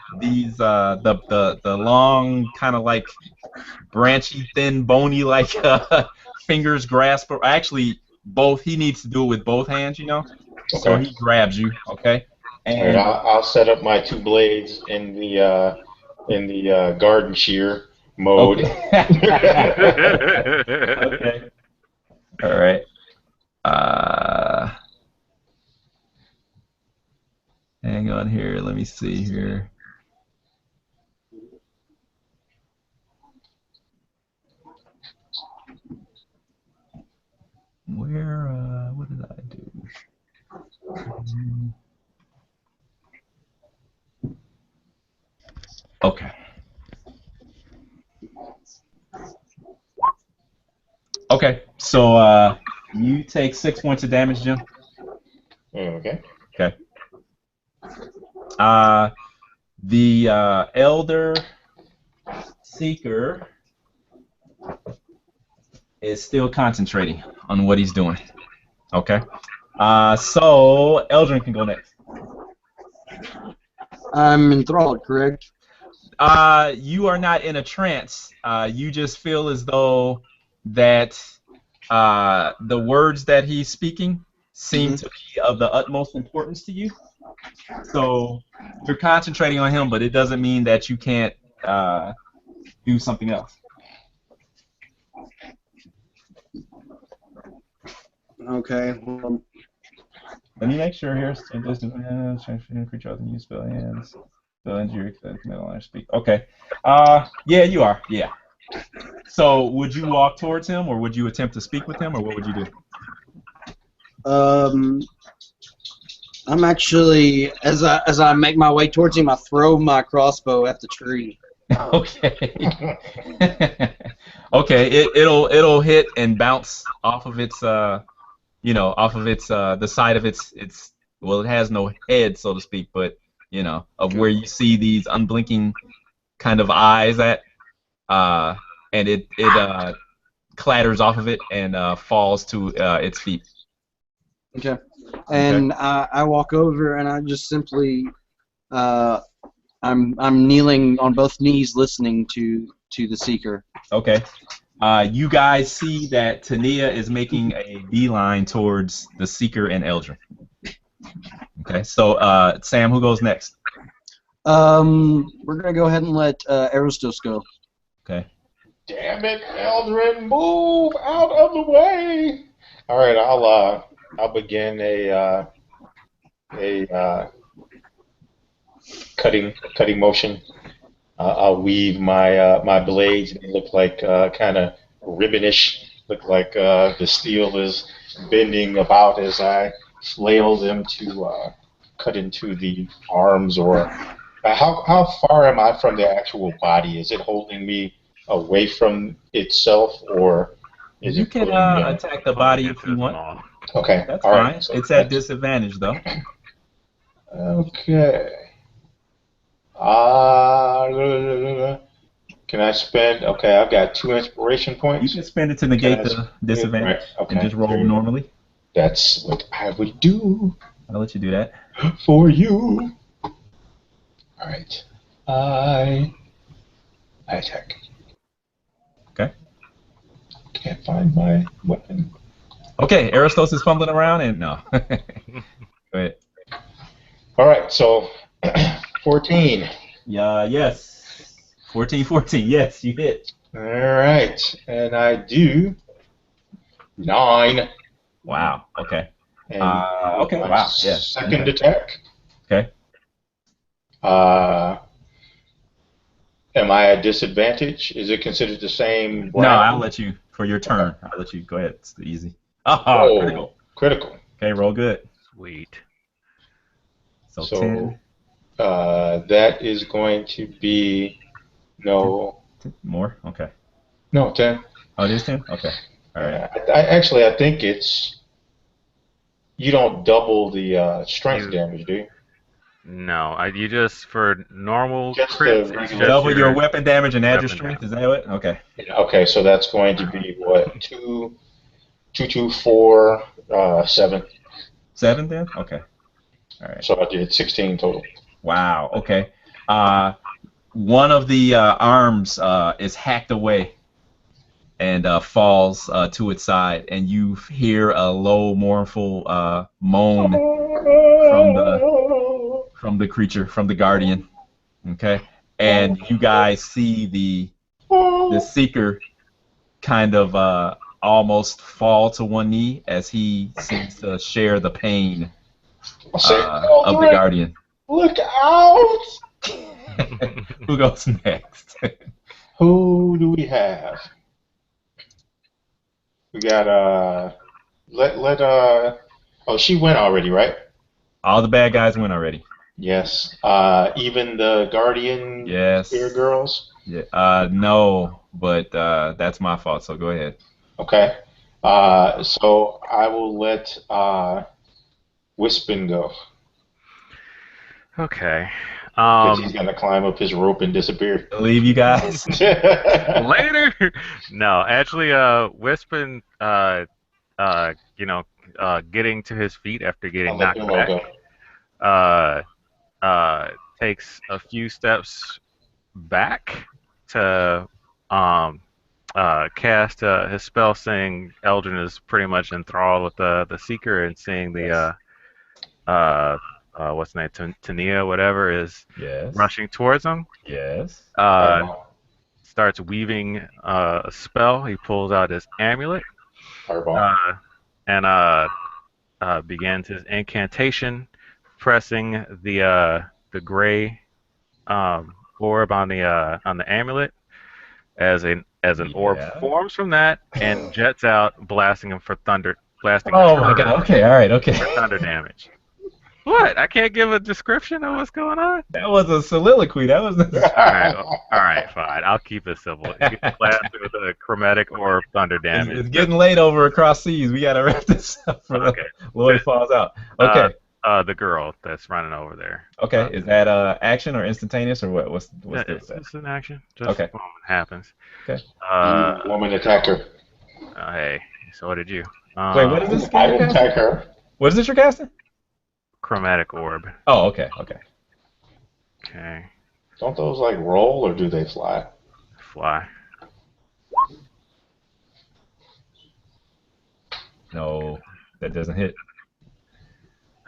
long kind of like branchy, thin, bony like fingers grasp. Or actually, both. He needs to do it with both hands, you know. Okay. So he grabs you. Okay. And I'll set up my 2 blades in the garden shear mode. Okay. All right. Hang on here. Let me see here. Where? What did I do? Okay. Okay. So you take 6 points of damage, Jim. Okay. Okay. The Elder Seeker is still concentrating on what he's doing. Okay. So Eldrin can go next. I'm enthralled, correct? You are not in a trance. You just feel as though that the words that he's speaking seem to be of the utmost importance to you. So you're concentrating on him, but it doesn't mean that you can't do something else. Okay. Well, let me make sure here. Creature other than use spell hands. Spell injury. Speak. Okay. Yeah, you are. Yeah. So would you walk towards him, or would you attempt to speak with him, or what would you do? I'm actually, as I make my way towards him, I throw my crossbow at the tree. Okay. Okay. It'll hit and bounce off of its off of its the side of its well, it has no head, so to speak, but of where you see these unblinking kind of eyes at, and it clatters off of it and falls to its feet. Okay. And I walk over and I just simply I'm kneeling on both knees listening to the Seeker. Okay. You guys see that Tania is making a beeline towards the Seeker and Eldrin. Okay. So Sam, who goes next? We're gonna go ahead and let Aristos go. Okay. Damn it, Eldrin, move out of the way! All right, I'll begin a cutting motion. I'll weave my blades. They look like kind of ribbonish. Look like the steel is bending about as I flail them to cut into the arms. Or how far am I from the actual body? Is it holding me away from itself, or is you it can putting me attack the body if you want. Okay, that's all fine. Right. So it's at disadvantage though. Okay. Can I spend? Okay, I've got 2 inspiration points. You can spend it to negate the disadvantage, right, okay. And just roll normally. That's what I would do. I'll let you do that. For you. All right. I attack. Okay. Can't find my weapon. Okay, Aristos is fumbling around and no. Go ahead. All right, so 14. Yeah, yes. 14. Yes, you hit. All right, and I do 9. Wow. Okay. And with Okay. my Wow. Yeah. second attack, Okay. uh, am I at disadvantage? Is it considered the same No, I'll round? let you for your Okay. turn. I'll let you go ahead. It's easy. Oh, Oh, critical. critical. Okay, roll good. Sweet. So So 10. that is going to be no, 10 more. Okay. no 10. Oh, it is 10. Okay. All right. I think it's you don't double the strength You damage, do you? no, you just for normal Just the crits, it's regular. just Double your your weapon damage and add your weapon strength. damage. Is that what? Okay. Okay, so that's going to be what 4, 7. 7 then. Okay. All right. So I did 16 total. Wow. Okay. One of the arms is hacked away and falls to its side, and you hear a low, mournful moan from the creature, from the guardian. Okay, and you guys see the seeker kind of almost fall to one knee as he seems to share the pain I say, of the Eldred, guardian. look out! Who goes next? Who do we have? We got oh, she went already, right? All the bad guys went already. Yes. Even the Guardian Spirit Yes. Girls. Yeah. No, but that's my fault. So go ahead. Okay. So I will let Wispin go Okay. because he's gonna climb up his rope and disappear. Leave you guys. Later. No, actually, Wispin, getting to his feet after I'll getting let knocked Billo back, go. uh, takes a few steps back to cast his spell, saying Eldrin is pretty much enthralled with the seeker and seeing the what's the name, Tania, whatever, is Yes. rushing towards him. Yes. Starts weaving a spell. He pulls out his amulet Fireball. and begins his incantation, pressing the gray orb on the amulet as an orb Yeah. forms from that and jets out, blasting him for thunder, blasting Oh my her God. Okay. All right. Okay. for thunder damage. What? I can't give a description of what's going on? That was a soliloquy. That was. Alright, fine. I'll keep it simple. He gets blasted with a chromatic orb thunder damage. It's getting late over across seas. We gotta wrap this up for Okay. Lloyd falls out. Okay. The girl that's running over there. Okay. Is that action or instantaneous or what? What's It's an action. Just Okay. when it happens. Okay. You woman attack her. Hey, so did you? Wait, what is this? I will attack her. What is this you're casting? Chromatic orb. Oh, okay. Okay. Okay. Don't those like roll or do they fly? Fly. No, that doesn't hit.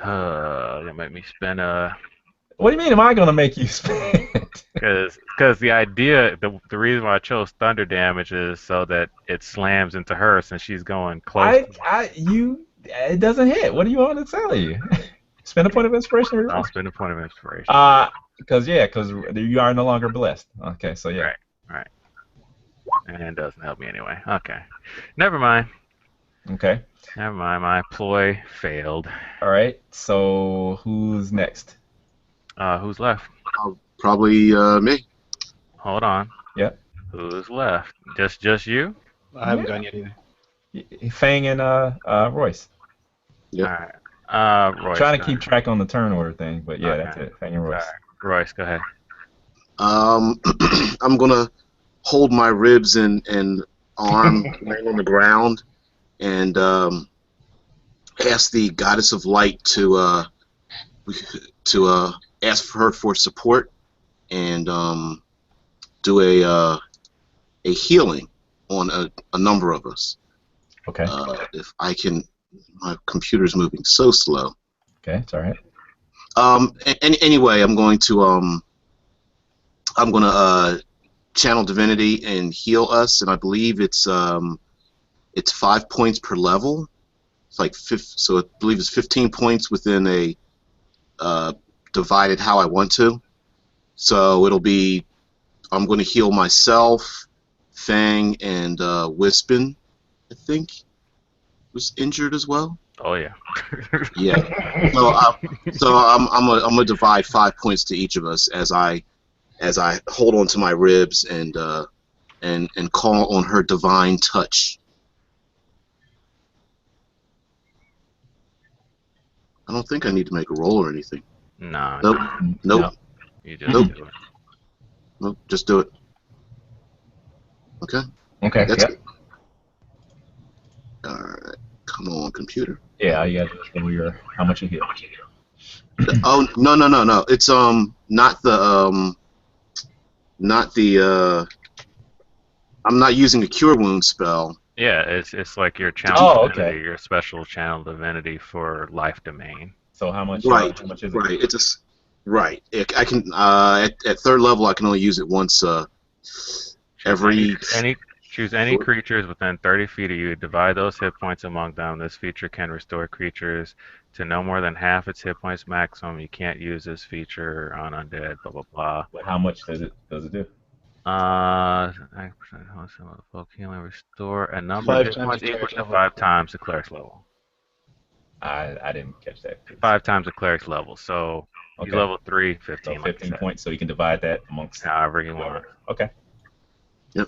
That make me spend What do you mean? Am I gonna make you spend? because the idea, the reason why I chose thunder damage is so that it slams into her since she's going close. It doesn't hit. What do you want to tell you? Spend a point of inspiration. I'll spend a point of inspiration. Because you are no longer blessed. Okay, so yeah. Right. And it doesn't help me anyway. Okay. Never mind. Okay. Never mind. My ploy failed. All right. So who's next? Who's left? Probably me. Hold on. Yep. Who's left? Just you? I haven't gone yet either. Fang and Royce. Yep. All right. Royce. Trying to keep track on the turn order thing, but yeah, that's Okay. it. Fang and Royce. Royce, go ahead. I'm gonna hold my ribs and arm laying on the ground, and ask the goddess of light to ask for her for support, and do a healing on a number of us. Okay. If I can, my computer's moving so slow. Okay, it's all right. Anyway, I'm going to channel divinity and heal us, and I believe it's 5 points per level. It's like so I believe it's 15 points within a divided how I want to. So it'll be, I'm going to heal myself, Fang, and Wispin, I think, was injured as well. Oh yeah. Yeah. So I'm gonna divide 5 points to each of us as I hold on to my ribs and call on her divine touch. I don't think I need to make a roll or anything. No. Nope. No. You just Nope. do it. Nope. Just do it. Okay. Okay. That's Yep. it. All right. Come on, computer. Yeah, you got to show your how much you heal. Oh no. It's not the I'm not using a cure wound spell. Yeah, it's like your channel Oh, divinity, okay. your special channel divinity for life domain. So how much? Right. How much is it? Right. Right. I can at third level I can only use it once every. Choose any creatures within 30 feet of you. Divide those hit points among them. This feature can restore creatures to no more than half its hit points maximum. You can't use this feature on undead. Blah blah blah. But how much does it do? 90% of the folk healing restore a number of 5 hit times points your equal cleric to level. 5 times the cleric's level. I didn't catch that. 5 times the cleric's level. So you Okay. level 3, So 15. 15 points, so you can divide that amongst However you want. Okay. Yep.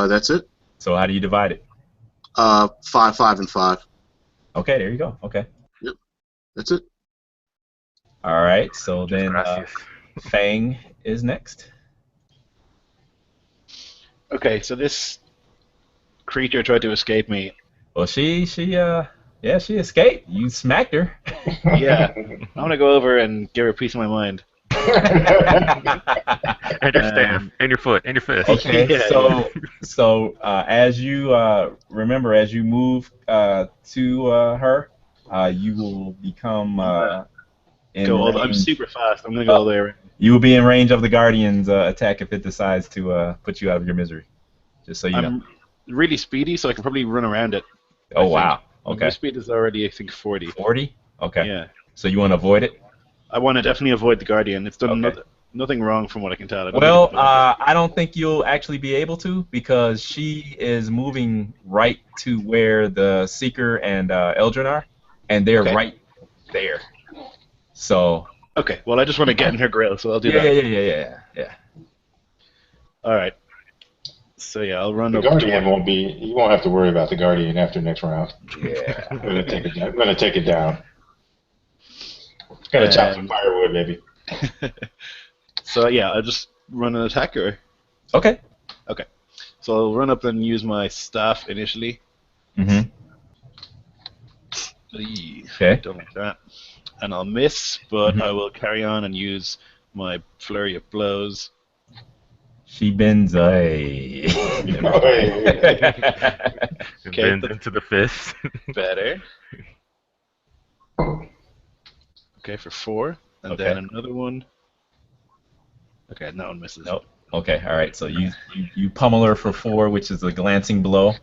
That's it. So how do you divide it? 5, 5, and 5. Okay, there you go. Okay. Yep. That's it. All right. So Muchas then gracias. Fang is next. Okay, so this creature tried to escape me. Well, she escaped. You smacked her. Yeah. I want to go over and give her a piece of my mind. And your staff, and your foot, and your fist. Okay, Yeah, so as you remember, as you move to her, you will become in I'm range. super fast. I'm going to go all the way around. You will be in range of the Guardian's attack if it decides to put you out of your misery. Just so you know. I'm really speedy, so I can probably run around it. Oh I think. wow. My Okay. speed is already, I think, 40. 40. Okay. Yeah. So you want to avoid it? I want to definitely avoid the Guardian. It's done Okay. nothing wrong from what I can tell. I don't Well, think it's bad. I don't think you'll actually be able to because she is moving right to where the Seeker and Eldrin are, and they're Okay. right there. So. Okay, well, I just want to get in her grill, so I'll do Yeah, that. yeah. All right. So yeah, I'll run The up. Guardian won't be. You won't have to worry about the Guardian after next round. Yeah. I'm gonna take it down. I'm gonna take it down. Gonna chop some firewood, maybe. So yeah, I'll just run an attack her. Okay. So I'll run up and use my staff initially. Mm-hmm. Okay. Don't like that. And I'll miss, but I will carry on and use my flurry of blows. She bends a. Bends into the fist. Better. Okay, for 4. And Okay. then another one. Okay, that one misses. Nope. Okay. All right. So you pummel her for 4, which is a glancing blow.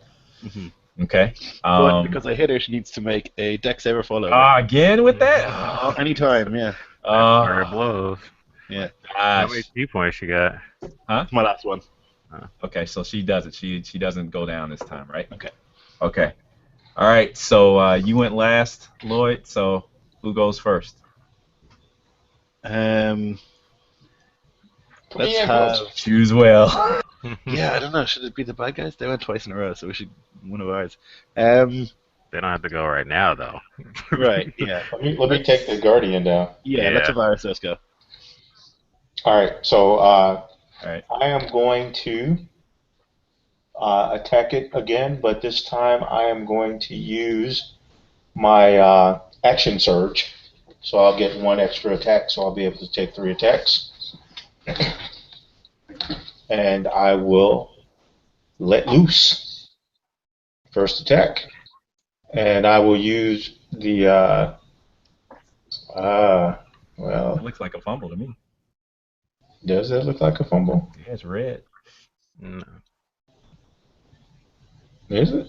Mhm. Okay. But because I hit her, she needs to make a dex save or follow. Again with that? Anytime, yeah. Flurry of blows. Yeah. How many G points you got? It's my last one. Okay, so she does it. She doesn't go down this time, right? Okay. Okay. All right. So you went last, Lloyd. So who goes first? Let's have. Choose well. Yeah, I don't know. Should it be the bad guys? They went twice in a row, so we should one of ours. They don't have to go right now, though. Right. Yeah. Let me take the Guardian down. Yeah. Let's have Arisos go. All right. So All right. I am going to attack it again, but this time I am going to use my action surge. So I'll get 1 extra attack, so I'll be able to take 3 attacks. And I will let loose. First attack. And I will use the, It well, looks like a fumble to me. does that look like a fumble? Yeah, it's red. No. Is it?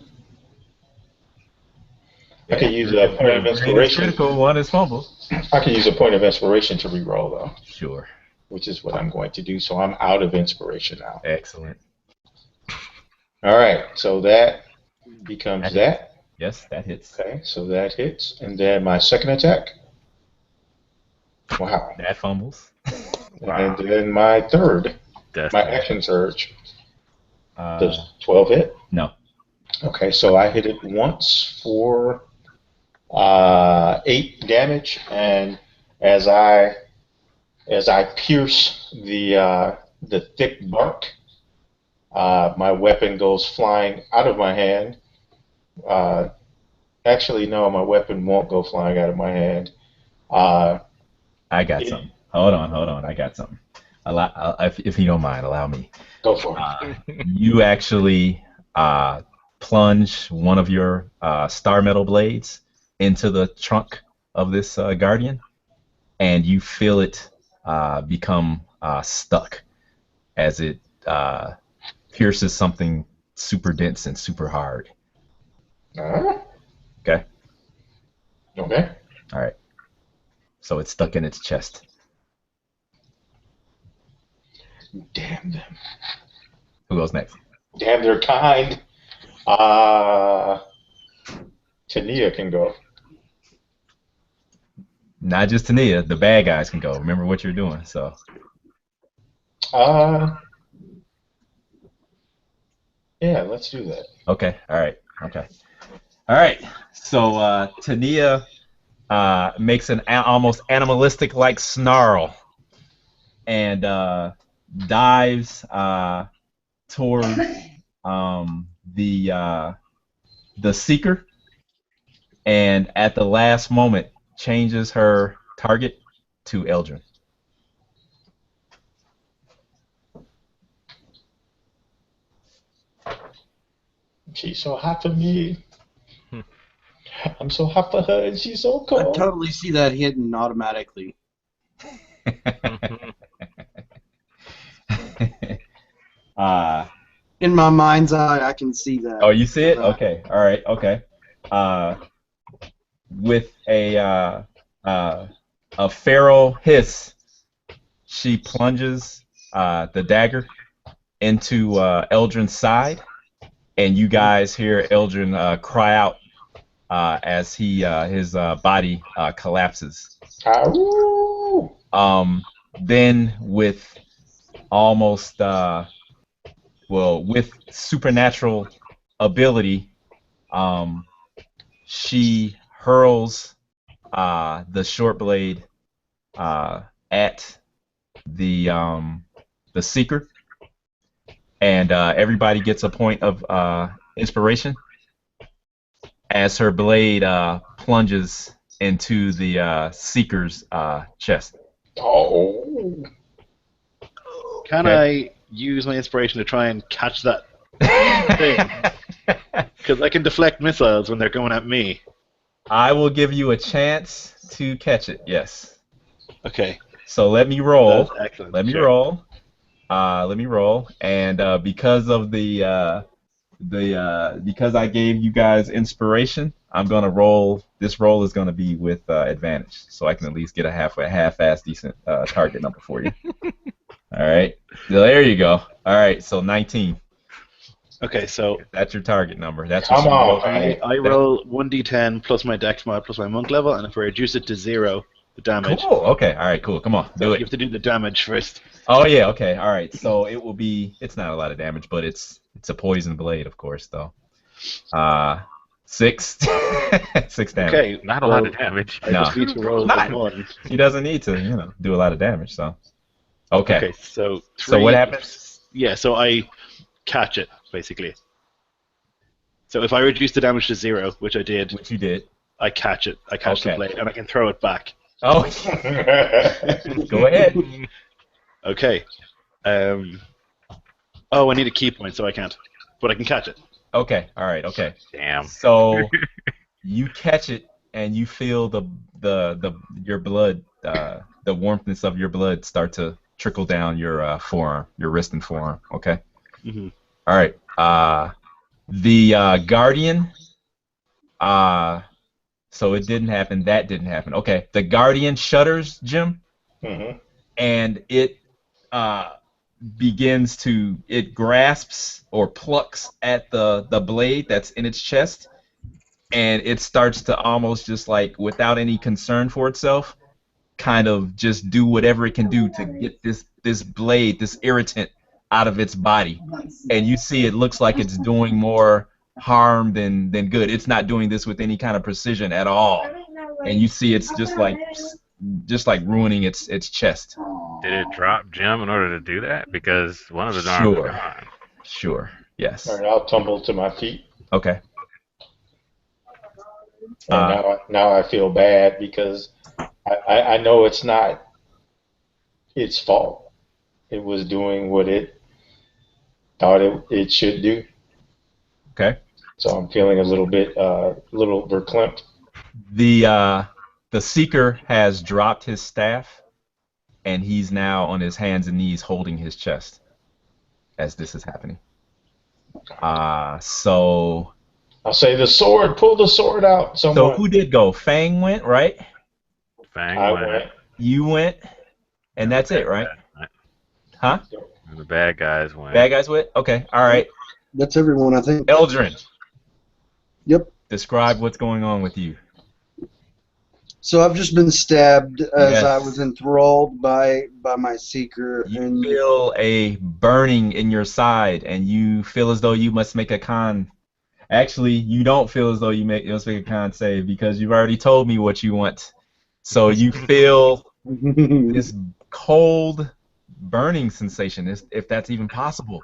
I Yeah, could use a point of red is inspiration. critical, one is fumble. I could use a point of inspiration to reroll, though, Sure. which is what I'm going to do. So I'm out of inspiration now. Excellent. All right, so that becomes that. Yes, that hits. Okay, so that hits. And then my second attack. Wow. That fumbles. And then my third, my action surge. Does 12 hit? No. Okay, so I hit it once for 8 damage, and as I pierce the thick bark, my weapon goes flying out of my hand. Actually, no, my weapon won't go flying out of my hand. I got something. Hold on. I got something. If you don't mind, allow me. Go for it. You actually plunge one of your star metal blades into the trunk of this guardian, and you feel it become stuck as it pierces something super dense and super hard. Okay? Okay. All right. So it's stuck in its chest. Damn them. Who goes next? Damn, they're kind. Tania can go. Not just Tania, the bad guys can go. Remember what you're doing, so. Yeah, let's do that. Okay, all right, okay. All right, so Tania makes an almost animalistic-like snarl and dives toward the Seeker, and at the last moment changes her target to Eldrin. She's so hot for me. I'm so hot for her, and she's so cold. I totally see that hitting automatically. In my mind's eye, I can see that. Oh, you see it? Okay. All right. Okay. With a feral hiss, she plunges the dagger into Eldrin's side, and you guys hear Eldrin cry out as his body collapses. Then with almost with supernatural ability, she hurls the short blade at the Seeker, and everybody gets a point of inspiration as her blade plunges into the Seeker's chest. Oh. Can I use my inspiration to try and catch that thing? Because I can deflect missiles when they're going at me. I will give you a chance to catch it, yes. Okay. So let me roll. That's excellent. Let me Sure. roll. Let me roll. And because of because I gave you guys inspiration, I'm gonna roll. This roll is gonna be with advantage, so I can at least get a half-ass decent target number for you. All right. So there you go. All right. So 19. Okay, so That's your target number. That's Come what on, you I roll 1d10 plus my dex mod plus my monk level, and if I reduce it to 0, the damage. Cool. Okay. All right. Cool. Come on. So Do you it. have to do the damage first. Oh yeah. Okay. All right. So it will be. It's not a lot of damage, but it's a poison blade, of course, though. 6. 6 damage. Okay, Not a lot of damage. I just need to roll Not. the 1. He doesn't need to, do a lot of damage. So. Okay. Okay, so 3. So what happens? Yeah, so I catch it, basically. So if I reduce the damage to 0, which I did, Which you did. I catch it. I catch the Okay. blade, and I can throw it back. Oh. Go ahead. Okay. Oh, I need a key point, so I can't. but I can catch it. Okay, all right, okay. Damn. So you catch it and you feel the your blood, the warmthness of your blood start to trickle down your forearm, your wrist and forearm. Okay. Hmm. All right. The guardian. Uh, so it didn't happen. That didn't happen. Okay. The guardian shudders, Jim, Mm-hmm. and it uh it grasps or plucks at the blade that's in its chest, and it starts to almost just like without any concern for itself kind of just do whatever it can do to get this blade, this irritant out of its body. And you see it looks like it's doing more harm than good. It's not doing this with any kind of precision at all. And you see it's just like ruining its chest. Did it drop Jim in order to do that? Because one of his arms is Sure. gone. Sure. Yes. All right, I'll tumble to my feet, Okay. and now I feel bad because I know it's not its fault. It was doing what it thought it should do. Okay. So I'm feeling a little verklempt. The seeker has dropped his staff, and he's now on his hands and knees holding his chest as this is happening. So I'll say the sword. Pull the sword out. Someone. who did go? Fang went, right? Fang I went. went. You went, and that's it, right? Huh? The bad guys went. Bad guys went? Okay, all right. That's everyone, I think. Eldrin, Yep. describe what's going on with you. So I've just been stabbed as Yes. I was enthralled by my seeker, You and feel a burning in your side, and you feel as though you must make a con. Actually, you don't feel as though you must make a con save because you've already told me what you want. So you feel this cold burning sensation, if that's even possible.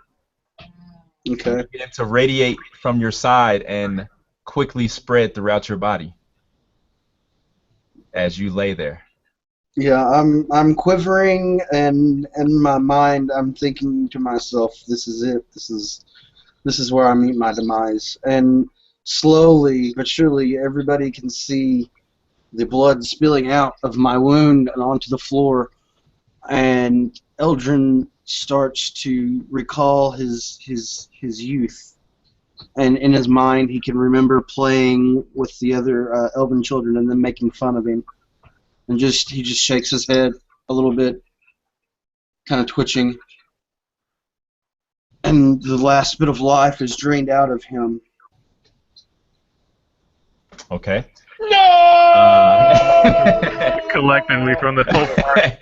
okay. Begin to radiate from your side and quickly spread throughout your body as you lay there. Yeah, I'm quivering, and in my mind I'm thinking to myself, this is it. This is where I meet my demise. And slowly but surely, everybody can see the blood spilling out of my wound and onto the floor. And Eldrin starts to recall his youth, and in his mind he can remember playing with the other elven children and then making fun of him. And he just shakes his head a little bit, kind of twitching, and the last bit of life is drained out of him. Okay. No! Collectively from the whole party.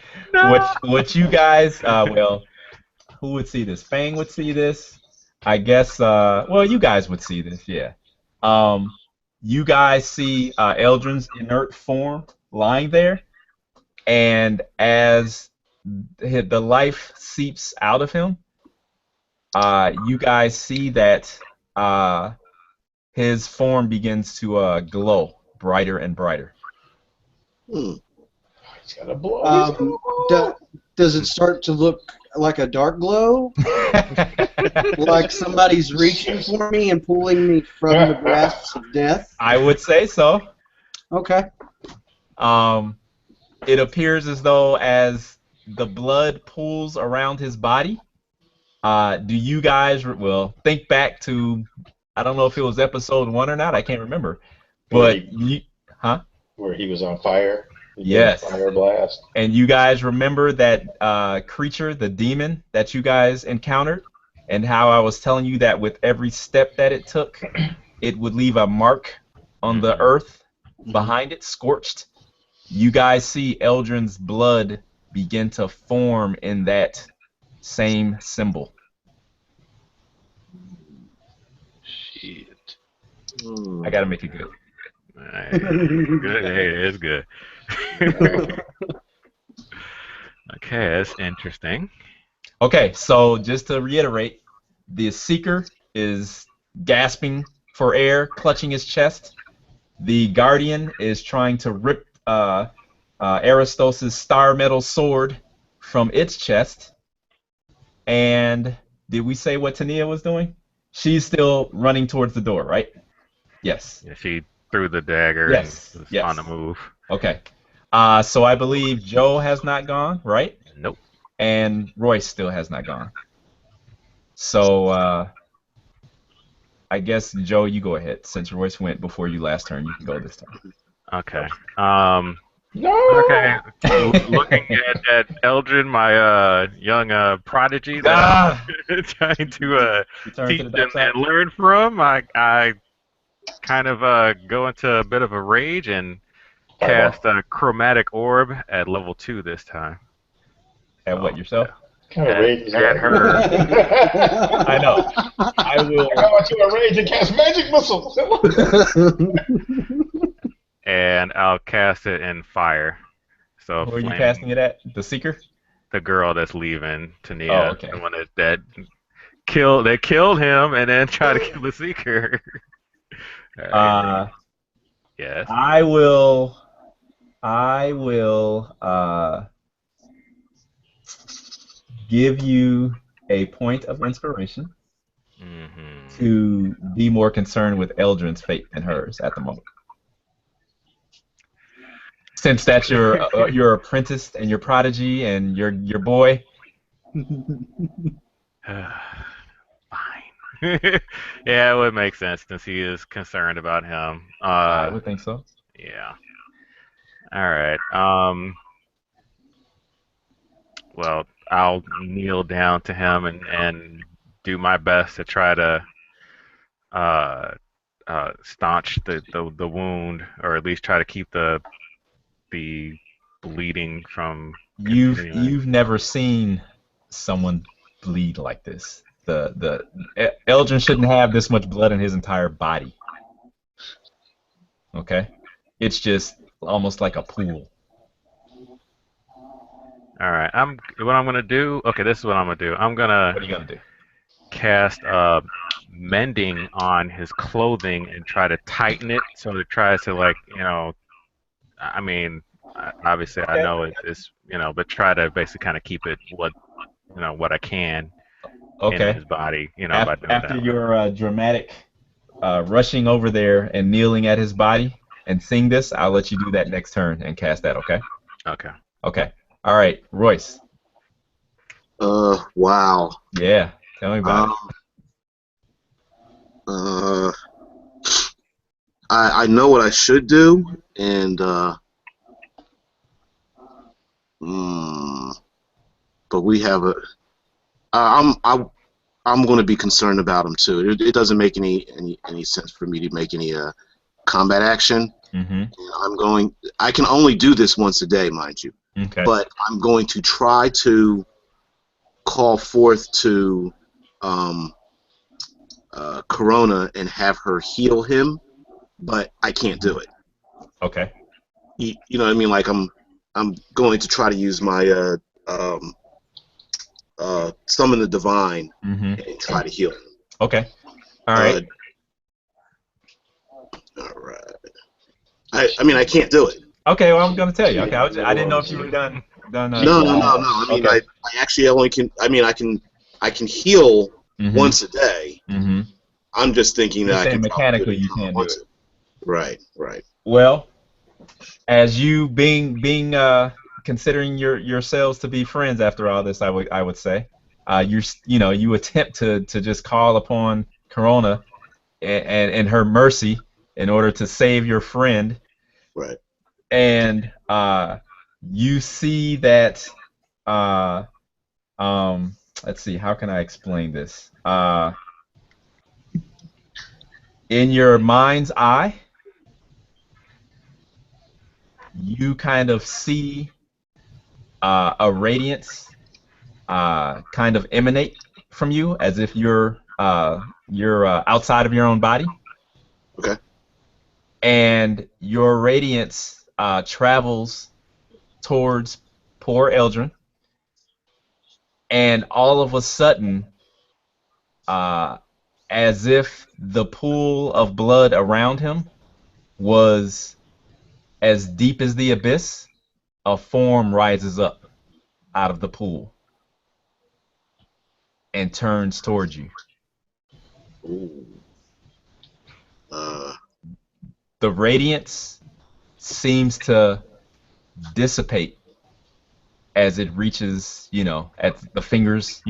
What you guys? Well, who would see this? Fang would see this. I guess. Well, you guys would see this. Yeah. You guys see Eldrin's inert form lying there, and as the life seeps out of him, you guys see that his form begins to glow brighter and brighter. Hmm. He's got a blow. Does it start to look like a dark glow? Like somebody's reaching for me and pulling me from the grasps of death? I would say so. Okay. It appears as though as the blood pools around his body, do you guys, well, think back to, I don't know if it was episode 1 or not, I can't remember. But, Where he was on fire. Yes. Fire blast. And you guys remember that creature, the demon that you guys encountered, and how I was telling you that with every step that it took, it would leave a mark on the earth behind it, scorched. You guys see Eldrin's blood begin to form in that same symbol. Shit. I gotta make it good. Hey, good. Hey, it's good. Okay, that's interesting. Okay, so just to reiterate, the Seeker is gasping for air, clutching his chest. The Guardian is trying to rip Aristos' star metal sword from its chest. And did we say what Tania was doing? She's still running towards the door, right? Yes. Yeah, she threw the dagger and Yes. was on Yes. the move. Okay. So I believe Joe has not gone, right? Nope. And Royce still has not gone. So I guess Joe, you go ahead. Since Royce went before you last turn, you can go this turn. Okay. Okay. No. Looking at Eldrin, my young prodigy that Ah! I'm trying to Return to teach the dark side. and learn from, I kind of go into a bit of a rage and cast a chromatic orb at level 2 this time. At what, So yourself? What kind of at, rage is at that? her, I know. I will. I go into a rage and cast magic missile. and I'll cast it in fire. So Who are you flaming, casting it at? The Seeker? the girl that's leaving, Oh, Tania, okay. the one that killed him and then tried to kill the Seeker. All right. Uh, Yes. I will. I will give you a point of inspiration Mm-hmm. to be more concerned with Eldrin's fate than hers at the moment. Since that's your apprentice and your prodigy and your boy. Fine. Yeah, it would make sense since he is concerned about him. I would think so. Yeah. All right. Well, I'll kneel down to him and do my best to try to uh, staunch the wound, or at least try to keep the bleeding from continuing. You've never seen someone bleed like this. Eldrin shouldn't have this much blood in his entire body. Okay? It's just almost like a pool. All right. What I'm gonna do. Okay, this is what I'm gonna do. I'm What gonna are you gonna do? cast mending on his clothing and try to tighten it so it tries to, like, I mean, obviously I Okay. know it's but try to basically kind of keep it what I can in Okay. his body, by doing After that. your dramatic rushing over there and kneeling at his body and sing this, I'll let you do that next turn and cast that, okay? Okay. Okay. All right, Royce. Wow. Yeah, tell me about Um, it. uh, I know what I should do, and but we have a. I'm going to be concerned about him too. It doesn't make any sense for me to make any combat action. Mm-hmm. I can only do this once a day, mind you. Okay. But I'm going to try to call forth to Corona and have her heal him, but I can't do it. Okay. You know what I mean? Like I'm going to try to use my summon the divine Mm-hmm. and try to heal him. Okay. All right. All right. I mean I can't do it. Okay. Well, I'm gonna tell you. Okay. I didn't know if you were done. No. I mean Okay. I actually only can. I mean I can heal Mhm. once a day. Mm-hmm. I'm just thinking You're that I saying can mechanically you can't do it. Right. Well, as you being considering yourselves to be friends after all this, I would say, you attempt to just call upon Corona and her mercy in order to save your friend, Right. and you see that let's see, how can I explain this? In your mind's eye, you kind of see a radiance kind of emanate from you, as if you're outside of your own body. Okay. And your radiance travels towards poor Eldrin, and all of a sudden, as if the pool of blood around him was as deep as the abyss, a form rises up out of the pool and turns towards you. Ooh. Uh, The radiance seems to dissipate as it reaches, at the fingers,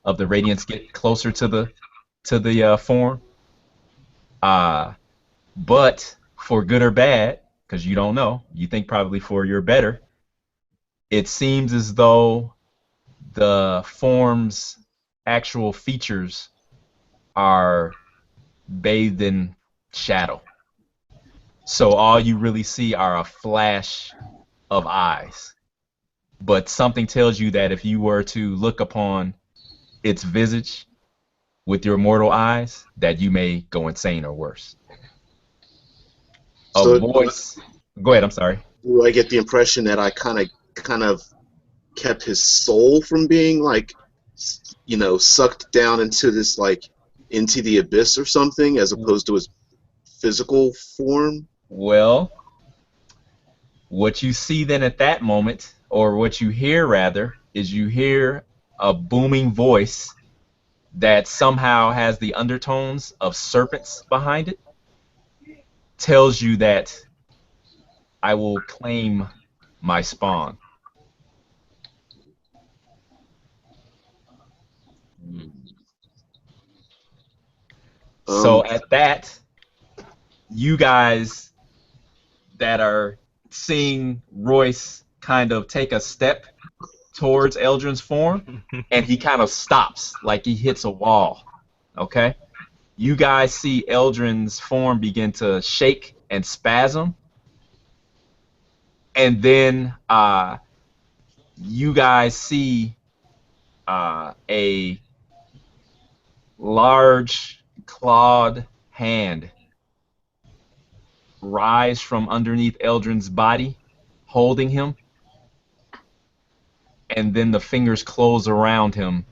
of the radiance get closer to the form. Uh, but for good or bad, because you don't know, you think probably for your better, it seems as though the form's actual features are bathed in shadow. So all you really see are a flash of eyes. But something tells you that if you were to look upon its visage with your mortal eyes, that you may go insane or worse. A so voice. Go ahead. I'm sorry. do I get the impression that I kind of kept his soul from being like, sucked down into this like into the abyss or something, as opposed to his physical form? Well, what you see then at that moment, or what you hear rather, is you hear a booming voice that somehow has the undertones of serpents behind it, tells you that I will claim my spawn. So Um, at that, you guys that are seeing Royce kind of take a step towards Eldrin's form, and he kind of stops like he hits a wall. Okay? You guys see Eldrin's form begin to shake and spasm, and then you guys see a large clawed hand rise from underneath Eldrin's body, holding him, and then the fingers close around him,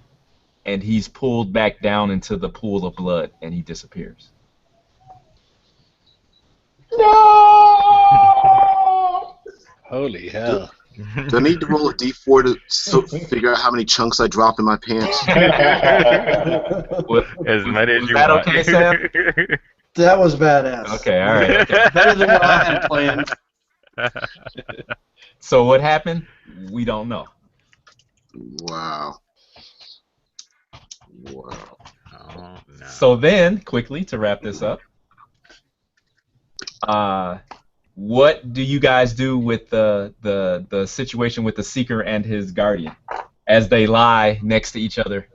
and he's pulled back down into the pool of blood, and he disappears. No! Holy hell. do I need to roll a d4 to figure out how many chunks I drop in my pants? As many as Was you that want. okay, Sam? That was badass. Okay, all right. Okay. Better than what I had planned. So what happened? We don't know. Wow. Wow. Oh, no. So then, quickly to wrap this up, what do you guys do with the situation with the Seeker and his guardian as they lie next to each other,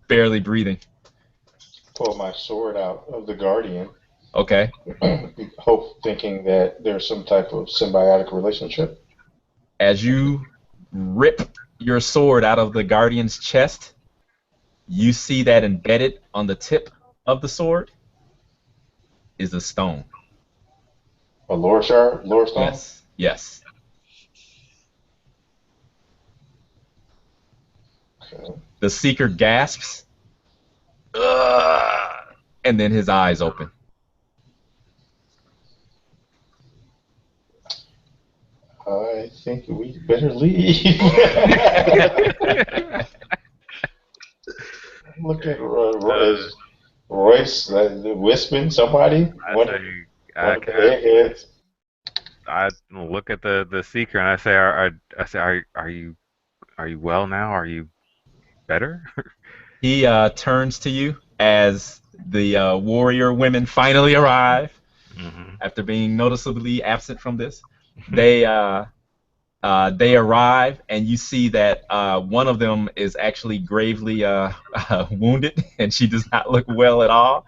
barely breathing? Pull my sword out of the Guardian, Okay. thinking that there's some type of symbiotic relationship. As you rip your sword out of the guardian's chest, you see that embedded on the tip of the sword is a stone. A lore shard, lore stone. Yes. Yes. Okay. The Seeker gasps, "Ugh," and then his eyes open. I think we better leave. Look at Royce whispering somebody. I say, One of the eggheads. I look at the Seeker and I say, are you well now? Are you better? He turns to you as the warrior women finally arrive Mm-hmm. after being noticeably absent from this. They arrive, and you see that one of them is actually gravely wounded, and she does not look well at all.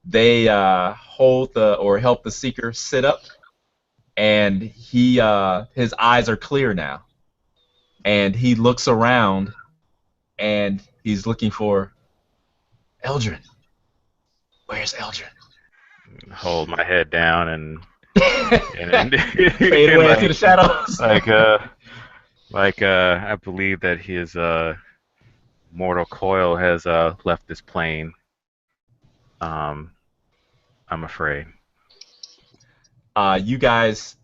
They hold or help the Seeker sit up, and his eyes are clear now, and he looks around, and he's looking for Eldrin. Where's Eldrin? Hold my head down and Fade away into the shadows. I believe that his mortal coil has left this plane. I'm afraid. You guys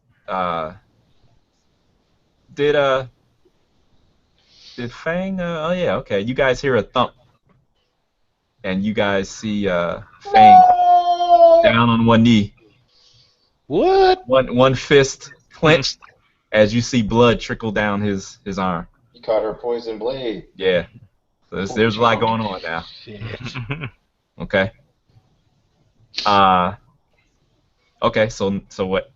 did Did Fang? Oh yeah, okay. You guys hear a thump, and you guys see Fang down on one knee, What? one fist clenched, as you see blood trickle down his arm. You caught her poison blade. Yeah, so there's a lot going on now. Shit. Okay. Uh, okay. So what?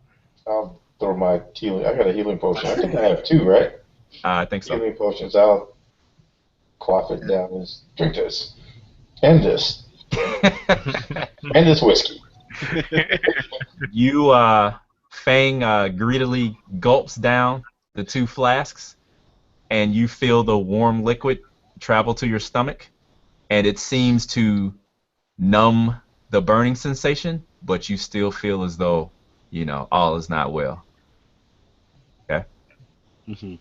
I'll throw my healing. I got a healing potion. I think I have two, right? I think so. Healing potions. I'll quaff it down. This, drink this, and this, and this whiskey. You Fang greedily gulps down the two flasks, and you feel the warm liquid travel to your stomach, and it seems to numb the burning sensation, but you still feel as though, all is not well. Okay. hmm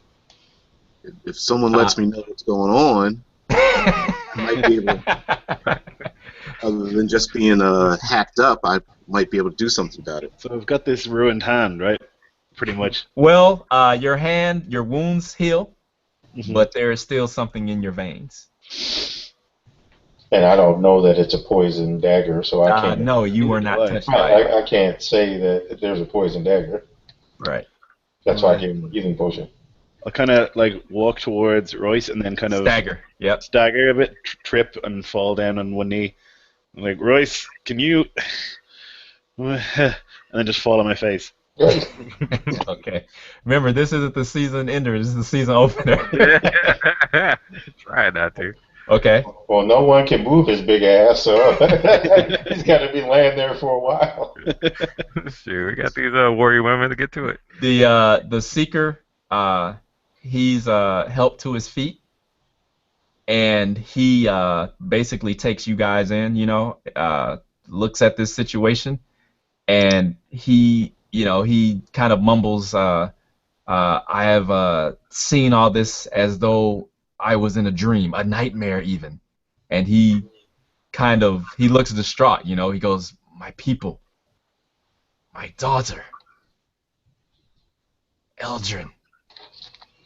If someone lets me know what's going on, I might be able, other than just being hacked up, I might be able to do something about it. So I've got this ruined hand, right? Pretty much. Well, your wounds heal, Mhm. but there is still something in your veins. And I don't know that it's a poison dagger, so I can't. No, you were Neither not do I. touched by it. I can't say that there's a poison dagger. Right. That's why I gave him a healing potion. I'll kind of like walk towards Royce and then kind of Stagger. Yep. stagger a bit, trip, and fall down on one knee. I'm like, Royce, can you? And then just fall on my face. Okay. Remember, this isn't the season ender. This is the season opener. Try not to. Okay. Well, no one can move his big ass, so he's got to be laying there for a while. Shoot, we got these warrior women to get to it. The seeker, he's helped to his feet, and he basically takes you guys in. Looks at this situation, and he kind of mumbles, I have seen all this as though I was in a dream, a nightmare even. And he looks distraught, he goes, my people, my daughter, Eldrin.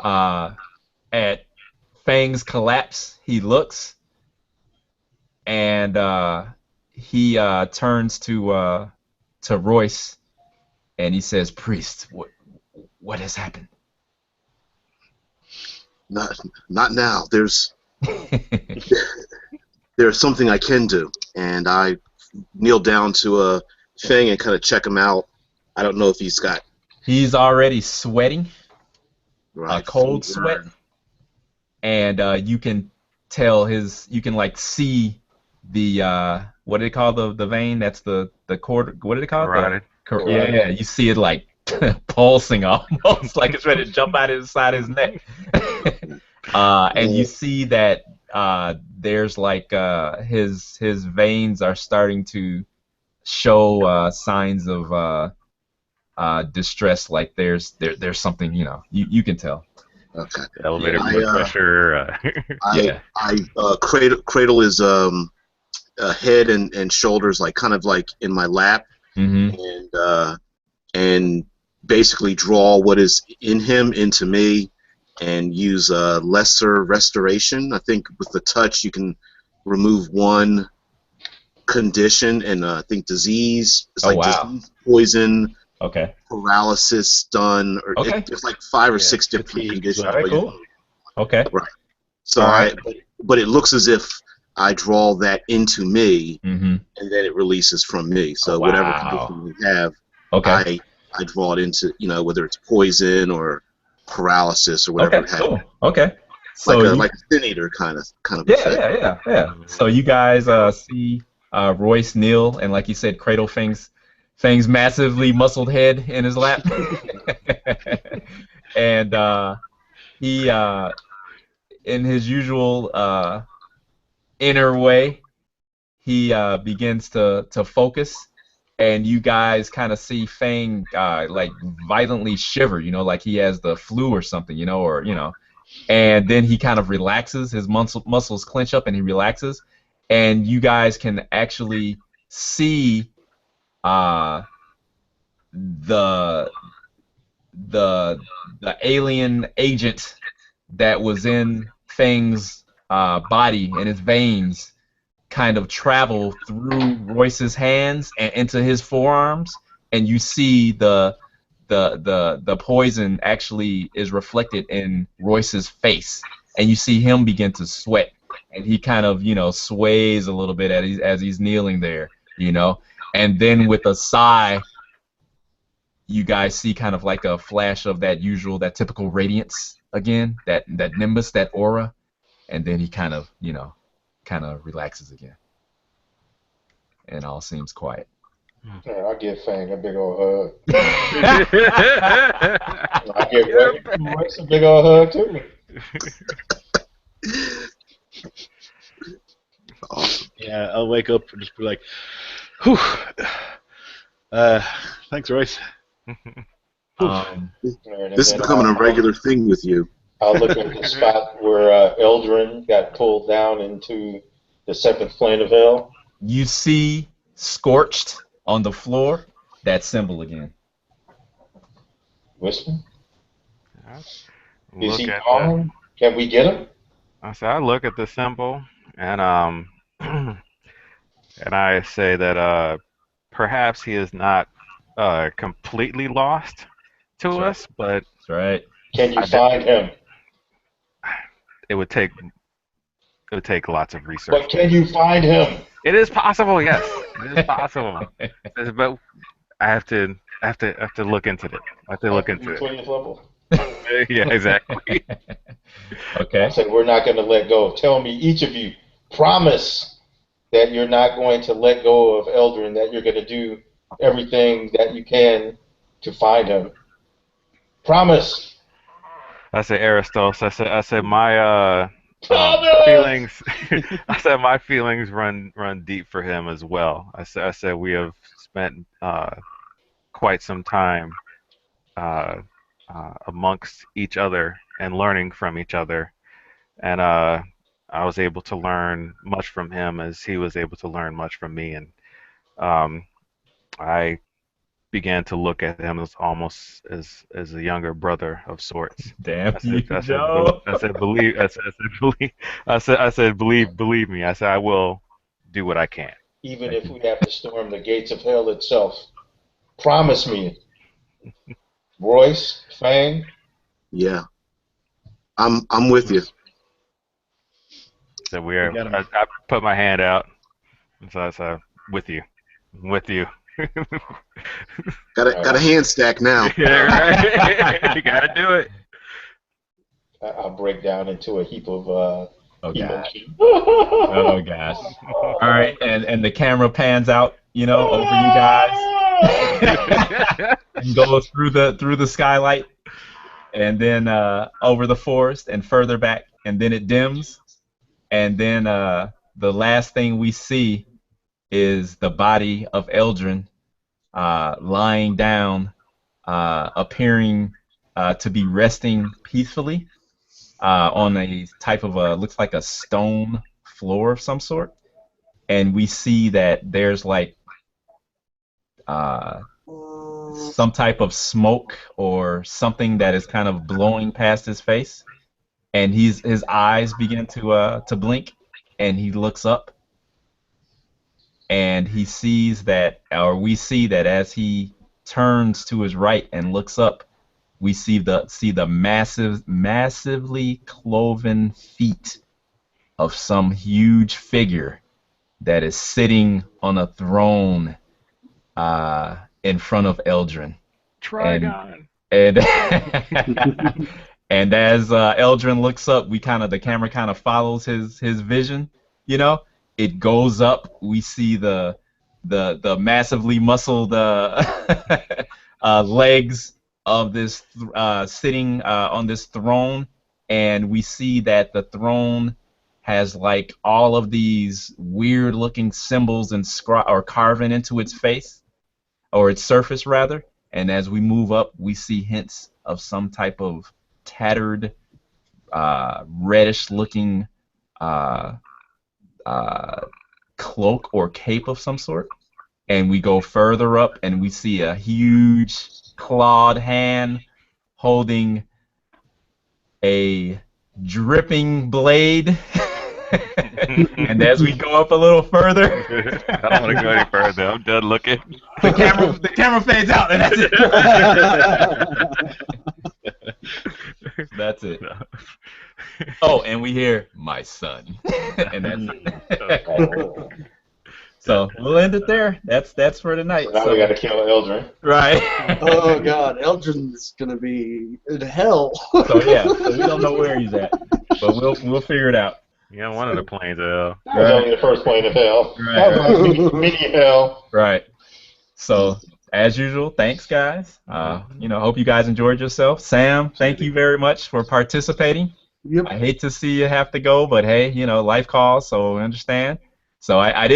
At Fang's collapse, he looks, and he turns to Royce, and he says, priest, what has happened? Not now. There's something I can do, and I kneel down to a Fang and kind of check him out. I don't know if he's got. He's already sweating, Right, a cold sweat, and you can tell you can like see the what do they call the vein? That's the cord. What do they call it? Carotid. Yeah, you see it like pulsing almost like it's ready to jump out of inside his neck. And you see that there's like his veins are starting to show signs of distress, like there's something, you can tell. Okay. Elevated blood pressure. Cradle his head and shoulders like kind of like in my lap, and basically draw what is in him into me, and use lesser restoration. I think with the touch you can remove one condition, and I think disease. It's disease, poison, paralysis, stun, or it's like 5 or 6 different conditions. All right, cool. Okay. Right. So but it looks as if I draw that into me, and then it releases from me. So whatever condition we have, I draw it into, whether it's poison or paralysis or whatever. Okay, cool. Okay. So like a Sin Eater kind of effect. Yeah. So you guys see Royce kneel, and like you said, cradle Fang's massively muscled head in his lap, and he, in his usual inner way, he begins to focus, and you guys kind of see Fang like violently shiver, like he has the flu or something, and then he kind of relaxes, his muscles clench up, and he relaxes, and you guys can actually see the alien agent that was in Fang's body and his veins kind of travel through Royce's hands and into his forearms, and you see the poison actually is reflected in Royce's face, and you see him begin to sweat, and he kind of sways a little bit as he's kneeling there, and then with a sigh, you guys see kind of like a flash of that typical radiance again, that nimbus, that aura, and then he kind of relaxes again, and all seems quiet. Yeah, I'll give Fang a big old hug. Yeah. I'll give Royce a big old hug too. Awesome. Yeah, I'll wake up and just be like, whew. Thanks, Royce. Um, This is becoming a regular thing with you. I'll look at the spot where Eldrin got pulled down into the seventh plane of hell. you see scorched on the floor that symbol again. Whisper. Is Look he at calling? Can we get him? I look at the symbol and and I say that perhaps he is not completely lost to That's right. us, but That's right. Can you I find him? it would take lots of research. But can you find him? It is possible, yes. It is possible. But I have to look into it. I have to look into it. 20th level. Yeah, exactly. I Okay. said we're not going to let go. Tell me, each of you, promise that you're not going to let go of Eldrin. That you're going to do everything that you can to find him. Promise. I said Aristos. I said my Promise. feelings. I said my feelings run deep for him as well. I said we have spent quite some time amongst each other and learning from each other, and I was able to learn much from him as he was able to learn much from me, and I began to look at him as almost as a younger brother of sorts. Damn I you, said, Joe. I said, believe, I said, believe me. I said, I will do what I can. Even if we have to storm the gates of hell itself, promise me, Royce, Fang. Yeah, I'm with you. So We got him. I put my hand out, and so I said, with you, with you. Got a hand stack now. Yeah, right. You gotta do it. I'll break down into a heap of Oh gosh. emotion. Oh gosh. All right, and the camera pans out, over you guys, and goes through the skylight, and then over the forest and further back, and then it dims, and then the last thing we see is the body of Eldrin lying down, appearing to be resting peacefully on a type of looks like a stone floor of some sort, and we see that there's like some type of smoke or something that is kind of blowing past his face, and his eyes begin to blink, and he looks up, and he sees that, or we see that as he turns to his right and looks up, we see the massively cloven feet of some huge figure that is sitting on a throne in front of Eldrin. Trigon. And and as Eldrin looks up, the camera kind of follows his vision. It goes up. We see the massively muscled legs of this sitting on this throne, and we see that the throne has like all of these weird looking symbols and or carving into its face, or its surface rather. And as we move up, we see hints of some type of tattered reddish looking cloak or cape of some sort. And we go further up and we see a huge clawed hand holding a dripping blade. And as we go up a little further, I don't want to go any further. I'm done looking. the camera fades out, and that's it. That's it. Oh, and we hear my son, and that's it. So we'll end it there. That's for tonight. So now we got to kill Eldrin. Right. Oh God, Eldrin's gonna be in hell. So yeah, so we don't know where he's at, but we'll figure it out. Yeah, one of the planes of hell. That was only the first plane of hell. Right, That was like mini hell. Right. So as usual, thanks guys. Hope you guys enjoyed yourself. Sam, thank you very much for participating. Yep. I hate to see you have to go, but hey, life calls, so I understand. So I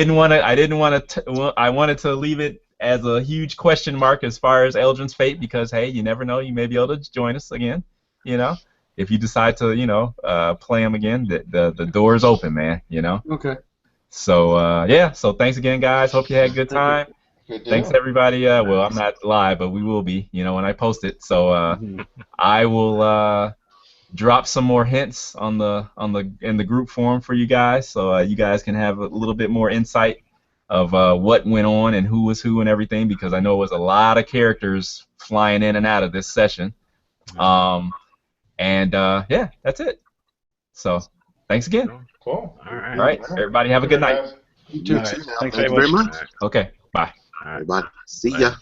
wanted to leave it as a huge question mark as far as Eldrin's fate, because hey, you never know, you may be able to join us again. If you decide to play him again, the door is open, man. Okay. So so thanks again, guys. Hope you had a good time. Thanks everybody. Well, I'm not live, but we will be. When I post it. So I will drop some more hints in the group forum for you guys, so you guys can have a little bit more insight of what went on and who was who and everything, because I know it was a lot of characters flying in and out of this session. Yeah, that's it. So thanks again. Cool. All right. All right, everybody have a good night. You too. All right. Thanks Thank you very much. Okay, bye. All right. Everybody. See ya.